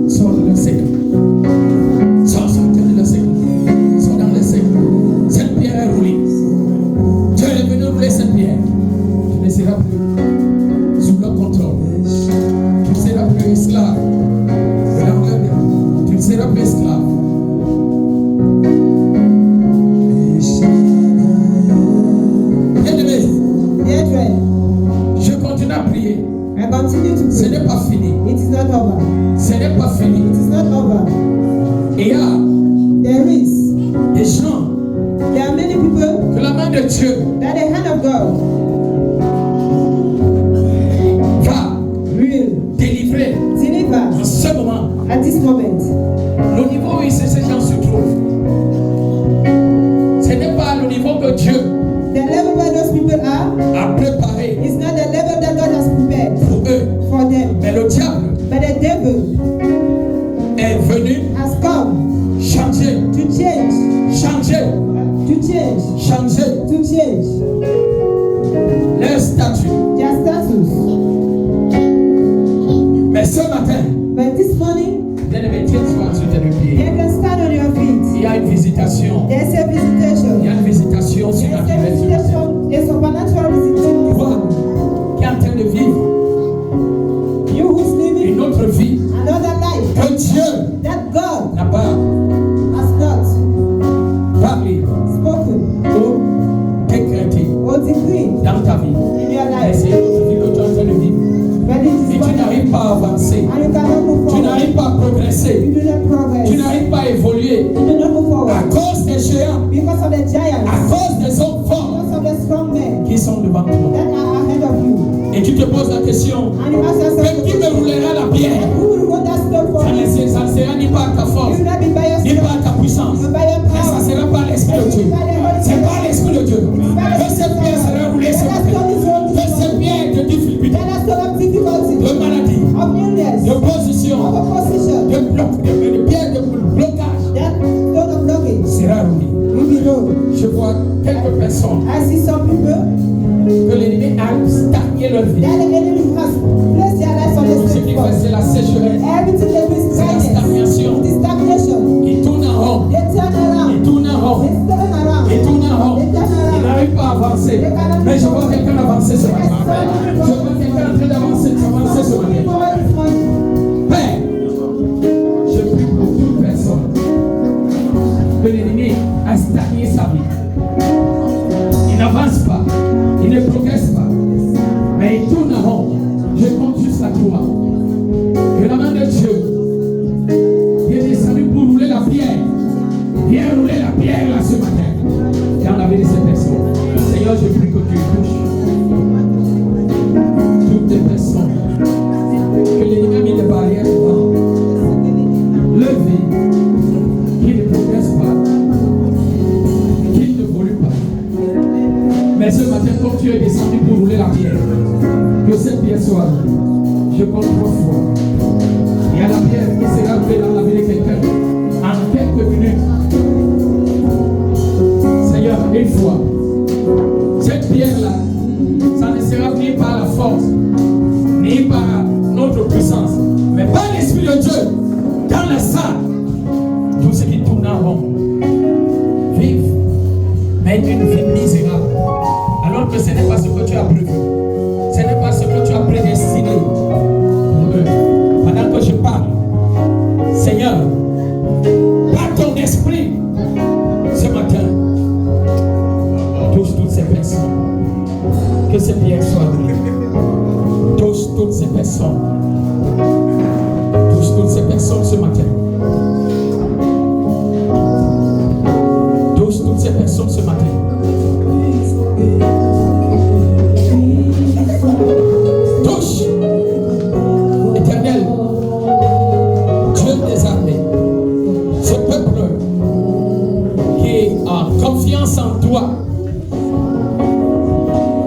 Speaker 3: Sors de leur séquence. Cette pierre, tu ne seras plus sous leur contrôle. Tu ne seras plus esclave de la main. Tu ne seras plus esclave. Bien-aimé, je continue à prier. Ce n'est pas fini. Ce n'est pas fini. Et il y a des gens que la main de Dieu va délivrer en ce moment. Le niveau où ces gens se trouvent, ce n'est pas le niveau que Dieu a préparé
Speaker 2: change.
Speaker 1: Leur statut.
Speaker 2: Their status.
Speaker 1: Mais ce matin,
Speaker 2: But this morning,
Speaker 1: bien-aimé, tiens-toi sur tes deux pieds.
Speaker 2: you can stand on your feet.
Speaker 1: Il y a une visitation.
Speaker 2: There's a visitation.
Speaker 1: Il y a une visitation
Speaker 2: There's a
Speaker 1: surnaturelle.
Speaker 2: visitation, a supernatural visitation.
Speaker 1: Toi qui es en train de vivre
Speaker 2: You who's living
Speaker 1: une autre vie
Speaker 2: another life
Speaker 1: que Dieu
Speaker 2: that God
Speaker 1: n'a pas
Speaker 2: has not
Speaker 1: parlé
Speaker 2: spoken
Speaker 1: ou décrété
Speaker 2: or decreed
Speaker 1: dans ta vie.
Speaker 2: in your
Speaker 1: Mais
Speaker 2: life.
Speaker 1: c'est une autre vie que tu es en train de vivre.
Speaker 2: But it
Speaker 1: Et
Speaker 2: is
Speaker 1: tu
Speaker 2: one
Speaker 1: n'arrives pas à avancer.
Speaker 2: and you cannot move
Speaker 1: Tu
Speaker 2: forward.
Speaker 1: n'arrives pas à progresser.
Speaker 2: You do not progress.
Speaker 1: Tu n'arrives pas à évoluer
Speaker 2: You do not move
Speaker 1: à
Speaker 2: forward
Speaker 1: cause des géants,
Speaker 2: because of the
Speaker 1: à
Speaker 2: giants,
Speaker 1: cause des hommes forts
Speaker 2: because of the strong men
Speaker 1: qui sont devant toi.
Speaker 2: that are ahead of you.
Speaker 1: Et tu te poses la question,
Speaker 2: And you ask yourself,
Speaker 1: mais qui me roulera la pierre?
Speaker 2: who will hold that stone for
Speaker 1: Ça
Speaker 2: me?
Speaker 1: ne sera ni par ta
Speaker 2: You
Speaker 1: force,
Speaker 2: will not be by your
Speaker 1: ni
Speaker 2: strength,
Speaker 1: par ta puissance,
Speaker 2: but by your
Speaker 1: mais ça
Speaker 2: power.
Speaker 1: sera par l'Esprit de Dieu. C'est par l'Esprit de Dieu que cette pierre sera roulée ce matin. Que cette pierre de difficulté,
Speaker 2: Let us stone of difficulty,
Speaker 1: de maladie,
Speaker 2: of illness,
Speaker 1: de position,
Speaker 2: of opposition,
Speaker 1: de bloc, de pierre de blocage
Speaker 2: that stone of blockage
Speaker 1: sera roulée.
Speaker 2: will be rolled.
Speaker 1: Je vois quelques personnes
Speaker 2: I see some people
Speaker 1: que l'ennemi a stagné leur vie.
Speaker 2: that the enemy has placed their lives on the
Speaker 1: Ce
Speaker 2: same
Speaker 1: qui fait,
Speaker 2: spot.
Speaker 1: c'est la sécheresse.
Speaker 2: Everything they do is
Speaker 1: C'est la stagnation.
Speaker 2: it is stagnation.
Speaker 1: Ils tournent en rond.
Speaker 2: They turn
Speaker 1: Ils
Speaker 2: around.
Speaker 1: tournent en rond.
Speaker 2: They turn around.
Speaker 1: Ils tournent en rond.
Speaker 2: They turn
Speaker 1: Ils
Speaker 2: around.
Speaker 1: n'arrivent pas à avancer. Mais je vois quelqu'un avancer ce matin. Je vois quelqu'un en train d'avancer ce matin.
Speaker 2: Forward this morning.
Speaker 1: Père, je prie pour toute personne que l'ennemi a stagné sa vie. Il n'avance pas. Il ne progresse pas. Mais il tourne en rond. Je compte juste à toi. Que la main de Dieu est descendue pour rouler la pierre. Viens rouler la pierre là ce matin. Dans la vie de ces personnes. Seigneur, je prie que tu touches toutes les personnes. Que l'ennemi a mis des barrières devant. Leur vie. Qui ne progresse pas. Qui ne évolue pas. Mais ce matin, comme tu es descendu pour rouler la pierre, que cette pierre soit roulée. Je compte 3 fois. Il y a la pierre qui sera roulée dans la vie de quelqu'un en quelques minutes. Seigneur, une fois. Cette pierre-là, ça ne sera ni par la force, ni par notre puissance, mais par l'Esprit de Dieu, dans la salle. Tout ce qui tourne en rond, vive, mais une vie misérable. Alors que ce n'est pas ce que tu as prévu. Ce n'est pas ce que tu as prédestiné pour eux. Pendant que je parle, Seigneur, par ton esprit, ce matin, touche toutes ces personnes. Que ces pierres soient roulées. Touche toutes ces personnes. Touche toutes ces personnes ce matin. Touche toutes ces personnes ce matin. Touche, Éternel, Dieu des armées, ce peuple qui a confiance en toi,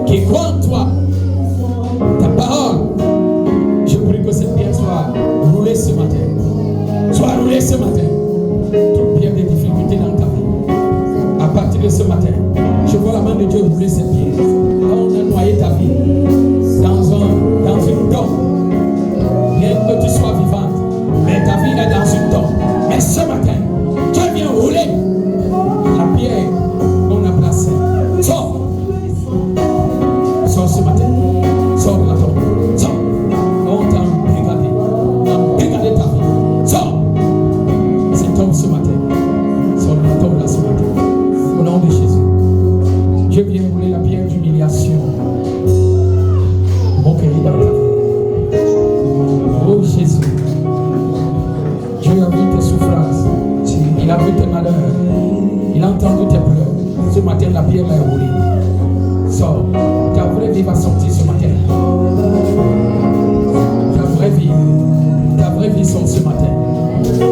Speaker 1: qui croit en toi, ta parole. Je prie que cette pierre soit roulée ce matin. Soit roulée ce matin. Toute pierre de difficulté dans ta vie. À partir de ce matin, je vois la main de Dieu rouler cette pierre. On a noyé ta vie dans une tombe. Bien que tu sois vivante, mais ta vie est dans une tombe. Mais ce matin, Dieu vient rouler la pierre qu'on a placée. Sors. Sors ce matin. Sors de la tombe. Sors. On t'a regardé. On a regardé ta vie. Sors. C'est tombe ce matin. Sors de la tombe là ce matin. Au nom de Jésus. Dieu vient rouler la pierre d'humiliation. Mon cœur est dans ta vie. Oh Jésus. Dieu a vu tes souffrances. Il a vu tes malheurs. Il a entendu tes pleurs. Ce matin, la pierre est roulée. Sors. Ta vraie vie va sortir ce matin. Ta vraie vie sort ce matin.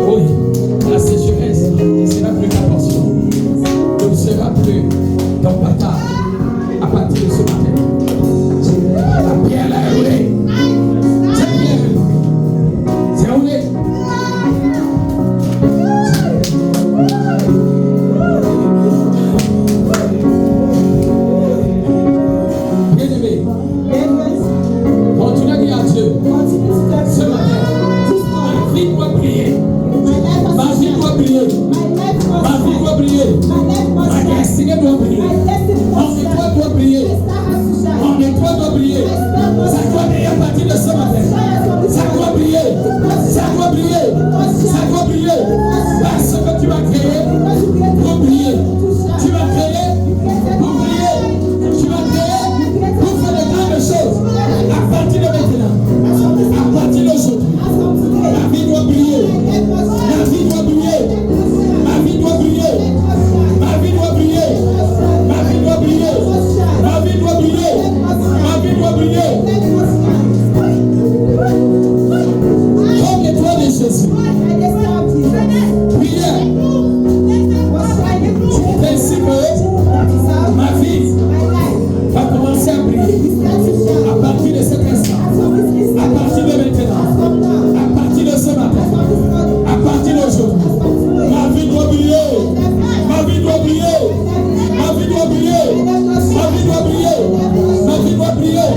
Speaker 1: Oui, la sécheresse ne sera plus ta portion. Ne sera plus ton partage à partir de ce matin. La pierre est roulée. Cette pierre, c'est roulé.
Speaker 3: Dieu. Ce matin, ma vie doit briller. Ma vie doit briller. Ma vie doit briller. Ma destinée doit briller. Mon étoile doit briller. Mon étoile doit briller. Ça doit briller à partir de ce matin. Ça doit briller. Ça doit briller. Ça doit briller. Parce que tu vas créer pour briller. Tu vas créer pour briller. Tu vas créer pour faire de grandes choses. À partir de maintenant. À partir d'aujourd'hui. La vie doit briller. La vie doit briller. Ma vie doit briller. Ma vie doit briller. Ma vie doit briller. Ma vie doit briller. Ma vie doit briller. Comme l'étoile de Jésus. Prière. Ainsi que ma vie va commencer à briller. À partir de cet instant. À partir de maintenant. À partir de ce matin. À partir d'aujourd'hui. Ma vie doit briller. Ma vie doit briller. Ma vie doit briller. Ma vie doit briller. Ma vie doit briller.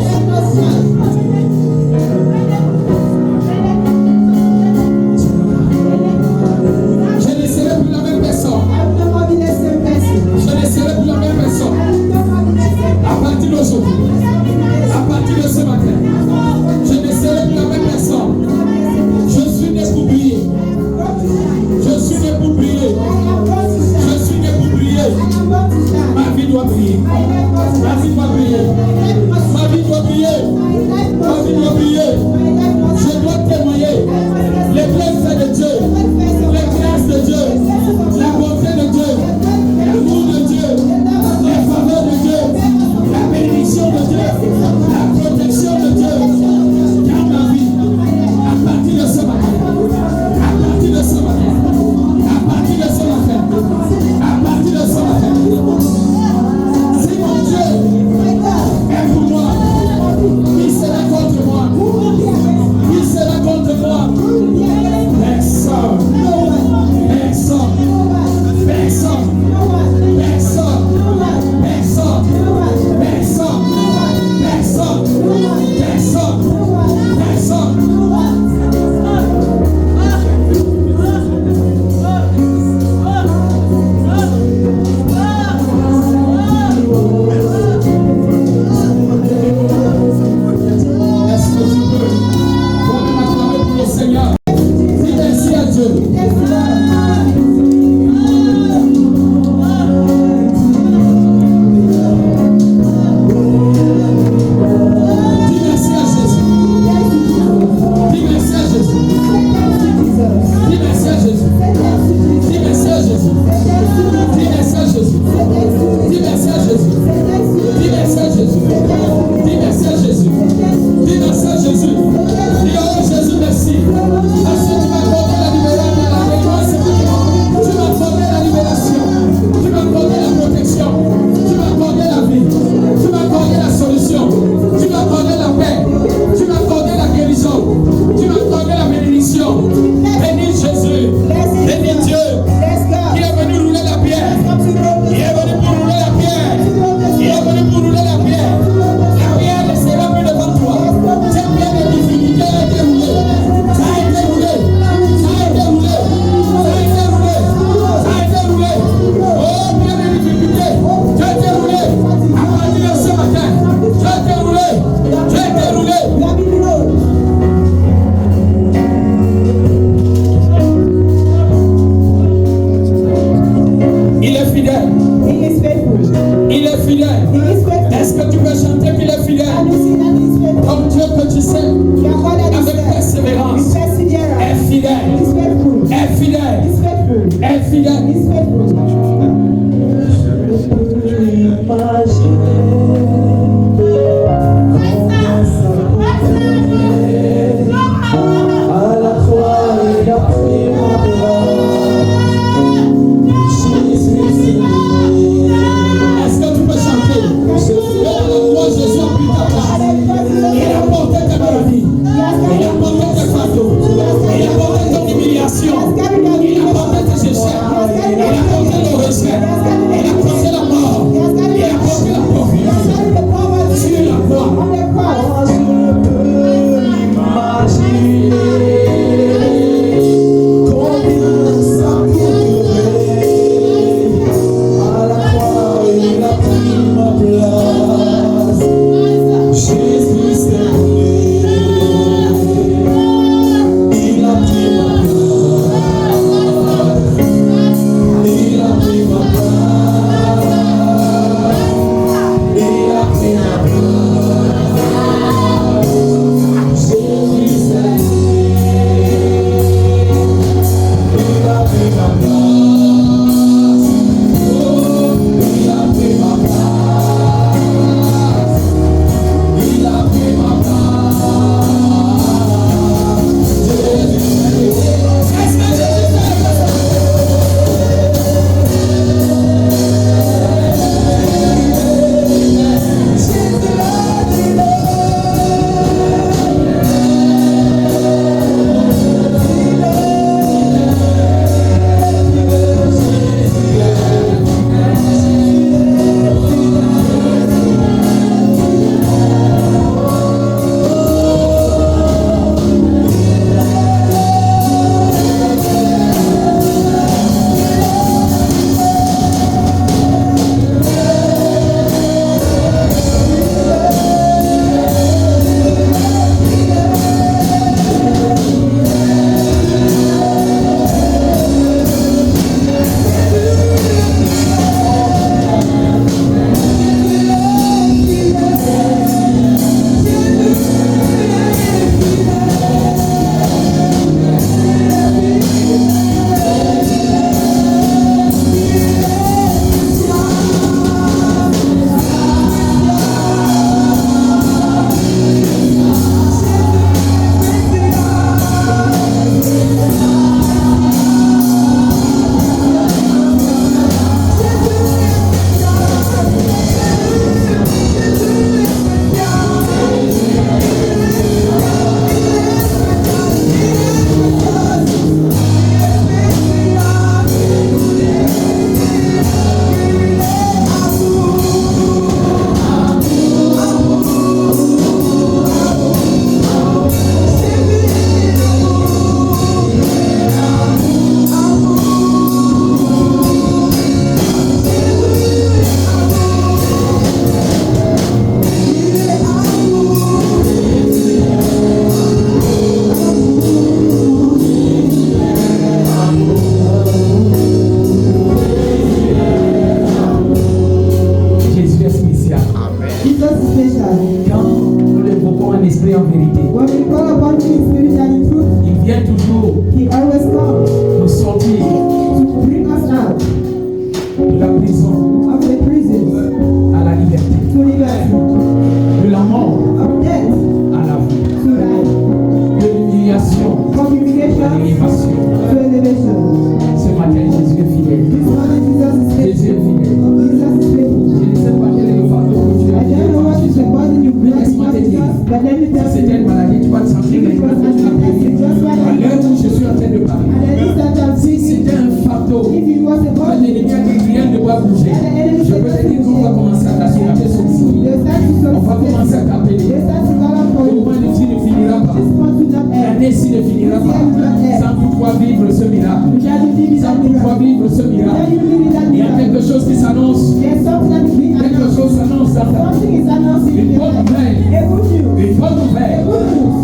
Speaker 3: Je ne serai plus la même personne. Je ne serai plus la même personne. À partir d'aujourd'hui. À partir de ce matin. Je ne serai plus la même personne. Je suis né pour briller. Je suis né pour briller. Je suis né pour briller. Ma vie doit briller. Ma vie doit briller. Ma vie doit briller. Ma vie doit briller. Je dois témoigner les bienfaits de Dieu, les grâces de Dieu, la bonté de Dieu, l'amour de Dieu, les faveurs de Dieu, la bénédiction de Dieu, la protection de Dieu dans ma vie. À partir de ce matin, à partir de ce matin, à partir de ce matin, à partir de ce matin. Si mon Dieu est pour moi, qui sera contre moi? Qui sera contre moi? Personne. Personne. Personne. Personne. Personne. Personne. Personne. Personne. Personne. Est-ce que tu peux toi-même acclamer pour le Seigneur? Dis merci à Dieu. Dis merci à Jésus. Dis merci à Jésus. Dis merci à Jésus. Dis merci à Jésus. Dis merci à Jésus. Dis merci à Jésus. Dis merci à Jésus. Dis merci à Jésus. Dis merci à Jésus. Dis oh Jésus merci. Parce que tu m'as accordé la libération, la délivrance. Tu m'as accordé la libération. Tu m'as accordé la protection. Tu m'as accordé la vie. Tu m'as accordé la solution. Tu m'as accordé la paix. Tu m'as accordé la guérison. Tu m'as accordé la bénédiction. Bénis Jésus. Bénis Dieu. Il est venu rouler la pierre. Il est venu pour rouler la pierre. Il est venu pour rouler la pierre. La pierre ne sera plus devant toi. Cette pierre de difficulté a été roulée. Ça a été roulé. Ça a été roulé. Ça a été roulé. Ça a été roulé. Oh, pierre de difficulté. Tu as été roulé. À partir de ce matin. Tu as été roulé. Tu as été roulé. Il est fidèle. Il est fidèle. Est-ce que tu peux chanter qu'il est fidèle? Comme Dieu que tu sais, avec persévérance, est fidèle. Est fidèle. Est fidèle.
Speaker 4: À la croix et la
Speaker 3: Est-ce que tu peux chanter? Et à la croix, Jésus a pris ta place. Il a porté ta maladie. Il a porté tes fardeaux. Il a porté ton humiliation. Il a porté tes échecs. Il a porté vérité.
Speaker 2: When we call upon him in spirit and in truth,
Speaker 3: Il vient toujours
Speaker 2: he always comes
Speaker 3: nous sortir
Speaker 2: to bring us out
Speaker 3: de la prison
Speaker 2: of the prison
Speaker 3: à la liberté,
Speaker 2: to liberty,
Speaker 3: de la mort
Speaker 2: of death
Speaker 3: à la vie,
Speaker 2: to life,
Speaker 3: de l'humiliation
Speaker 2: from
Speaker 3: à
Speaker 2: humiliation
Speaker 3: l'élévation.
Speaker 2: to elevation.
Speaker 3: Ce matin, Jésus est fidèle.
Speaker 2: This morning Jesus is faithful.
Speaker 3: Jésus est fidèle.
Speaker 2: Jesus is faithful.
Speaker 3: Je ne sais pas quel est le fardeau que tu as
Speaker 2: I don't know what is the burden you
Speaker 3: Mais
Speaker 2: bring
Speaker 3: laisse-moi te
Speaker 2: upon
Speaker 3: dire,
Speaker 2: us, but let me
Speaker 3: si
Speaker 2: tell
Speaker 3: c'était une
Speaker 2: you,
Speaker 3: maladie, tu vas te sentir
Speaker 2: if it was an illness, just
Speaker 3: à
Speaker 2: like
Speaker 3: l'heure où je suis en train de
Speaker 2: and
Speaker 3: parler.
Speaker 2: at least that I'm
Speaker 3: Si
Speaker 2: seeing,
Speaker 3: c'était un fardeau,
Speaker 2: if it was a
Speaker 3: quand
Speaker 2: burden,
Speaker 3: l'ennemi a dit rien ne doit bouger, je peux te dire qu'on va commencer à t'appeler son signe.
Speaker 2: they start to
Speaker 3: On va commencer à
Speaker 2: they
Speaker 3: t'appeler.
Speaker 2: start to call out for
Speaker 3: Au
Speaker 2: you.
Speaker 3: moins le signe ne finira pas.
Speaker 2: This month will not end.
Speaker 3: L'année-ci ne finira pas sans toutefois vivre ce miracle.
Speaker 2: We shall live in
Speaker 3: Sans
Speaker 2: that
Speaker 3: toutefois
Speaker 2: miracle.
Speaker 3: vivre ce
Speaker 2: We shall
Speaker 3: miracle.
Speaker 2: live in that
Speaker 3: Il y a
Speaker 2: miracle.
Speaker 3: quelque chose qui s'annonce.
Speaker 2: There's something that is being
Speaker 3: Quelque
Speaker 2: announced.
Speaker 3: chose s'annonce dans ta vie.
Speaker 2: Something is announcing in
Speaker 3: Une
Speaker 2: your
Speaker 3: bonne
Speaker 2: life.
Speaker 3: nouvelle.
Speaker 2: A good news.
Speaker 3: Une bonne nouvelle.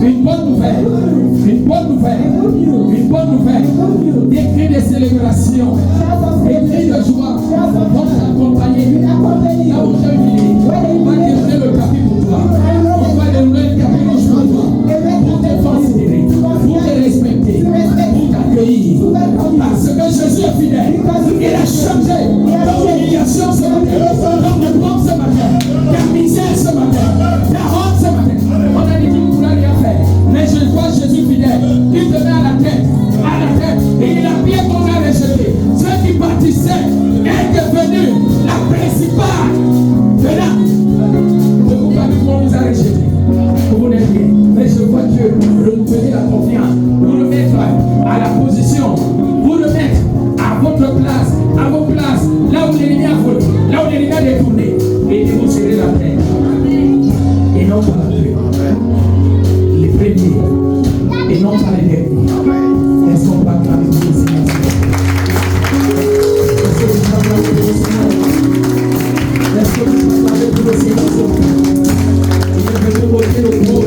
Speaker 3: Une bonne nouvelle. Une bonne nouvelle. Une bonne nouvelle. Des cris de célébration.
Speaker 2: Shout of
Speaker 3: Des
Speaker 2: praise.
Speaker 3: cris de joie. Vont t'accompagner.
Speaker 2: Will accompany
Speaker 3: Là où
Speaker 2: you.
Speaker 3: tu es humilié. On va dérouler le tapis pour toi. On va dérouler le tapis rouge pour toi. Pour te considérer. Pour te respecter. Pour t'accueillir. Parce que Jésus est fidèle. Il a changé ton humiliation ce matin. Ton épreuve ce matin. Ta misère ce matin. Ta honte ce matin. On a dit que tu ne pourras rien faire. Mais je vois Jésus fidèle. Il te met à la tête. À la tête. Et il a bien qu'on a rejeté. Ceux qui bâtissaient est devenu la principale. De là. De vous parler qu'on nous a rejeté. Vous n'êtes rien. Mais je vois Dieu renouveler la confiance. Vous le mettre à la position. Vous le mettre à votre place. À vos places. Là où l'ennemi a volé. Là où l'ennemi a détourné. Et vous serez la terre. Et non pas la pluie. Les premiers. Et non pas les derniers. Est-ce qu'on va acclamer pour le Seigneur? Est-ce que vous acclamez pour le Seigneur? Est-ce que vous acclamez pour le Seigneur? Il est venu porter le gros